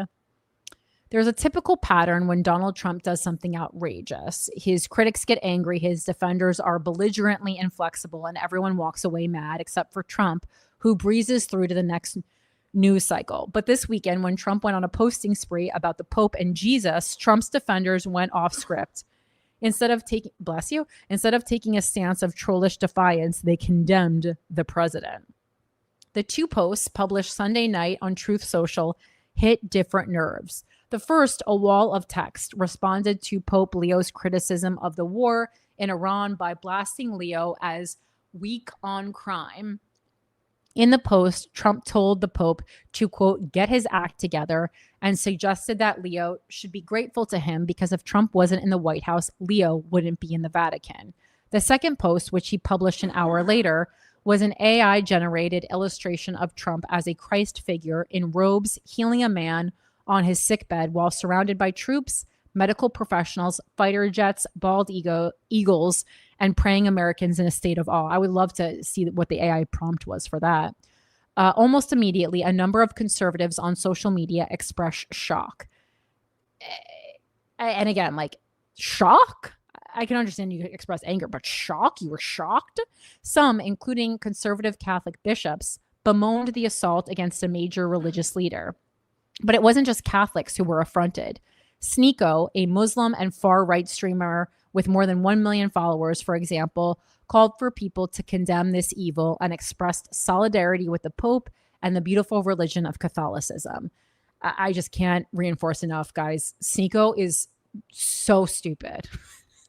There's a typical pattern when Donald Trump does something outrageous. His critics get angry, his defenders are belligerently inflexible, and everyone walks away mad except for Trump, who breezes through to the next news cycle. But this weekend, when Trump went on a posting spree about the Pope and Jesus, Trump's defenders went off script. Instead of taking a stance of trollish defiance, they condemned the president. The two posts published Sunday night on Truth Social hit different nerves. The first, a wall of text, responded to Pope Leo's criticism of the war in Iran by blasting Leo as weak on crime. In the post, Trump told the Pope to, quote, get his act together and suggested that Leo should be grateful to him because if Trump wasn't in the White House, Leo wouldn't be in the Vatican. The second post, which he published an hour later, was an AI-generated illustration of Trump as a Christ figure in robes healing a man on his sickbed while surrounded by troops, medical professionals, fighter jets, bald eagles, and praying Americans in a state of awe. I would love to see what the AI prompt was for that. Almost immediately, a number of conservatives on social media expressed shock. And again, like, shock? I can understand you express anger, but shock? You were shocked? Some, including conservative Catholic bishops, bemoaned the assault against a major religious leader. But it wasn't just Catholics who were affronted. Sneeko, a Muslim and far-right streamer with more than 1 million followers, for example, called for people to condemn this evil and expressed solidarity with the Pope and the beautiful religion of Catholicism. I just can't reinforce enough, guys. Sneeko is so stupid.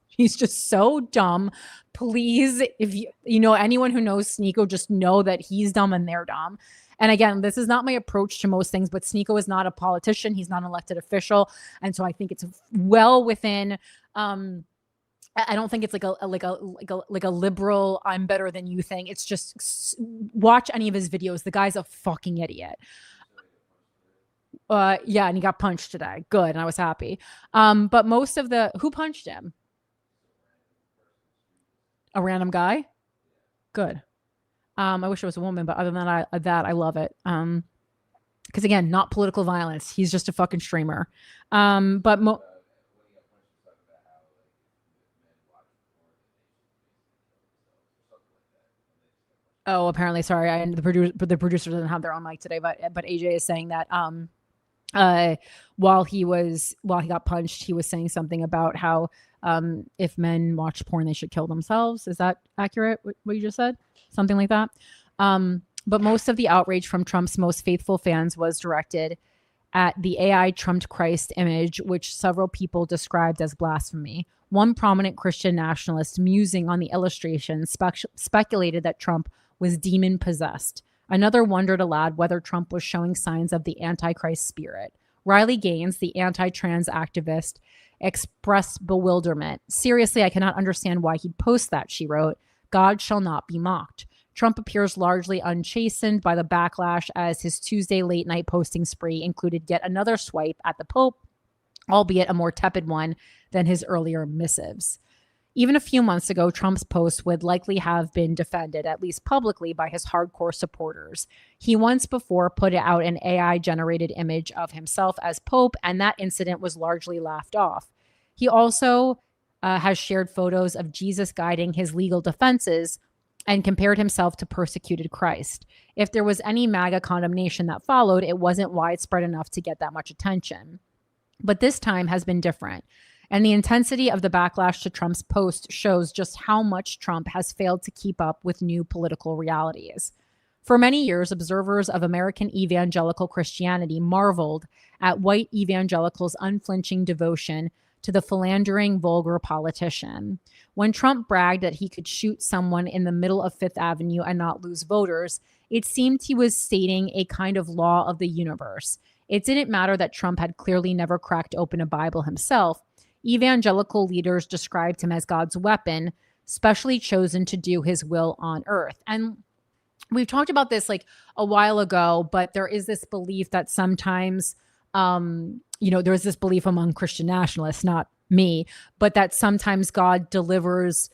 He's just so dumb. Please, if you know anyone who knows Sneeko, just know that he's dumb and they're dumb. And again, this is not my approach to most things, but Sneeko is not a politician. He's not an elected official. And so I think it's well within, I don't think it's like a liberal, I'm better than you thing. It's just watch any of his videos. The guy's a fucking idiot. Yeah. And he got punched today. Good. And I was happy. But most of who punched him? A random guy? Good. I wish it was a woman, but other than that, I love it. Because again, not political violence. He's just a fucking streamer. But oh, apparently, sorry. The producer doesn't have their own mic today, but AJ is saying that while he got punched, he was saying something about how if men watch porn, they should kill themselves. Is that accurate? What you just said? Something like that. But most of the outrage from Trump's most faithful fans was directed at the AI trumped Christ image, which several people described as blasphemy. One prominent Christian nationalist, musing on the illustration, speculated that Trump was demon possessed. Another wondered aloud whether Trump was showing signs of the Antichrist spirit. Riley Gaines, the anti-trans activist, expressed bewilderment. Seriously, I cannot understand why he'd post that, she wrote. God shall not be mocked. Trump appears largely unchastened by the backlash as his Tuesday late night posting spree included yet another swipe at the Pope, albeit a more tepid one than his earlier missives. Even a few months ago, Trump's post would likely have been defended, at least publicly, by his hardcore supporters. He once before put out an AI-generated image of himself as Pope, and that incident was largely laughed off. He also has shared photos of Jesus guiding his legal defenses and compared himself to persecuted Christ. If there was any MAGA condemnation that followed, it wasn't widespread enough to get that much attention. But this time has been different. And the intensity of the backlash to Trump's post shows just how much Trump has failed to keep up with new political realities. For many years, observers of American evangelical Christianity marveled at white evangelicals' unflinching devotion to the philandering, vulgar politician. When Trump bragged that he could shoot someone in the middle of Fifth Avenue and not lose voters, it seemed he was stating a kind of law of the universe. It didn't matter that Trump had clearly never cracked open a Bible himself. Evangelical leaders described him as God's weapon, specially chosen to do his will on earth. And we've talked about this like a while ago, but there is this belief that sometimes, there's this belief among Christian nationalists, not me, but that sometimes God delivers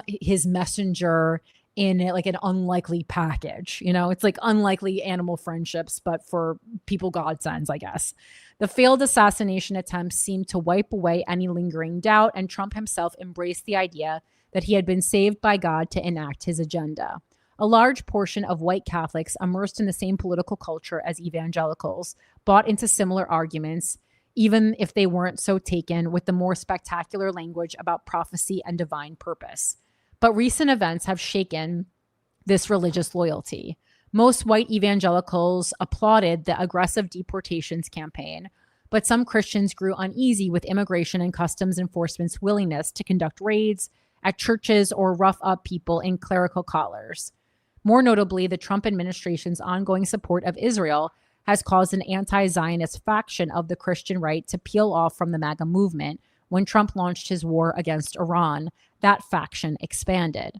his messenger in like an unlikely package. It's like unlikely animal friendships, but for people God sends, I guess. The failed assassination attempts seemed to wipe away any lingering doubt, and Trump himself embraced the idea that he had been saved by God to enact his agenda. A large portion of white Catholics immersed in the same political culture as evangelicals bought into similar arguments, even if they weren't so taken with the more spectacular language about prophecy and divine purpose. But recent events have shaken this religious loyalty. Most white evangelicals applauded the aggressive deportations campaign, but some Christians grew uneasy with immigration and customs enforcement's willingness to conduct raids at churches or rough up people in clerical collars. More notably, the Trump administration's ongoing support of Israel has caused an anti-Zionist faction of the Christian right to peel off from the MAGA movement. When Trump launched his war against Iran, that faction expanded.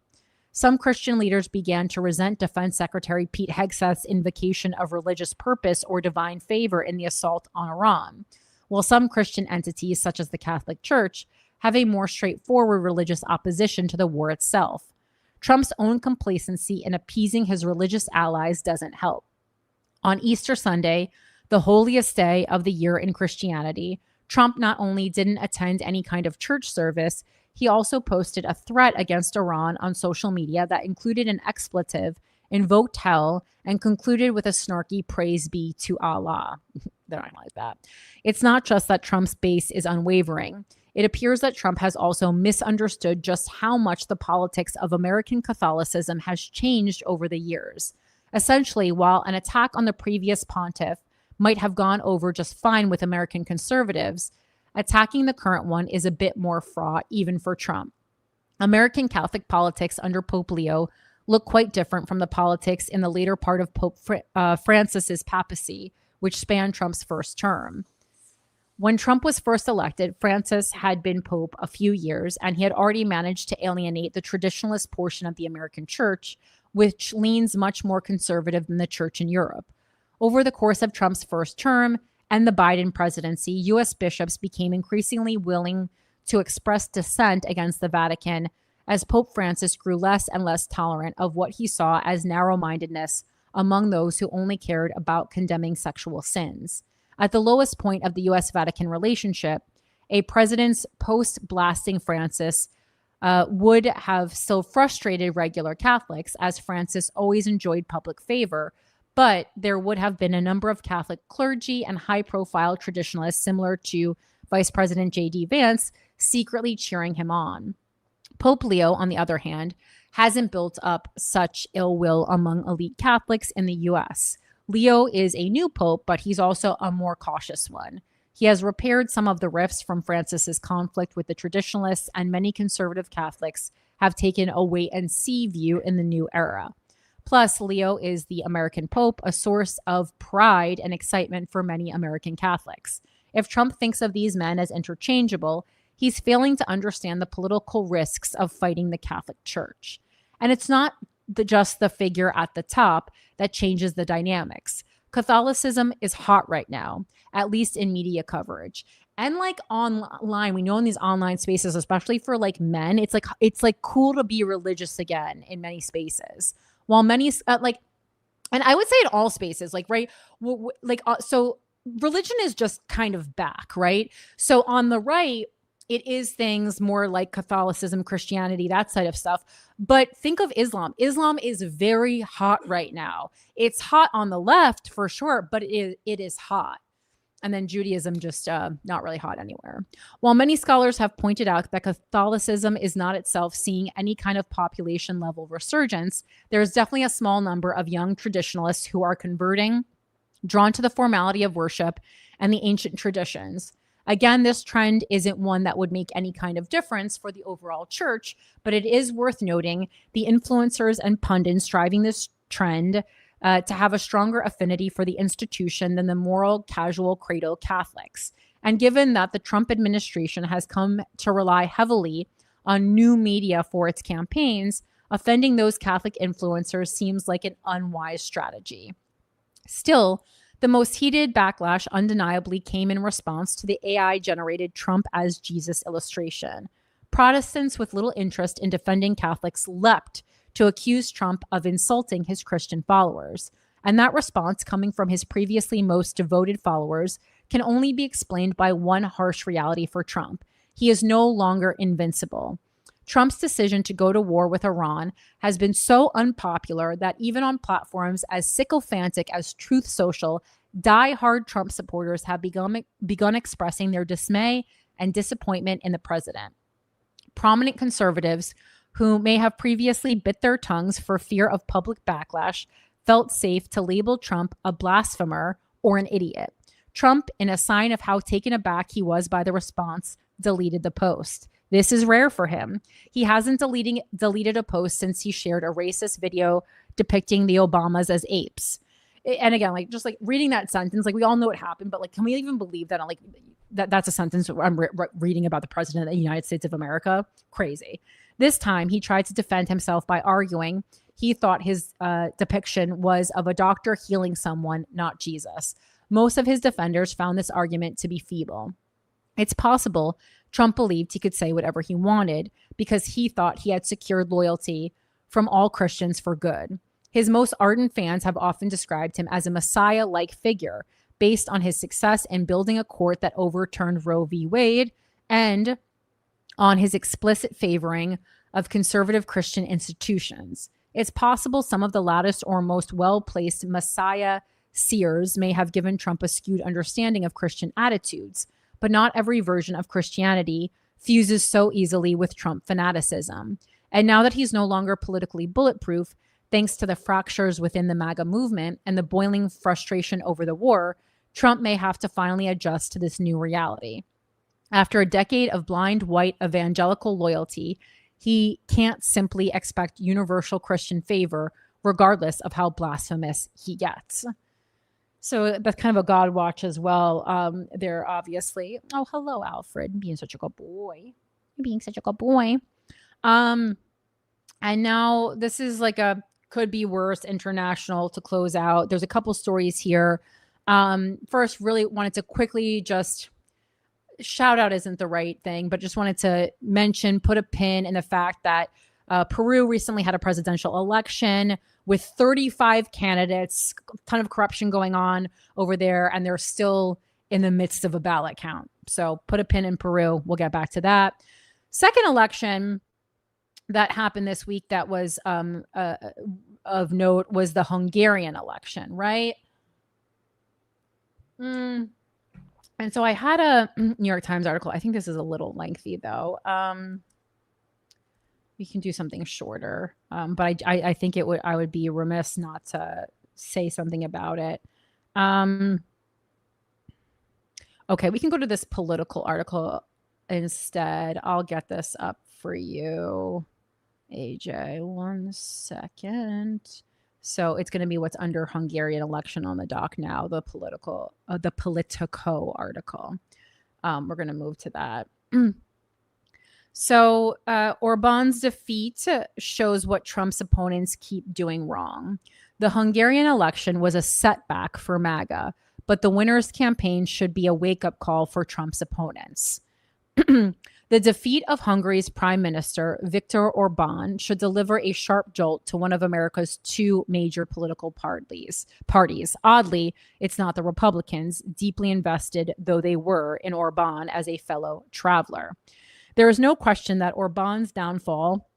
Some Christian leaders began to resent Defense Secretary Pete Hegseth's invocation of religious purpose or divine favor in the assault on Iran, while some Christian entities, such as the Catholic Church, have a more straightforward religious opposition to the war itself. Trump's own complacency in appeasing his religious allies doesn't help. On Easter Sunday, the holiest day of the year in Christianity, Trump not only didn't attend any kind of church service, he also posted a threat against Iran on social media that included an expletive, invoked hell, and concluded with a snarky praise be to Allah. They're not like that. It's not just that Trump's base is unwavering. It appears that Trump has also misunderstood just how much the politics of American Catholicism has changed over the years. Essentially, while an attack on the previous pontiff might have gone over just fine with American conservatives, attacking the current one is a bit more fraught, even for Trump. American Catholic politics under Pope Leo look quite different from the politics in the later part of Pope Francis's papacy, which spanned Trump's first term. When Trump was first elected, Francis had been pope a few years, and he had already managed to alienate the traditionalist portion of the American church, which leans much more conservative than the church in Europe. Over the course of Trump's first term and the Biden presidency, U.S. bishops became increasingly willing to express dissent against the Vatican as Pope Francis grew less and less tolerant of what he saw as narrow-mindedness among those who only cared about condemning sexual sins. At the lowest point of the U.S.-Vatican relationship, a president's post-blasting Francis would have still frustrated regular Catholics, as Francis always enjoyed public favor, but there would have been a number of Catholic clergy and high-profile traditionalists similar to Vice President J.D. Vance secretly cheering him on. Pope Leo, on the other hand, hasn't built up such ill will among elite Catholics in the U.S. Leo is a new pope, but he's also a more cautious one. He has repaired some of the rifts from Francis's conflict with the traditionalists, and many conservative Catholics have taken a wait-and-see view in the new era. Plus, Leo is the American Pope, a source of pride and excitement for many American Catholics. If Trump thinks of these men as interchangeable, he's failing to understand the political risks of fighting the Catholic Church. And it's not just the figure at the top that changes the dynamics. Catholicism is hot right now, at least in media coverage. And like online, we know in these online spaces, especially for like men, it's like cool to be religious again in many spaces. While many and I would say in all spaces, like, right, so religion is just kind of back, right? So on the right, it is things more like Catholicism, Christianity, that side of stuff. But think of Islam. Islam is very hot right now. It's hot on the left for sure, but it is hot. And then Judaism just not really hot anywhere. While many scholars have pointed out that Catholicism is not itself seeing any kind of population level resurgence, there is definitely a small number of young traditionalists who are converting, drawn to the formality of worship and the ancient traditions. Again, this trend isn't one that would make any kind of difference for the overall church, but it is worth noting the influencers and pundits driving this trend to have a stronger affinity for the institution than the moral, casual cradle Catholics. And given that the Trump administration has come to rely heavily on new media for its campaigns, offending those Catholic influencers seems like an unwise strategy. Still, the most heated backlash undeniably came in response to the AI-generated Trump as Jesus illustration. Protestants with little interest in defending Catholics leapt to accuse Trump of insulting his Christian followers. And that response, coming from his previously most devoted followers, can only be explained by one harsh reality for Trump. He is no longer invincible. Trump's decision to go to war with Iran has been so unpopular that even on platforms as sycophantic as Truth Social, die-hard Trump supporters have begun expressing their dismay and disappointment in the president. Prominent conservatives who may have previously bit their tongues for fear of public backlash felt safe to label Trump a blasphemer or an idiot. Trump, in a sign of how taken aback he was by the response, deleted the post. This is rare for him. He hasn't deleted a post since he shared a racist video depicting the Obamas as apes. And again, like just like reading that sentence, like we all know what happened, but like, can we even believe that? Like that's a sentence I'm reading about the president of the United States of America? Crazy. This time he tried to defend himself by arguing he thought his depiction was of a doctor healing someone, not Jesus. Most of his defenders found this argument to be feeble. It's possible Trump believed he could say whatever he wanted because he thought he had secured loyalty from all Christians for good. His most ardent fans have often described him as a Messiah-like figure based on his success in building a court that overturned Roe v. Wade and on his explicit favoring of conservative Christian institutions. It's possible some of the loudest or most well-placed Messiah seers may have given Trump a skewed understanding of Christian attitudes, but not every version of Christianity fuses so easily with Trump fanaticism. And now that he's no longer politically bulletproof, thanks to the fractures within the MAGA movement and the boiling frustration over the war, Trump may have to finally adjust to this new reality. After a decade of blind white evangelical loyalty, he can't simply expect universal Christian favor, regardless of how blasphemous he gets. So that's kind of a God watch as well. They're obviously, oh, hello, Alfred, being such a good boy. Being such a good boy. And now this is like a could be worse international to close out. There's a couple stories here. First, really wanted to quickly just shout out isn't the right thing, but just wanted to mention, put a pin in the fact that Peru recently had a presidential election with 35 candidates, a ton of corruption going on over there, and they're still in the midst of a ballot count. So put a pin in Peru. We'll get back to that. Second election that happened this week that was of note was the Hungarian election, right? And so I had a New York Times article. I think this is a little lengthy, though. We can do something shorter, but I think I would be remiss not to say something about it. Okay, we can go to this political article instead. I'll get this up for you, AJ. 1 second. So it's going to be what's under Hungarian election on the dock now, the Politico article. We're going to move to that. So Orbán's defeat shows what Trump's opponents keep doing wrong. The Hungarian election was a setback for MAGA, but the winner's campaign should be a wake-up call for Trump's opponents. The defeat of Hungary's Prime Minister, Viktor Orbán, should deliver a sharp jolt to one of America's two major political parties. Oddly, it's not the Republicans, deeply invested though they were in Orbán as a fellow traveler. There is no question that Orbán's downfall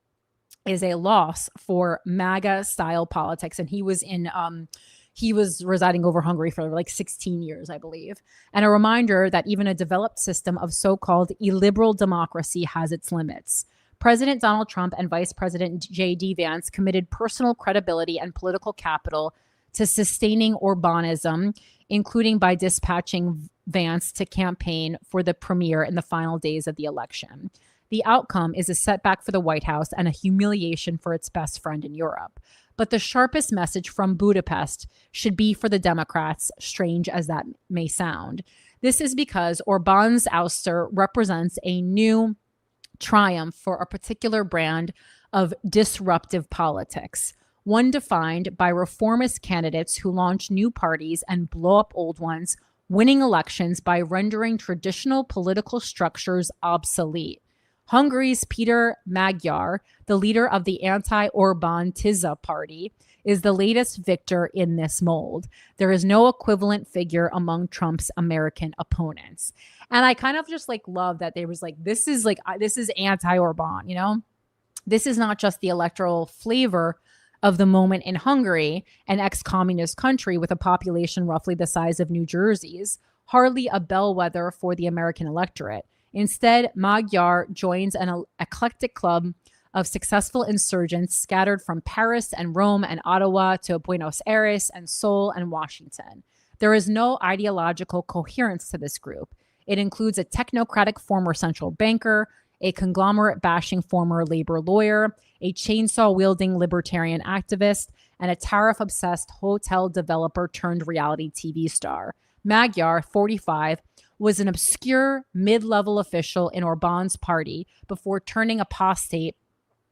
is a loss for MAGA-style politics, and he was residing over Hungary for like 16 years, I believe. And a reminder that even a developed system of so-called illiberal democracy has its limits. President Donald Trump and Vice President J.D. Vance committed personal credibility and political capital to sustaining Orbánism, including by dispatching Vance to campaign for the premier in the final days of the election. The outcome is a setback for the White House and a humiliation for its best friend in Europe. But the sharpest message from Budapest should be for the Democrats, strange as that may sound. This is because Orbán's ouster represents a new triumph for a particular brand of disruptive politics, one defined by reformist candidates who launch new parties and blow up old ones, winning elections by rendering traditional political structures obsolete. Hungary's Peter Magyar, the leader of the anti-Orbán Tisza party, is the latest victor in this mold. There is no equivalent figure among Trump's American opponents. And I kind of just like love that they was like, this is anti-Orbán, you know? This is not just the electoral flavor of the moment in Hungary, an ex-communist country with a population roughly the size of New Jersey's, hardly a bellwether for the American electorate. Instead, Magyar joins an eclectic club of successful insurgents scattered from Paris and Rome and Ottawa to Buenos Aires and Seoul and Washington. There is no ideological coherence to this group. It includes a technocratic former central banker, a conglomerate-bashing former labor lawyer, a chainsaw-wielding libertarian activist, and a tariff-obsessed hotel developer turned reality TV star. Magyar, 45, was an obscure mid-level official in Orbán's party before turning apostate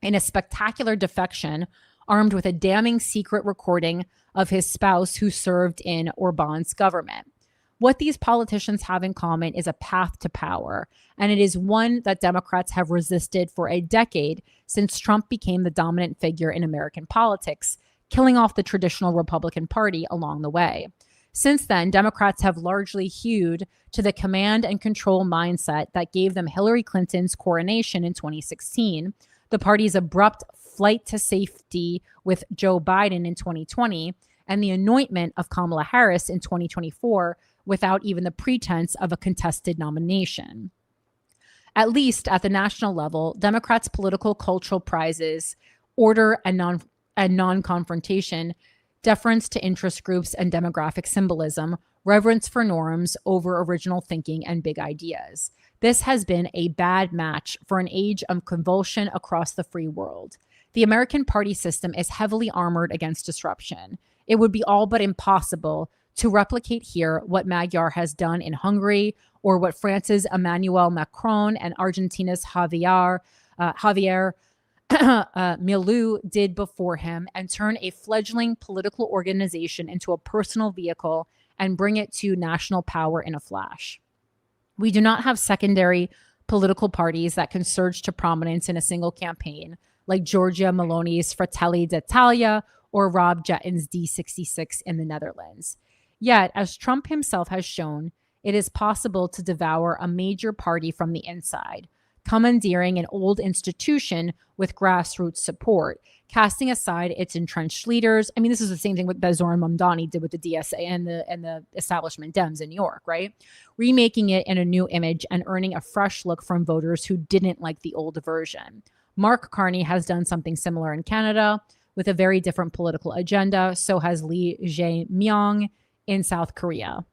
in a spectacular defection, armed with a damning secret recording of his spouse who served in Orbán's government. What these politicians have in common is a path to power, and it is one that Democrats have resisted for a decade since Trump became the dominant figure in American politics, killing off the traditional Republican Party along the way. Since then, Democrats have largely hewed to the command and control mindset that gave them Hillary Clinton's coronation in 2016, the party's abrupt flight to safety with Joe Biden in 2020, and the anointment of Kamala Harris in 2024 without even the pretense of a contested nomination. At least at the national level, Democrats' political cultural prizes, order and non-confrontation, deference to interest groups and demographic symbolism, reverence for norms over original thinking and big ideas. This has been a bad match for an age of convulsion across the free world. The American party system is heavily armored against disruption. It would be all but impossible to replicate here what Magyar has done in Hungary, or what France's Emmanuel Macron and Argentina's Javier Milei did before him, and turn a fledgling political organization into a personal vehicle and bring it to national power in a flash. We do not have secondary political parties that can surge to prominence in a single campaign, like Giorgia Meloni's Fratelli d'Italia or Rob Jetton's D66 in the Netherlands. Yet, as Trump himself has shown, it is possible to devour a major party from the inside, commandeering an old institution with grassroots support, casting aside its entrenched leaders. I mean, this is the same thing that Zoran Mamdani did with the DSA and the establishment Dems in New York, right? Remaking it in a new image and earning a fresh look from voters who didn't like the old version. Mark Carney has done something similar in Canada with a very different political agenda. So has Lee Jae-myung in South Korea.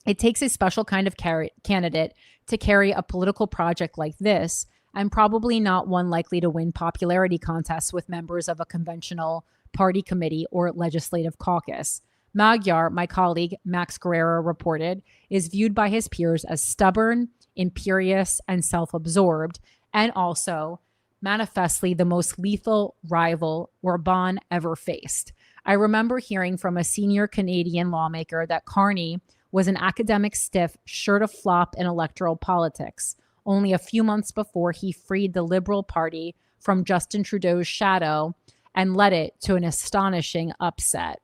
It takes a special kind of candidate to carry a political project like this, and probably not one likely to win popularity contests with members of a conventional party committee or legislative caucus. Magyar, my colleague Max Guerrero reported, is viewed by his peers as stubborn, imperious, and self-absorbed, and also manifestly the most lethal rival Orbán ever faced. I remember hearing from a senior Canadian lawmaker that Carney was an academic stiff sure to flop in electoral politics, only a few months before he freed the Liberal Party from Justin Trudeau's shadow and led it to an astonishing upset.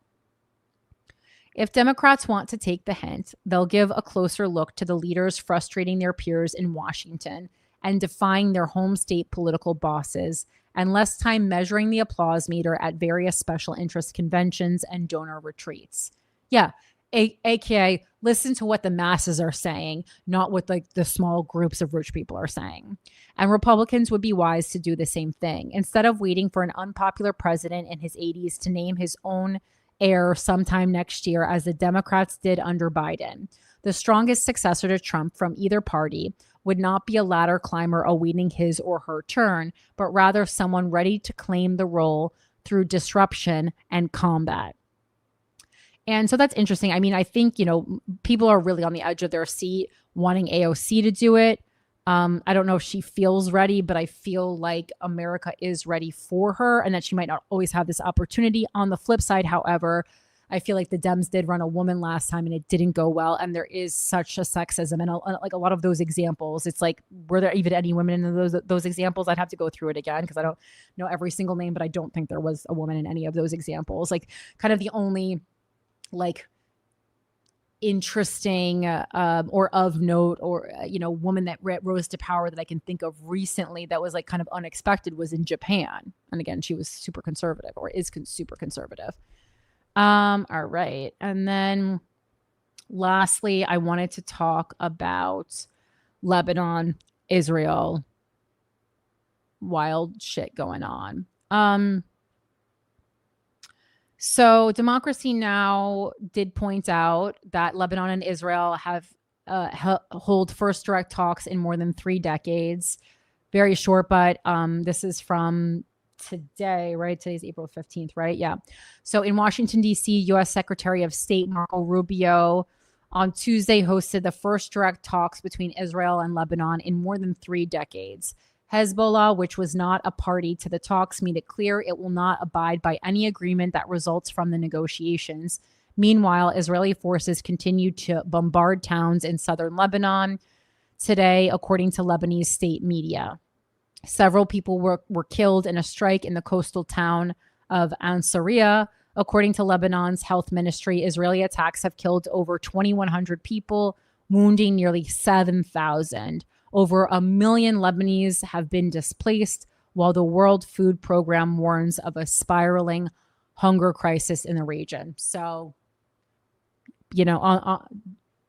If Democrats want to take the hint, they'll give a closer look to the leaders frustrating their peers in Washington and defying their home state political bosses, and less time measuring the applause meter at various special interest conventions and donor retreats. Yeah, aka listen to what the masses are saying, not what like the small groups of rich people are saying. And Republicans would be wise to do the same thing. Instead of waiting for an unpopular president in his 80s to name his own heir sometime next year, as the Democrats did under Biden, the strongest successor to Trump from either party would not be a ladder climber awaiting his or her turn, but rather someone ready to claim the role through disruption and combat. And so that's interesting. I mean, I think, people are really on the edge of their seat wanting AOC to do it. I don't know if she feels ready, but I feel like America is ready for her and that she might not always have this opportunity. On the flip side, however, I feel like the Dems did run a woman last time and it didn't go well. And there is such a sexism and like a lot of those examples. It's like, were there even any women in those examples? I'd have to go through it again because I don't know every single name, but I don't think there was a woman in any of those examples. Like kind of the only like interesting or of note or, woman that rose to power that I can think of recently that was like kind of unexpected was in Japan. And again, she was super conservative or is super conservative. All right. And then lastly, I wanted to talk about Lebanon, Israel, wild shit going on. So Democracy Now! Did point out that Lebanon and Israel have hold first direct talks in more than 3 decades. Very short, but this is from today, right? Today's April 15th, right? Yeah. So in Washington, D.C., U.S. Secretary of State Marco Rubio on Tuesday hosted the first direct talks between Israel and Lebanon in more than 3 decades. Hezbollah, which was not a party to the talks, made it clear it will not abide by any agreement that results from the negotiations. Meanwhile, Israeli forces continued to bombard towns in southern Lebanon today, according to Lebanese state media. Several people were killed in a strike in the coastal town of Ansariya. According to Lebanon's health ministry, Israeli attacks have killed over 2,100 people, wounding nearly 7,000. Over 1 million Lebanese have been displaced, while the World Food Program warns of a spiraling hunger crisis in the region. So,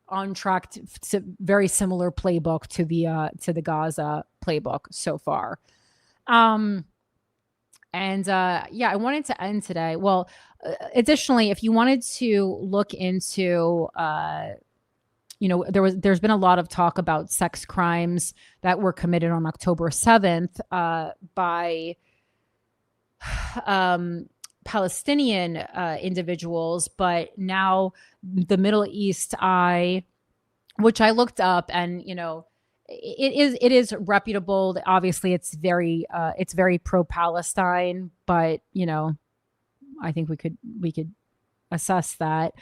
on track to very similar playbook to the Gaza playbook so far. I wanted to end today. Well, additionally, if you wanted to look into, there's been a lot of talk about sex crimes that were committed on October 7th by Palestinian individuals, but now the Middle East Eye, which I looked up, and it is reputable. Obviously, it's very pro-Palestine, but I think we could assess that.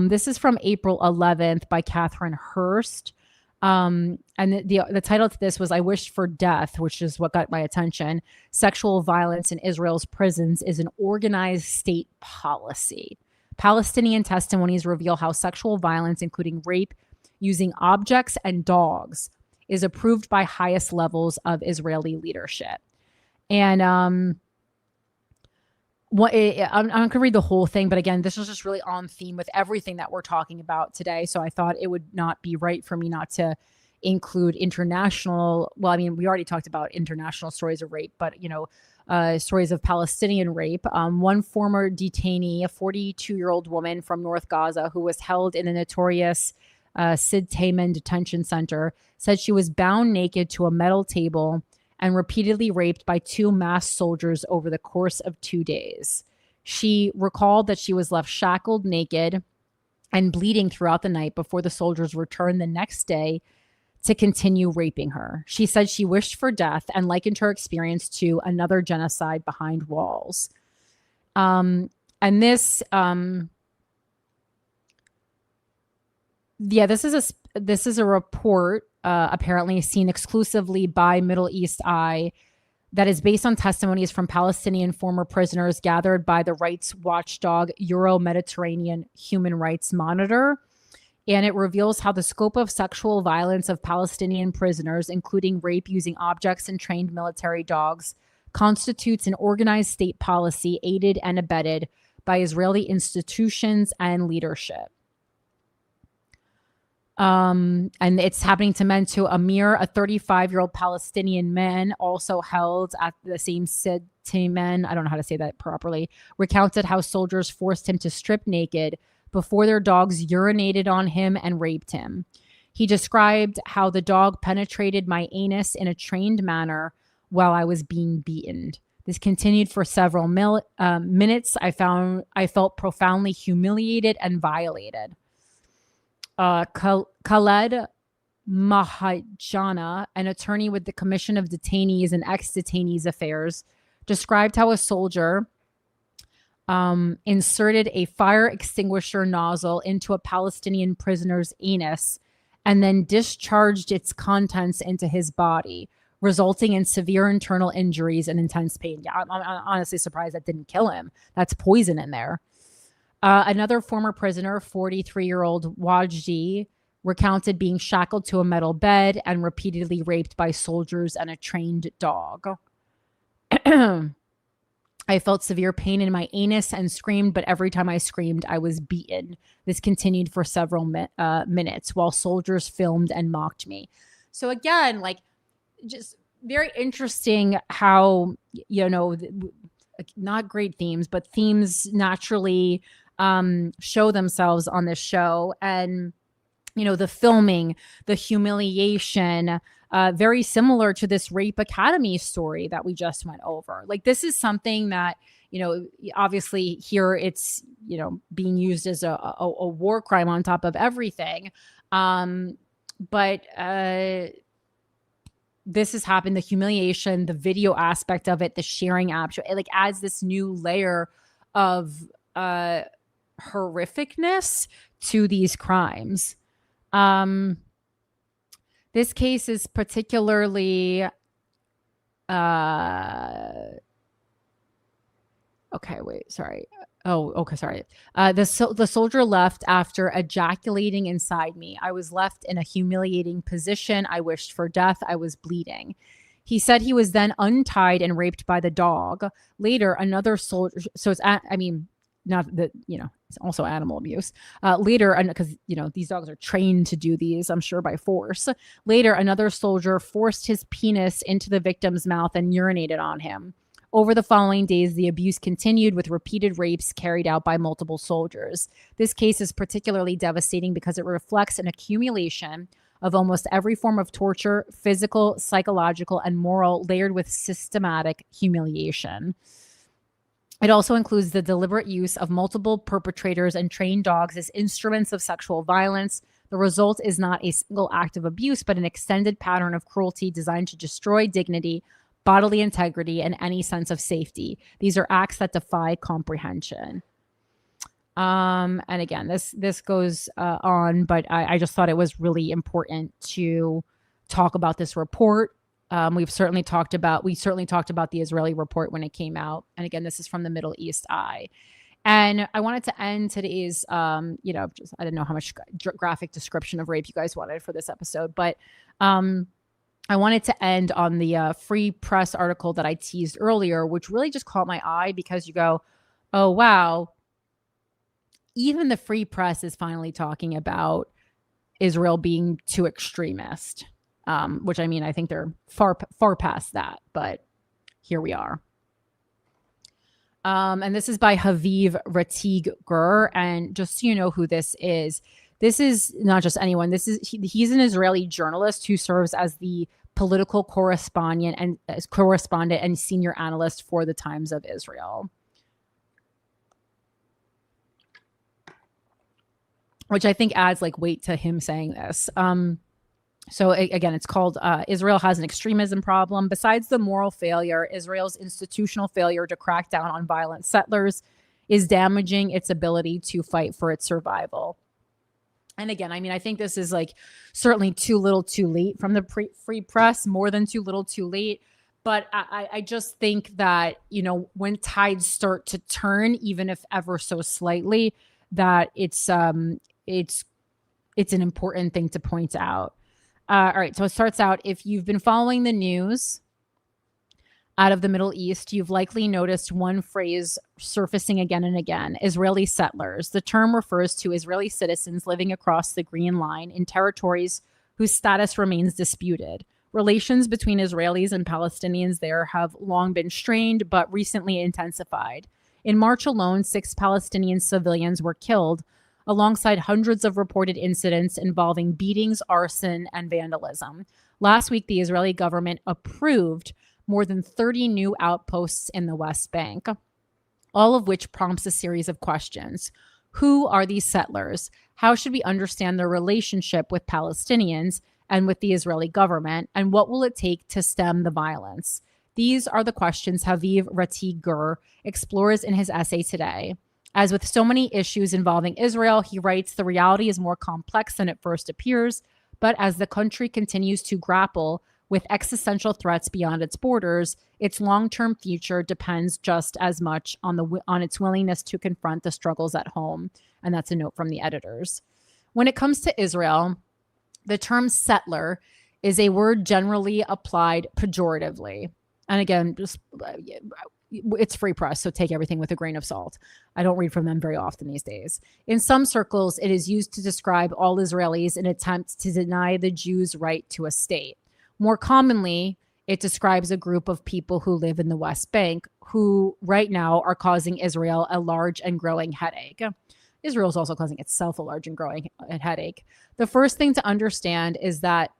This is from April 11th by Catherine Hurst. And the title to this was "I Wished for Death," which is what got my attention. Sexual violence in Israel's prisons is an organized state policy. Palestinian testimonies reveal how sexual violence, including rape using objects and dogs, is approved by highest levels of Israeli leadership. And I'm going to read the whole thing, but again, this is just really on theme with everything that we're talking about today. So I thought it would not be right for me not to include international. Well, I mean, we already talked about international stories of rape, but stories of Palestinian rape. One former detainee, a 42-year-old woman from North Gaza who was held in the notorious Sid Tayman detention center, said she was bound naked to a metal table and repeatedly raped by 2 masked soldiers over the course of 2 days. She recalled that she was left shackled, naked, and bleeding throughout the night before the soldiers returned the next day to continue raping her. She said she wished for death and likened her experience to another genocide behind walls. This is a report apparently seen exclusively by Middle East Eye that is based on testimonies from Palestinian former prisoners gathered by the rights watchdog Euro-Mediterranean Human Rights Monitor. And it reveals how the scope of sexual violence of Palestinian prisoners, including rape using objects and trained military dogs, constitutes an organized state policy aided and abetted by Israeli institutions and leadership. And it's happening to men too. Amir, a 35-year-old Palestinian man, also held at the same Sid Tayman, I don't know how to say that properly, recounted how soldiers forced him to strip naked before their dogs urinated on him and raped him. He described how the dog penetrated my anus in a trained manner while I was being beaten. This continued for several minutes. I felt profoundly humiliated and violated. Khaled Mahajana, an attorney with the Commission of Detainees and Ex-Detainees Affairs, described how a soldier inserted a fire extinguisher nozzle into a Palestinian prisoner's anus and then discharged its contents into his body, resulting in severe internal injuries and intense pain. Yeah, I'm honestly surprised that didn't kill him. That's poison in there. Another former prisoner, 43-year-old Wajdi, recounted being shackled to a metal bed and repeatedly raped by soldiers and a trained dog. I felt severe pain in my anus and screamed, but every time I screamed, I was beaten. This continued for several minutes while soldiers filmed and mocked me. So again, just very interesting how, not great themes, but themes naturally show themselves on this show. And, you know, the filming, the humiliation, very similar to this Rape Academy story that we just went over. Like, this is something that, you know, obviously here it's, you know, being used as a war crime on top of everything. But this has happened, the humiliation, the video aspect of it, the sharing app, it like adds this new layer of horrificness to these crimes. This case is particularly okay, wait, sorry. Oh, okay, sorry. The soldier left after ejaculating inside me. I was left in a humiliating position. I wished for death. I was bleeding. He said he was then untied and raped by the dog. Later, another soldier. So it's, I mean, not that, you know, it's also animal abuse. Later, because, you know, these dogs are trained to do these, I'm sure, by force. Later, another soldier forced his penis into the victim's mouth and urinated on him. Over the following days, the abuse continued with repeated rapes carried out by multiple soldiers. This case is particularly devastating because it reflects an accumulation of almost every form of torture, physical, psychological, and moral, layered with systematic humiliation. It also includes the deliberate use of multiple perpetrators and trained dogs as instruments of sexual violence. The result is not a single act of abuse, but an extended pattern of cruelty designed to destroy dignity, bodily integrity, and any sense of safety. These are acts that defy comprehension. And again, this goes on, but I just thought it was really important to talk about this report. We certainly talked about the Israeli report when it came out. And again, this is from the Middle East Eye. And I wanted to end today's, you know, just, I didn't know how much graphic description of rape you guys wanted for this episode, but I wanted to end on the Free Press article that I teased earlier, which really just caught my eye because you go, oh, wow, even the Free Press is finally talking about Israel being too extremist, which, I mean, I think they're far past that, but here we are. And this is by Haviv Ratig Gur. And just so you know who this is not just anyone. He's an Israeli journalist who serves as the political correspondent and senior analyst for the Times of Israel, which I think adds like weight to him saying this. So again, it's called Israel has an extremism problem. Besides the moral failure, Israel's institutional failure to crack down on violent settlers is damaging its ability to fight for its survival. And again, I mean, I think this is like certainly too little too late from the Free Press, more than too little too late. But I just think that, you know, when tides start to turn, even if ever so slightly, that it's an important thing to point out. All right. So it starts out, if you've been following the news out of the Middle East, you've likely noticed one phrase surfacing again and again: Israeli settlers. The term refers to Israeli citizens living across the Green Line in territories whose status remains disputed. Relations between Israelis and Palestinians there have long been strained, but recently intensified. In March alone, 6 Palestinian civilians were killed, alongside hundreds of reported incidents involving beatings, arson, and vandalism. Last week, the Israeli government approved more than 30 new outposts in the West Bank, all of which prompts a series of questions. Who are these settlers? How should we understand their relationship with Palestinians and with the Israeli government? And what will it take to stem the violence? These are the questions Haviv Ratig Gur explores in his essay today. As with so many issues involving Israel, he writes, the reality is more complex than it first appears, but as the country continues to grapple with existential threats beyond its borders, its long-term future depends just as much on its willingness to confront the struggles at home. And that's a note from the editors. When it comes to Israel, the term settler is a word generally applied pejoratively. And again, just it's Free Press, so take everything with a grain of salt. I don't read from them very often these days. In some circles, it is used to describe all Israelis in an attempt to deny the Jews' right to a state. More commonly, It describes a group of people who live in the West Bank who right now are causing Israel a large and growing headache. Israel is also causing itself a large and growing headache. The first thing to understand is that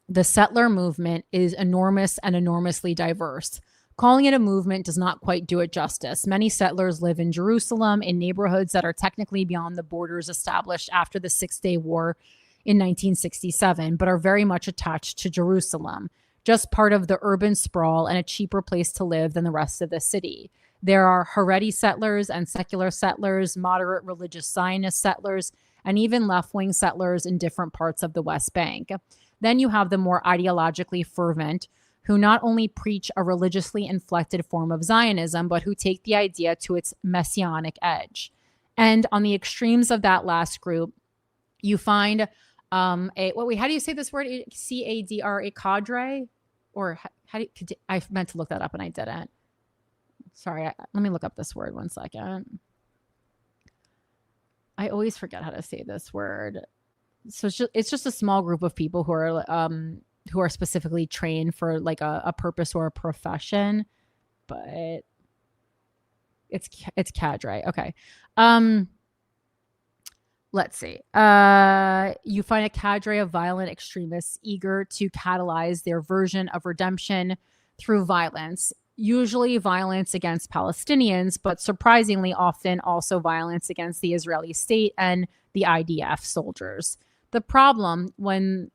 the settler movement is enormous and enormously diverse. Calling it a movement does not quite do it justice. Many settlers live in Jerusalem in neighborhoods that are technically beyond the borders established after the Six-Day War in 1967, but are very much attached to Jerusalem, just part of the urban sprawl and a cheaper place to live than the rest of the city. There are Haredi settlers and secular settlers, moderate religious Zionist settlers, and even left-wing settlers in different parts of the West Bank. Then you have the more ideologically fervent, who not only preach a religiously inflected form of Zionism, but who take the idea to its messianic edge. And on the extremes of that last group, you find how do you say this word? CADR, a cadre? Or I meant to look that up and I didn't. Sorry, let me look up this word 1 second. I always forget how to say this word. So it's just a small group of people who are specifically trained for like a purpose or a profession, but it's cadre. Okay. Let's see. You find a cadre of violent extremists eager to catalyze their version of redemption through violence, usually violence against Palestinians, but surprisingly often also violence against the Israeli state and the IDF soldiers. The problem when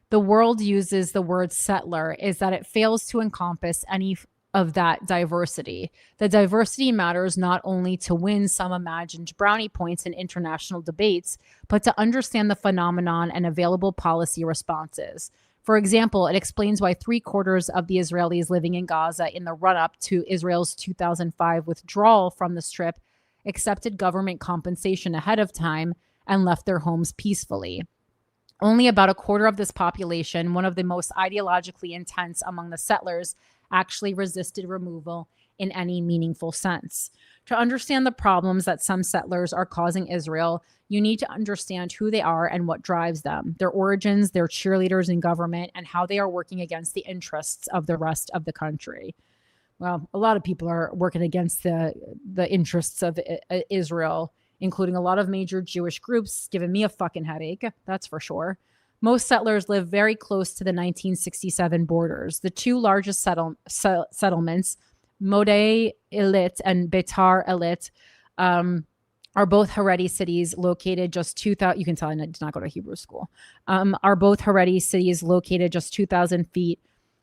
the world uses the word settler is that it fails to encompass any of that diversity. The diversity matters not only to win some imagined brownie points in international debates, but to understand the phenomenon and available policy responses. For example, it explains why 3/4 of the Israelis living in Gaza in the run-up to Israel's 2005 withdrawal from the Strip accepted government compensation ahead of time and left their homes peacefully. Only about 1/4 of this population, one of the most ideologically intense among the settlers, actually resisted removal in any meaningful sense. To understand the problems that some settlers are causing Israel, you need to understand who they are and what drives them, their origins, their cheerleaders in government, and how they are working against the interests of the rest of the country. Well, a lot of people are working against the interests of Israel, including a lot of major Jewish groups, giving me a fucking headache, that's for sure. Most settlers live very close to the 1967 borders. The two largest settlements, Modeh Illit and Beitar Illit, are both Haredi cities located just 2,000. You can tell I did not go to Hebrew school. Are both Haredi cities located just 2,000 feet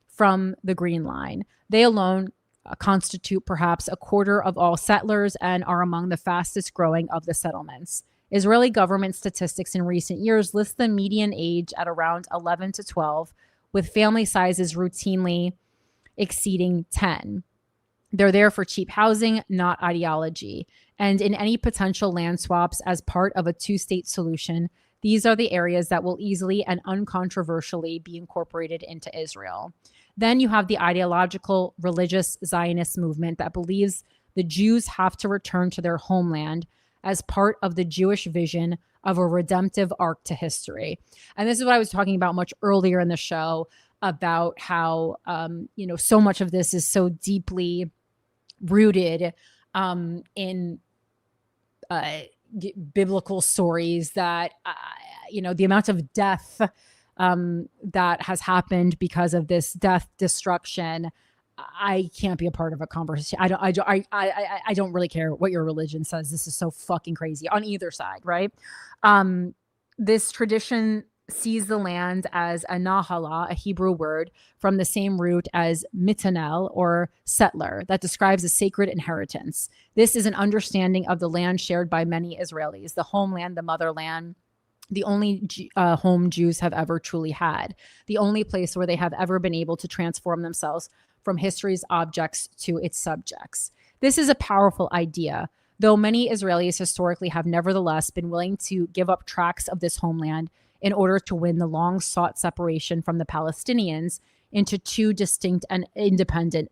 from the Green Line. They alone constitute perhaps 1/4 of all settlers and are among the fastest growing of the settlements. Israeli government statistics in recent years list the median age at around 11 to 12, with family sizes routinely exceeding 10. They're there for cheap housing, not ideology. And in any potential land swaps as part of a two-state solution, these are the areas that will easily and uncontroversially be incorporated into Israel. Then you have the ideological religious Zionist movement that believes the Jews have to return to their homeland as part of the Jewish vision of a redemptive arc to history. And this is what I was talking about much earlier in the show about how, so much of this is so deeply rooted in biblical stories that, the amount of death that has happened because of this death destruction. I can't be a part of a conversation. I don't really care what your religion says. This is so fucking crazy on either side, right? This tradition sees the land as a nahala, a Hebrew word from the same root as mitanel or settler that describes a sacred inheritance. This is an understanding of the land shared by many Israelis, the homeland, the motherland, the only home Jews have ever truly had, the only place where they have ever been able to transform themselves from history's objects to its subjects. This is a powerful idea, though many Israelis historically have nevertheless been willing to give up tracts of this homeland in order to win the long-sought separation from the Palestinians into two distinct and independent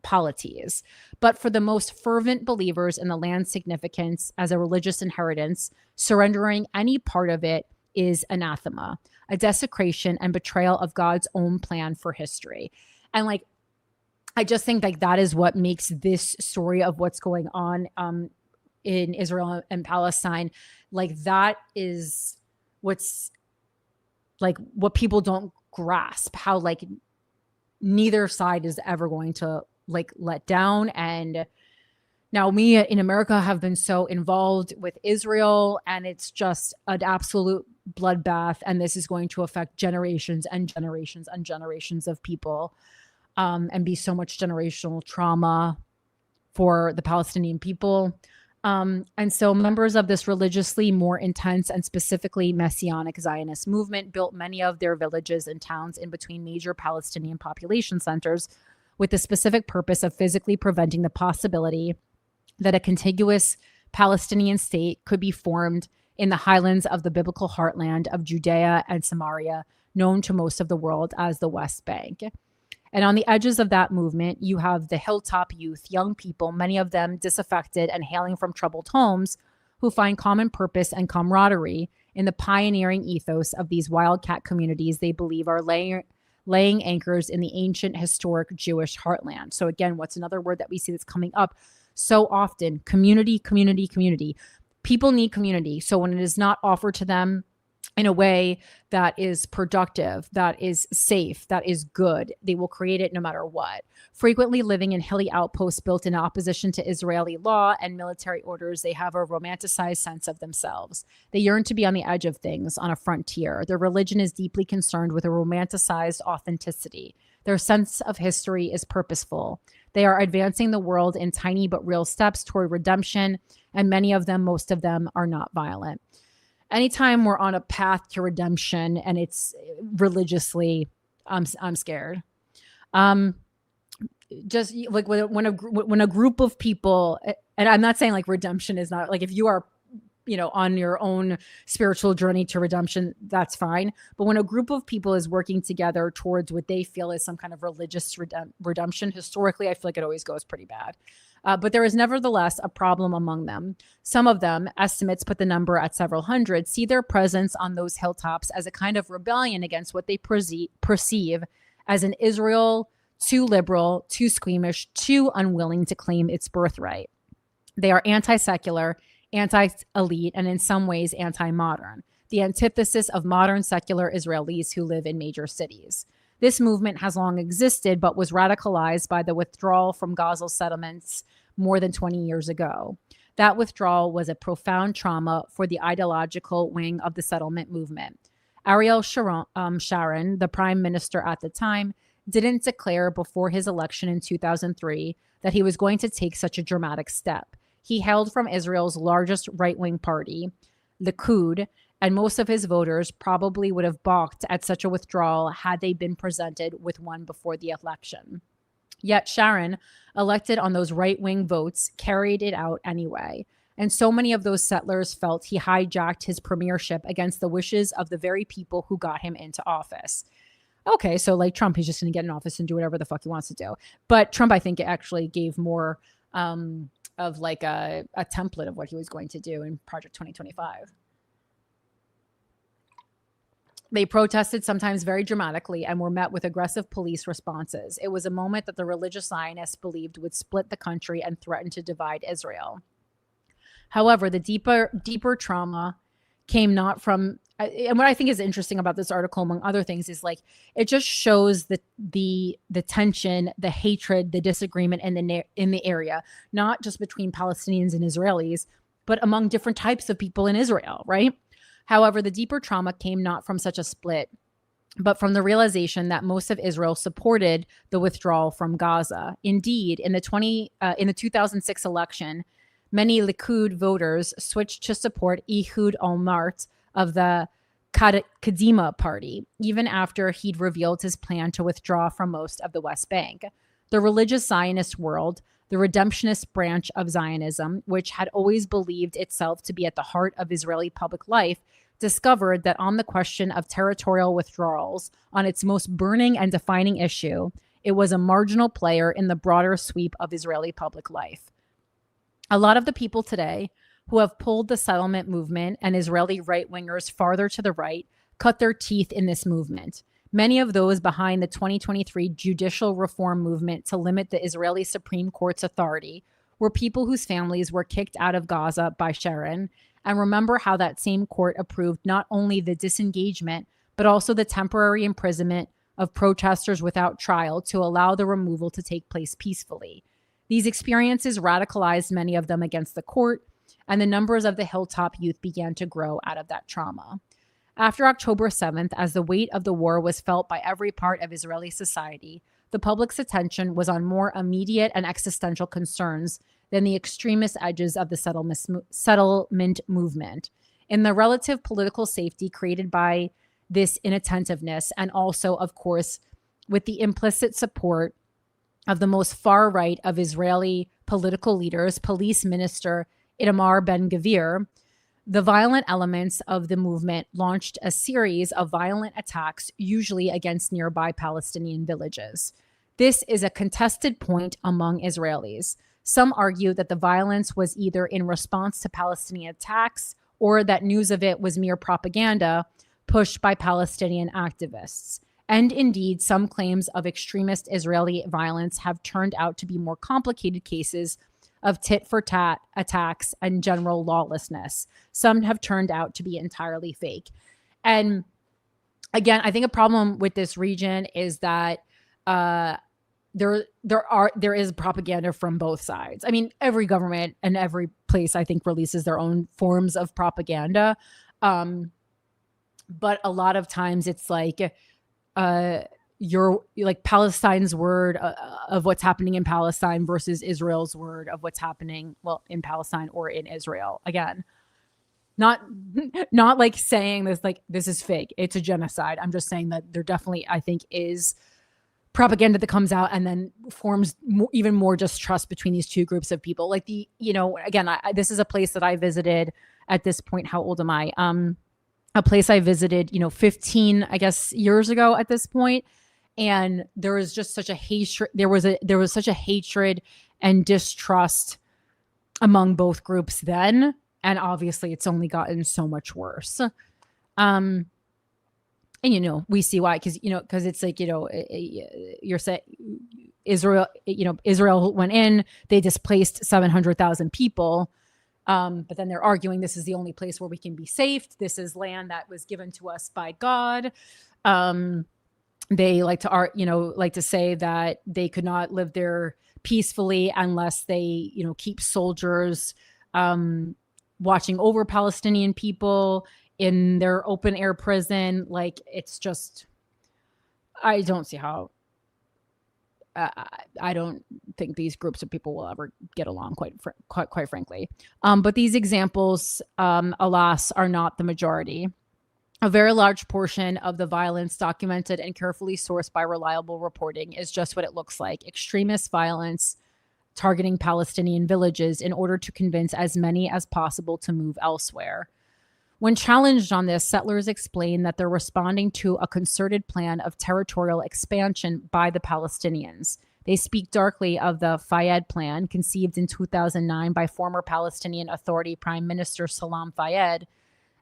polities. But for the most fervent believers in the land's significance as a religious inheritance, surrendering any part of it is anathema. a desecration and betrayal of God's own plan for history. And like, I just think like that is what makes this story of what's going on in Israel and Palestine, like that is what's like what people don't grasp, how like neither side is ever going to like let down. And now we in America have been so involved with Israel, and it's just an absolute bloodbath. And this is going to affect generations and generations and generations of people, and be so much generational trauma for the Palestinian people. And so members of this religiously more intense and specifically Messianic Zionist movement built many of their villages and towns in between major Palestinian population centers with the specific purpose of physically preventing the possibility that a contiguous Palestinian state could be formed in the highlands of the biblical heartland of Judea and Samaria, known to most of the world as the West Bank. And on the edges of that movement, you have the hilltop youth, young people, many of them disaffected and hailing from troubled homes, who find common purpose and camaraderie in the pioneering ethos of these wildcat communities they believe are laying anchors in the ancient historic Jewish heartland. So again, what's another word that we see that's coming up so often? Community, community, community. People need community. So when it is not offered to them in a way that is productive, that is safe, that is good, they will create it no matter what. Frequently living in hilly outposts built in opposition to Israeli law and military orders, they have a romanticized sense of themselves. They yearn to be on the edge of things, on a frontier. Their religion is deeply concerned with a romanticized authenticity. Their sense of history is purposeful. They are advancing the world in tiny but real steps toward redemption, and many of them, most of them, are not violent. Anytime we're on a path to redemption and it's religiously, I'm scared. Just like when a group of people, and I'm not saying like redemption is not like if you are, on your own spiritual journey to redemption, that's fine. But when a group of people is working together towards what they feel is some kind of religious redemption, historically, I feel like it always goes pretty bad. But there is nevertheless a problem among them. Some of them, estimates put the number at several hundred, see their presence on those hilltops as a kind of rebellion against what they perceive as an Israel too liberal, too squeamish, too unwilling to claim its birthright. They are anti-secular, anti-elite, and in some ways anti-modern, the antithesis of modern secular Israelis who live in major cities. This movement has long existed, but was radicalized by the withdrawal from Gaza settlements more than 20 years ago. That withdrawal was a profound trauma for the ideological wing of the settlement movement. Ariel Sharon, the prime minister at the time, didn't declare before his election in 2003 that he was going to take such a dramatic step. He hailed from Israel's largest right-wing party, Likud, and most of his voters probably would have balked at such a withdrawal had they been presented with one before the election. Yet Sharon, elected on those right-wing votes, carried it out anyway. And so many of those settlers felt he hijacked his premiership against the wishes of the very people who got him into office. Okay, so like Trump, he's just going to get in office and do whatever the fuck he wants to do. But Trump, I think, it actually gave more of like a template of what he was going to do in Project 2025. They protested sometimes very dramatically and were met with aggressive police responses. It was a moment that the religious Zionists believed would split the country and threaten to divide Israel. However, the deeper trauma came not from, and what I think is interesting about this article, among other things, is like it just shows the tension, the hatred, the disagreement in the area, not just between Palestinians and Israelis, but among different types of people in Israel, right? However, the deeper trauma came not from such a split, but from the realization that most of Israel supported the withdrawal from Gaza. Indeed, in the 2006 election, many Likud voters switched to support Ehud Olmert of the Kadima party, even after he'd revealed his plan to withdraw from most of the West Bank. The religious Zionist world, the redemptionist branch of Zionism, which had always believed itself to be at the heart of Israeli public life, discovered that on the question of territorial withdrawals, on its most burning and defining issue, it was a marginal player in the broader sweep of Israeli public life. A lot of the people today who have pulled the settlement movement and Israeli right-wingers farther to the right cut their teeth in this movement. Many of those behind the 2023 judicial reform movement to limit the Israeli Supreme Court's authority were people whose families were kicked out of Gaza by Sharon, and remember how that same court approved not only the disengagement, but also the temporary imprisonment of protesters without trial to allow the removal to take place peacefully. These experiences radicalized many of them against the court, and the numbers of the Hilltop youth began to grow out of that trauma. After October 7th, as the weight of the war was felt by every part of Israeli society, the public's attention was on more immediate and existential concerns than the extremist edges of the settlement movement. In the relative political safety created by this inattentiveness, and also, of course, with the implicit support of the most far right of Israeli political leaders, Police Minister Itamar Ben-Gvir, the violent elements of the movement launched a series of violent attacks, usually against nearby Palestinian villages. This is a contested point among Israelis. Some argue that the violence was either in response to Palestinian attacks or that news of it was mere propaganda pushed by Palestinian activists. And indeed, some claims of extremist Israeli violence have turned out to be more complicated cases of tit-for-tat attacks and general lawlessness. Some have turned out to be entirely fake. And again, I think a problem with this region is that there is propaganda from both sides. I mean, every government and every place, I think, releases their own forms of propaganda. But a lot of times it's like your like Palestine's word of what's happening in Palestine versus Israel's word of what's happening, well, in Palestine or in Israel. Again, not like saying this, like this is fake. It's a genocide. I'm just saying that there definitely, I think, is propaganda that comes out and then forms even more distrust between these two groups of people. Like again, this is a place that I visited at this point. How old am I? A place I visited, 15, I guess, years ago at this point. And there was just such a hatred. There was such a hatred and distrust among both groups then. And obviously it's only gotten so much worse. And, we see why, because it's like, you're saying Israel went in, they displaced 700,000 people. But then they're arguing this is the only place where we can be safe. This is land that was given to us by God. They like to say that they could not live there peacefully unless they, keep soldiers watching over Palestinian people in their open air prison. Like, it's just, I don't see how. I don't think these groups of people will ever get along, quite frankly. But these examples, alas, are not the majority. A very large portion of the violence documented and carefully sourced by reliable reporting is just what it looks like: extremist violence targeting Palestinian villages in order to convince as many as possible to move elsewhere. When challenged on this, settlers explain that they're responding to a concerted plan of territorial expansion by the Palestinians. They speak darkly of the Fayyad plan, conceived in 2009 by former Palestinian Authority Prime Minister Salam Fayyad,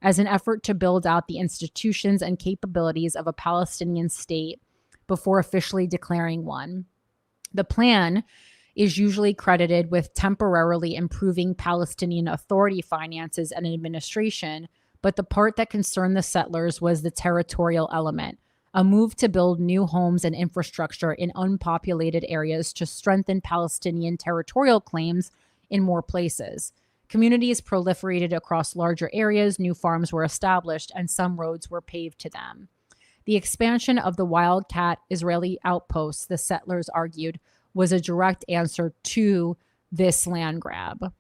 as an effort to build out the institutions and capabilities of a Palestinian state before officially declaring one. The plan is usually credited with temporarily improving Palestinian Authority finances and administration, but the part that concerned the settlers was the territorial element, a move to build new homes and infrastructure in unpopulated areas to strengthen Palestinian territorial claims in more places. Communities proliferated across larger areas, new farms were established, and some roads were paved to them. The expansion of the wildcat Israeli outposts, the settlers argued, was a direct answer to this land grab.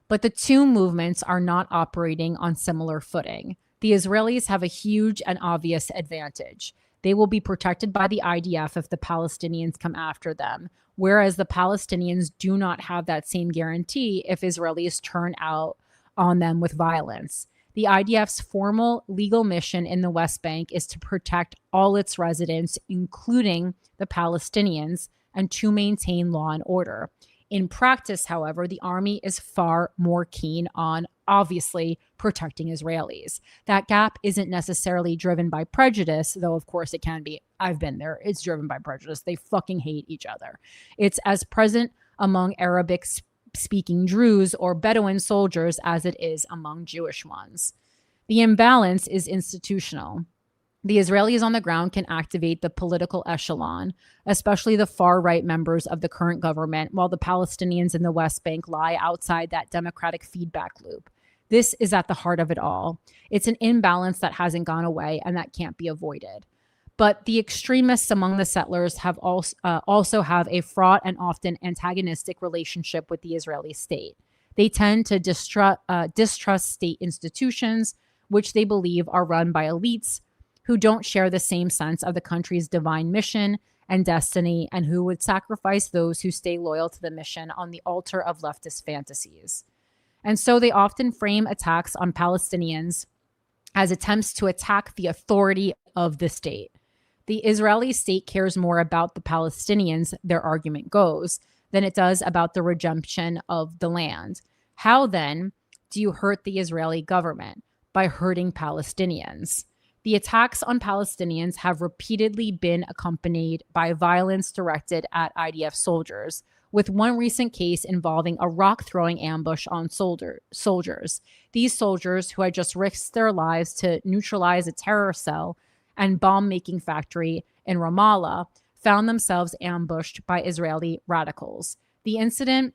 But the two movements are not operating on similar footing. The Israelis have a huge and obvious advantage. They will be protected by the IDF if the Palestinians come after them, whereas the Palestinians do not have that same guarantee if Israelis turn out on them with violence. The IDF's formal legal mission in the West Bank is to protect all its residents, including the Palestinians, and to maintain law and order. In practice, however, the army is far more keen on obviously protecting Israelis. That gap isn't necessarily driven by prejudice, though of course it can be. I've been there. It's driven by prejudice. They fucking hate each other. It's as present among Arabic speaking Druze or Bedouin soldiers as it is among Jewish ones. The imbalance is institutional. The Israelis on the ground can activate the political echelon, especially the far-right members of the current government, while the Palestinians in the West Bank lie outside that democratic feedback loop. This is at the heart of it all. It's an imbalance that hasn't gone away and that can't be avoided. But the extremists among the settlers have also have a fraught and often antagonistic relationship with the Israeli state. They tend to distrust state institutions, which they believe are run by elites who don't share the same sense of the country's divine mission and destiny, and who would sacrifice those who stay loyal to the mission on the altar of leftist fantasies. And so they often frame attacks on Palestinians as attempts to attack the authority of the state. The Israeli state cares more about the Palestinians, their argument goes, than it does about the redemption of the land. How then do you hurt the Israeli government? By hurting Palestinians. The attacks on Palestinians have repeatedly been accompanied by violence directed at IDF soldiers, with one recent case involving a rock-throwing ambush on soldiers. These soldiers, who had just risked their lives to neutralize a terror cell and bomb-making factory in Ramallah, found themselves ambushed by Israeli radicals. The incident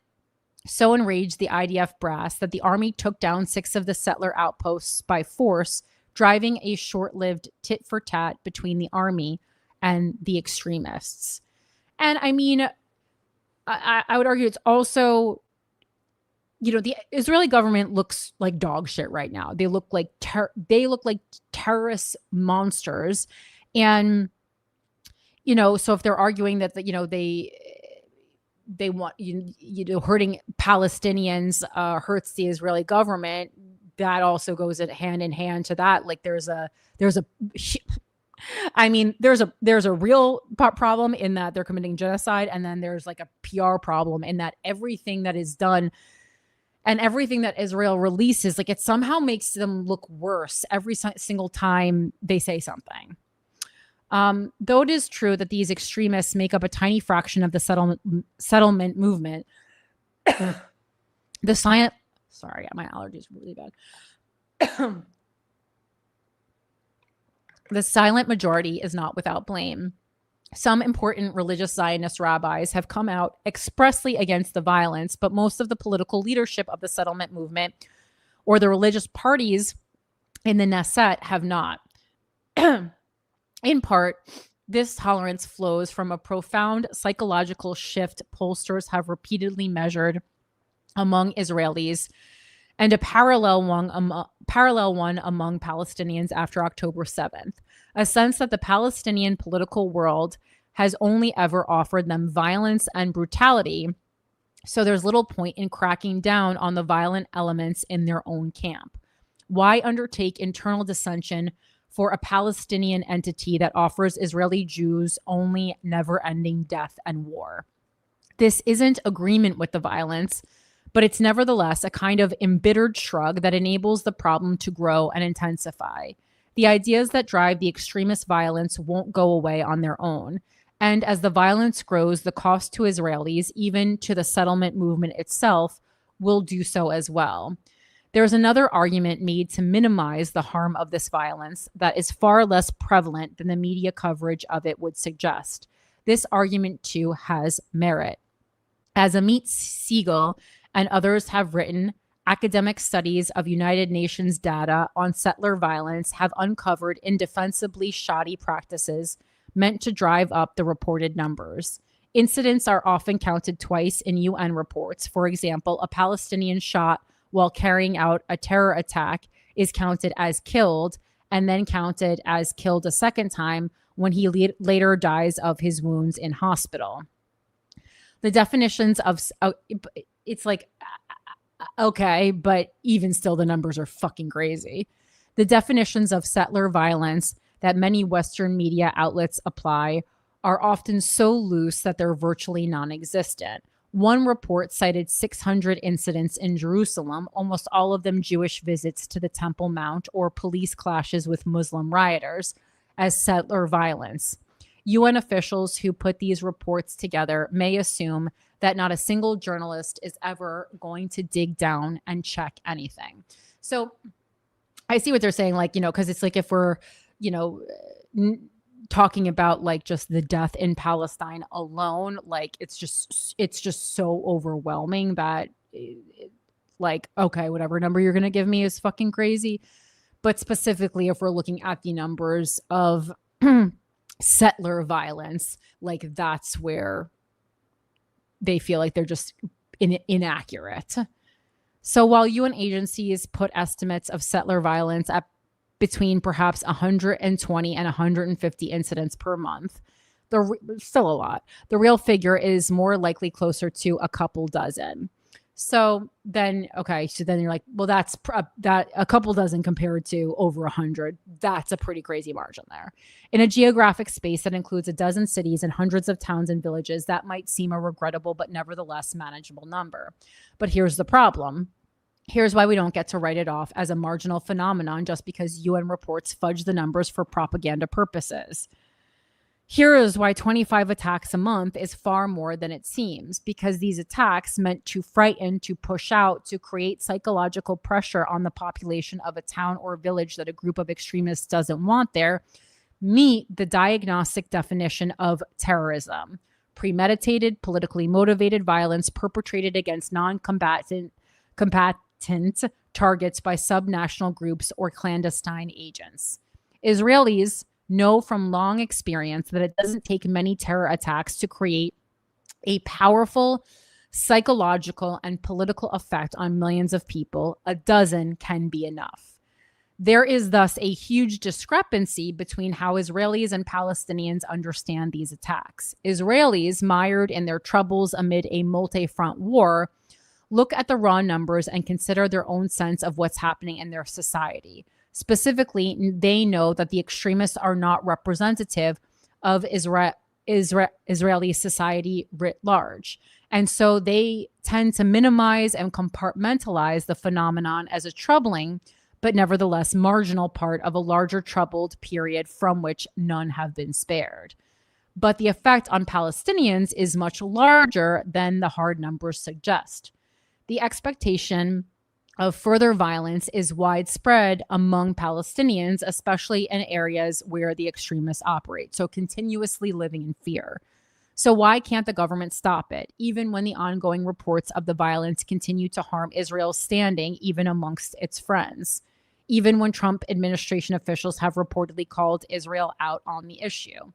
so enraged the IDF brass that the army took down 6 of the settler outposts by force, driving a short-lived tit-for-tat between the army and the extremists. And I mean, I would argue it's also, the Israeli government looks like dog shit right now. They look like terrorist monsters. And, so if they're arguing that, they want, hurting Palestinians hurts the Israeli government, that also goes hand in hand to that. Like there's a real problem in that they're committing genocide. And then there's like a PR problem in that everything that is done and everything that Israel releases, like it somehow makes them look worse every single time they say something. Though it is true that these extremists make up a tiny fraction of the settlement movement, sorry, my allergies are really bad. The silent majority is not without blame. Some important religious Zionist rabbis have come out expressly against the violence, but most of the political leadership of the settlement movement or the religious parties in the Knesset have not. In part, this tolerance flows from a profound psychological shift pollsters have repeatedly measured among Israelis, and a parallel one among Palestinians after October 7th, a sense that the Palestinian political world has only ever offered them violence and brutality, so there's little point in cracking down on the violent elements in their own camp. Why undertake internal dissension for a Palestinian entity that offers Israeli Jews only never-ending death and war? This isn't agreement with the violence, but it's nevertheless a kind of embittered shrug that enables the problem to grow and intensify. The ideas that drive the extremist violence won't go away on their own. And as the violence grows, the cost to Israelis, even to the settlement movement itself, will do so as well. There's another argument made to minimize the harm of this violence that is far less prevalent than the media coverage of it would suggest. This argument, too, has merit. As Amit Siegel and others have written, academic studies of United Nations data on settler violence have uncovered indefensibly shoddy practices meant to drive up the reported numbers. Incidents are often counted twice in UN reports. For example, a Palestinian shot while carrying out a terror attack is counted as killed and then counted as killed a second time when he later dies of his wounds in hospital. The definitions of it's like, okay, but even still the numbers are fucking crazy. The definitions of settler violence that many Western media outlets apply are often so loose that they're virtually non-existent. One report cited 600 incidents in Jerusalem, almost all of them Jewish visits to the Temple Mount or police clashes with Muslim rioters, as settler violence. UN officials who put these reports together may assume that not a single journalist is ever going to dig down and check anything. So I see what they're saying, like, because it's like if we're, talking about like just the death in Palestine alone, like it's just so overwhelming that like, okay, whatever number you're going to give me is fucking crazy. But specifically, if we're looking at the numbers of settler violence, like that's where they feel like they're just inaccurate. So while UN agencies put estimates of settler violence at between perhaps 120 and 150 incidents per month, still a lot. The real figure is more likely closer to a couple dozen. So then you're like, well, that's that a couple dozen compared to over 100. That's a pretty crazy margin there. In a geographic space that includes a dozen cities and hundreds of towns and villages, that might seem a regrettable but nevertheless manageable number. But here's the problem. Here's why we don't get to write it off as a marginal phenomenon just because UN reports fudge the numbers for propaganda purposes. Here is why 25 attacks a month is far more than it seems, because these attacks meant to frighten, to push out, to create psychological pressure on the population of a town or village that a group of extremists doesn't want there, meet the diagnostic definition of terrorism: premeditated, politically motivated violence perpetrated against non-combatant targets by subnational groups or clandestine agents. Israelis know from long experience that it doesn't take many terror attacks to create a powerful psychological and political effect on millions of people. A dozen can be enough. There is thus a huge discrepancy between how Israelis and Palestinians understand these attacks. Israelis, mired in their troubles amid a multi-front war, look at the raw numbers and consider their own sense of what's happening in their society. Specifically, they know that the extremists are not representative of Israeli society writ large. And so they tend to minimize and compartmentalize the phenomenon as a troubling, but nevertheless marginal part of a larger troubled period from which none have been spared. But the effect on Palestinians is much larger than the hard numbers suggest. The expectation of further violence is widespread among Palestinians, especially in areas where the extremists operate, so continuously living in fear. So why can't the government stop it, even when the ongoing reports of the violence continue to harm Israel's standing, even amongst its friends, even when Trump administration officials have reportedly called Israel out on the issue?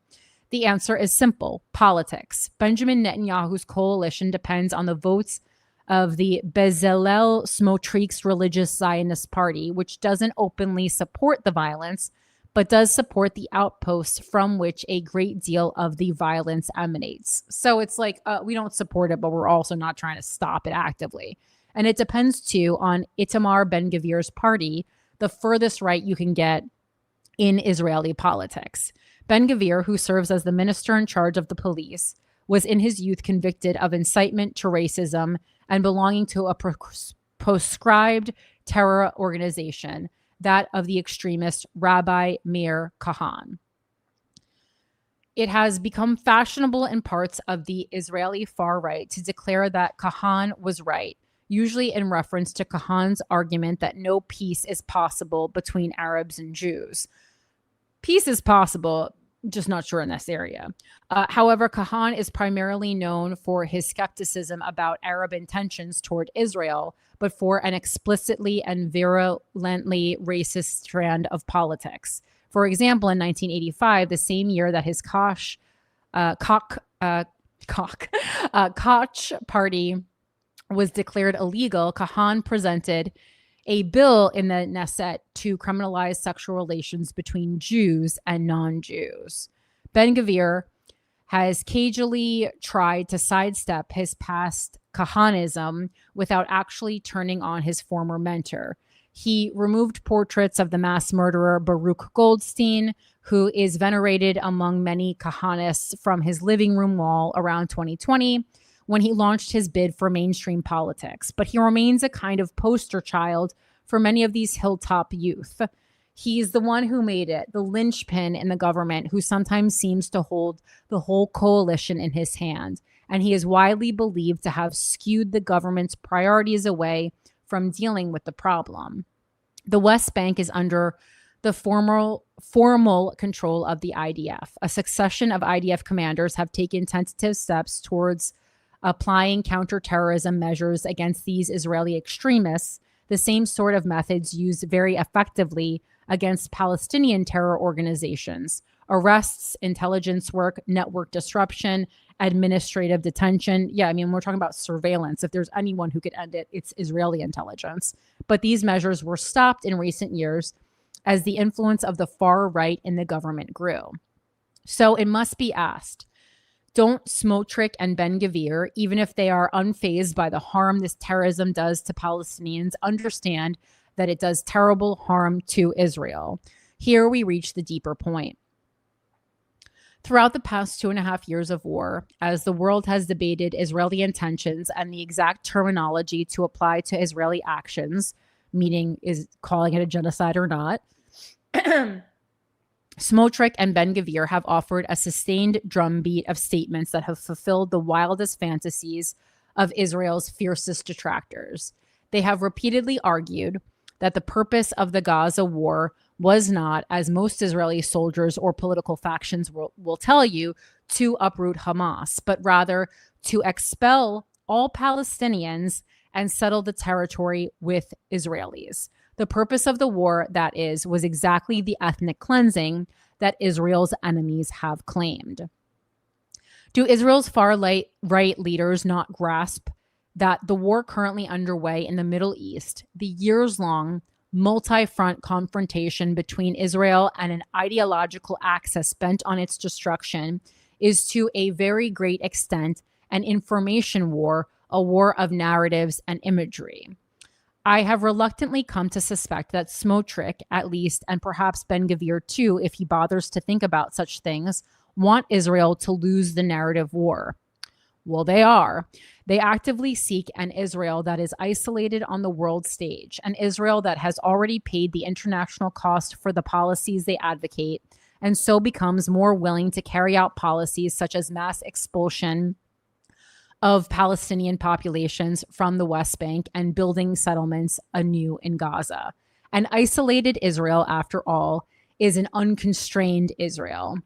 The answer is simple: politics. Benjamin Netanyahu's coalition depends on the votes of the Bezalel Smotrich's religious Zionist party, which doesn't openly support the violence, but does support the outposts from which a great deal of the violence emanates. So it's like, we don't support it, but we're also not trying to stop it actively. And it depends too on Itamar Ben-Gvir's party, the furthest right you can get in Israeli politics. Ben-Gvir, who serves as the minister in charge of the police, was in his youth convicted of incitement to racism and belonging to a proscribed terror organization, that of the extremist Rabbi Meir Kahan. It has become fashionable in parts of the Israeli far right to declare that Kahan was right, usually in reference to Kahan's argument that no peace is possible between Arabs and Jews. Peace is possible, just not sure in this area. However, Kahan is primarily known for his skepticism about Arab intentions toward Israel, but for an explicitly and virulently racist strand of politics. For example, in 1985, the same year that his Koch party was declared illegal, Kahan presented a bill in the Knesset to criminalize sexual relations between Jews and non-Jews. Ben-Gvir has cagily tried to sidestep his past Kahanism without actually turning on his former mentor. He removed portraits of the mass murderer Baruch Goldstein, who is venerated among many Kahanists, from his living room wall around 2020, when he launched his bid for mainstream politics, but he remains a kind of poster child for many of these hilltop youth. He's the one who made it, the linchpin in the government who sometimes seems to hold the whole coalition in his hand. And he is widely believed to have skewed the government's priorities away from dealing with the problem. The West Bank is under the formal control of the IDF. A succession of IDF commanders have taken tentative steps towards applying counterterrorism measures against these Israeli extremists, the same sort of methods used very effectively against Palestinian terror organizations: arrests, intelligence work, network disruption, administrative detention. Yeah, I mean, we're talking about surveillance. If there's anyone who could end it, it's Israeli intelligence. But these measures were stopped in recent years as the influence of the far right in the government grew. So it must be asked, don't Smotrich and Ben-Gvir, even if they are unfazed by the harm this terrorism does to Palestinians, understand that it does terrible harm to Israel? Here we reach the deeper point. Throughout the past 2.5 years of war, as the world has debated Israeli intentions and the exact terminology to apply to Israeli actions, meaning is calling it a genocide or not, Smotrich and Ben-Gvir have offered a sustained drumbeat of statements that have fulfilled the wildest fantasies of Israel's fiercest detractors. They have repeatedly argued that the purpose of the Gaza war was not, as most Israeli soldiers or political factions will tell you, to uproot Hamas, but rather to expel all Palestinians and settle the territory with Israelis. The purpose of the war, that is, was exactly the ethnic cleansing that Israel's enemies have claimed. Do Israel's far-right leaders not grasp that the war currently underway in the Middle East, the years-long multi-front confrontation between Israel and an ideological axis bent on its destruction, is to a very great extent an information war, a war of narratives and imagery? I have reluctantly come to suspect that Smotrich, at least, and perhaps Ben-Gvir too, if he bothers to think about such things, want Israel to lose the narrative war. Well, they are. They actively seek an Israel that is isolated on the world stage, an Israel that has already paid the international cost for the policies they advocate, and so becomes more willing to carry out policies such as mass expulsion of Palestinian populations from the West Bank and building settlements anew in Gaza. An isolated Israel, after all, is an unconstrained Israel.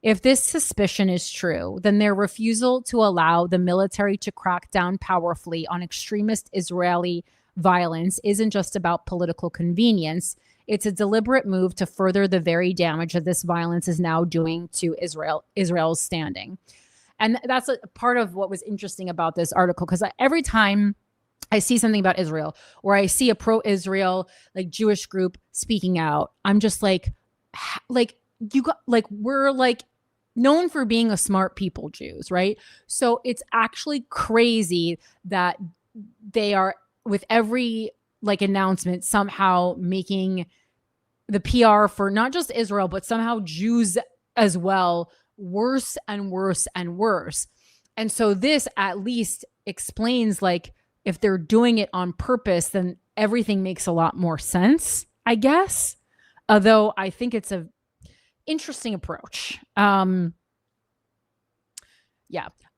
If this suspicion is true, then their refusal to allow the military to crack down powerfully on extremist Israeli violence isn't just about political convenience. It's a deliberate move to further the very damage that this violence is now doing to Israel's standing. And that's a part of what was interesting about this article, because every time I see something about Israel or I see a pro-Israel like Jewish group speaking out, I'm just like you got we're known for being a smart people, Jews, right? So it's actually crazy that they are, with every announcement, somehow making the PR for not just Israel but somehow Jews as well worse and worse and worse. And so this at least explains, if they're doing it on purpose, then everything makes a lot more sense, I guess. Although I think it's a interesting approach.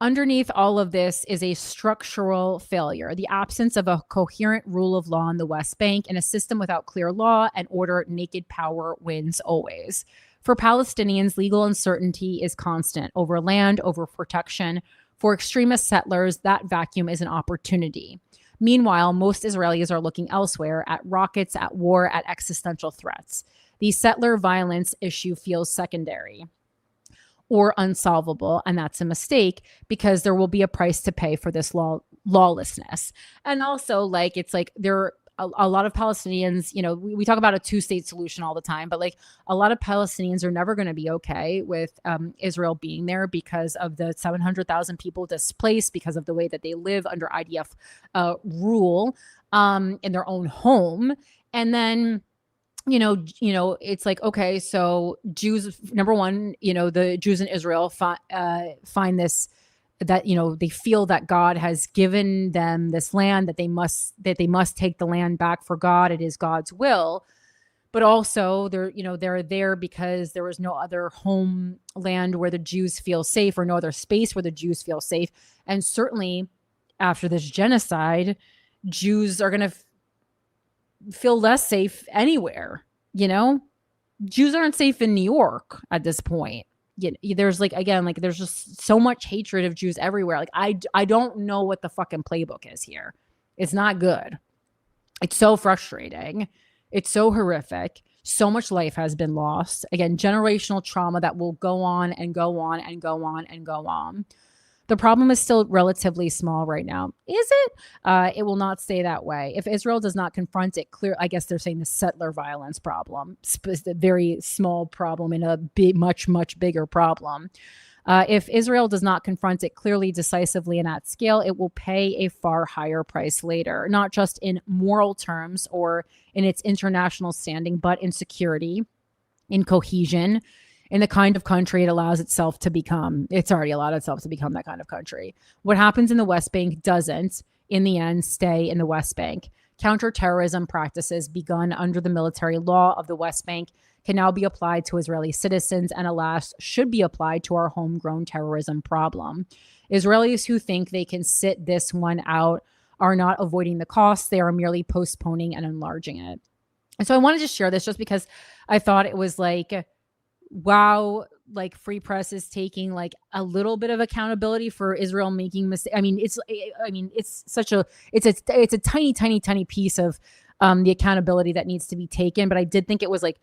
Underneath all of this is a structural failure, the absence of a coherent rule of law in the West Bank. In a system without clear law and order, naked power wins always. For Palestinians, legal uncertainty is constant over land, over protection. For extremist settlers, that vacuum is an opportunity. Meanwhile, most Israelis are looking elsewhere, at rockets, at war, at existential threats. The settler violence issue feels secondary or unsolvable, and that's a mistake, because there will be a price to pay for this lawlessness. And also, there are a lot of Palestinians, we talk about a two-state solution all the time, but a lot of Palestinians are never going to be okay with Israel being there because of the 700,000 people displaced, because of the way that they live under IDF rule in their own home. And then it's okay, so Jews, number one, the Jews in Israel find this that, you know, they feel that God has given them this land, that they must take the land back for God. It is God's will. But also they're there because there was no other homeland where the Jews feel safe, or no other space where the Jews feel safe. And certainly after this genocide, Jews are going to feel less safe anywhere. Jews aren't safe in New York at this point. There's there's just so much hatred of Jews everywhere. Like, I don't know what the fucking playbook is here. It's not good. It's so frustrating. It's so horrific. So much life has been lost. Again, generational trauma that will go on and go on and go on and go on. The problem is still relatively small right now. Is it? It will not stay that way. If Israel does not confront it clear, I guess they're saying the settler violence problem, a very small problem in a big, much, much bigger problem. If Israel does not confront it clearly, decisively, and at scale, it will pay a far higher price later, not just in moral terms or in its international standing, but in security, in cohesion, in the kind of country it allows itself to become. It's already allowed itself to become that kind of country. What happens in the West Bank doesn't, in the end, stay in the West Bank. Counterterrorism practices begun under the military law of the West Bank can now be applied to Israeli citizens, and alas, should be applied to our homegrown terrorism problem. Israelis who think they can sit this one out are not avoiding the costs. They are merely postponing and enlarging it. And so I wanted to share this just because I thought it was like, wow, like Free Press is taking like a little bit of accountability for Israel making mistakes. It's a tiny piece of the accountability that needs to be taken. But I did think it was like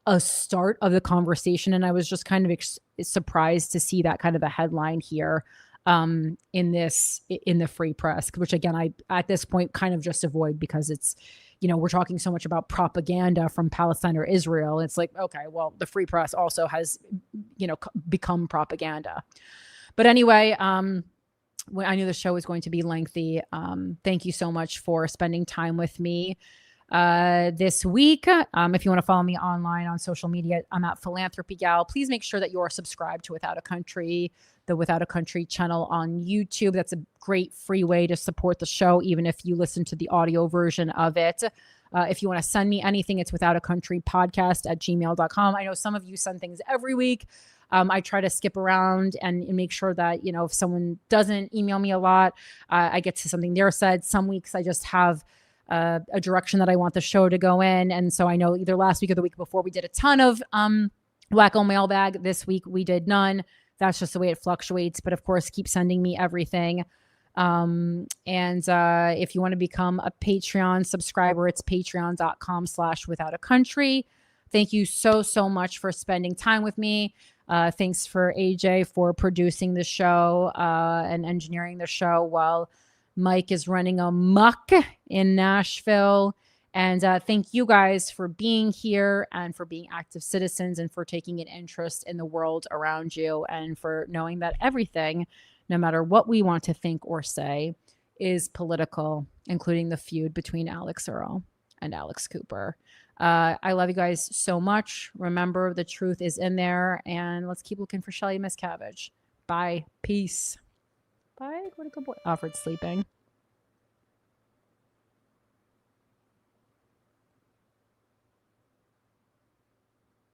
a start of the conversation. And I was just kind of surprised to see that kind of a headline here in the Free Press, which again, I, at this point kind of just avoid because it's, we're talking so much about propaganda from Palestine or Israel. It's like, okay, well, the Free Press also has, become propaganda. But anyway, I knew the show was going to be lengthy. Thank you so much for spending time with me this week. If you want to follow me online on social media, I'm at Philanthropy Gal. Please make sure that you are subscribed to Without a Country, the Without a Country channel on YouTube. That's a great free way to support the show, even if you listen to the audio version of it. If you want to send me anything, it's withoutacountrypodcast@gmail.com. I know some of you send things every week. I try to skip around and make sure that, if someone doesn't email me a lot, I get to something there said. Some weeks I just have a direction that I want the show to go in. And so I know either last week or the week before we did a ton of Wacko mailbag. This week we did none. That's just the way it fluctuates. But of course, keep sending me everything. And if you want to become a Patreon subscriber, it's patreon.com/withoutacountry. Thank you so much for spending time with me. Thanks for AJ for producing the show and engineering the show while Mike is running amok in Nashville. And thank you guys for being here and for being active citizens and for taking an interest in the world around you and for knowing that everything, no matter what we want to think or say, is political, including the feud between Alex Earle and Alex Cooper. I love you guys so much. Remember, the truth is in there, and let's keep looking for Shelly Miscavige. Bye. Peace. Bye. What a good boy. Alfred's sleeping.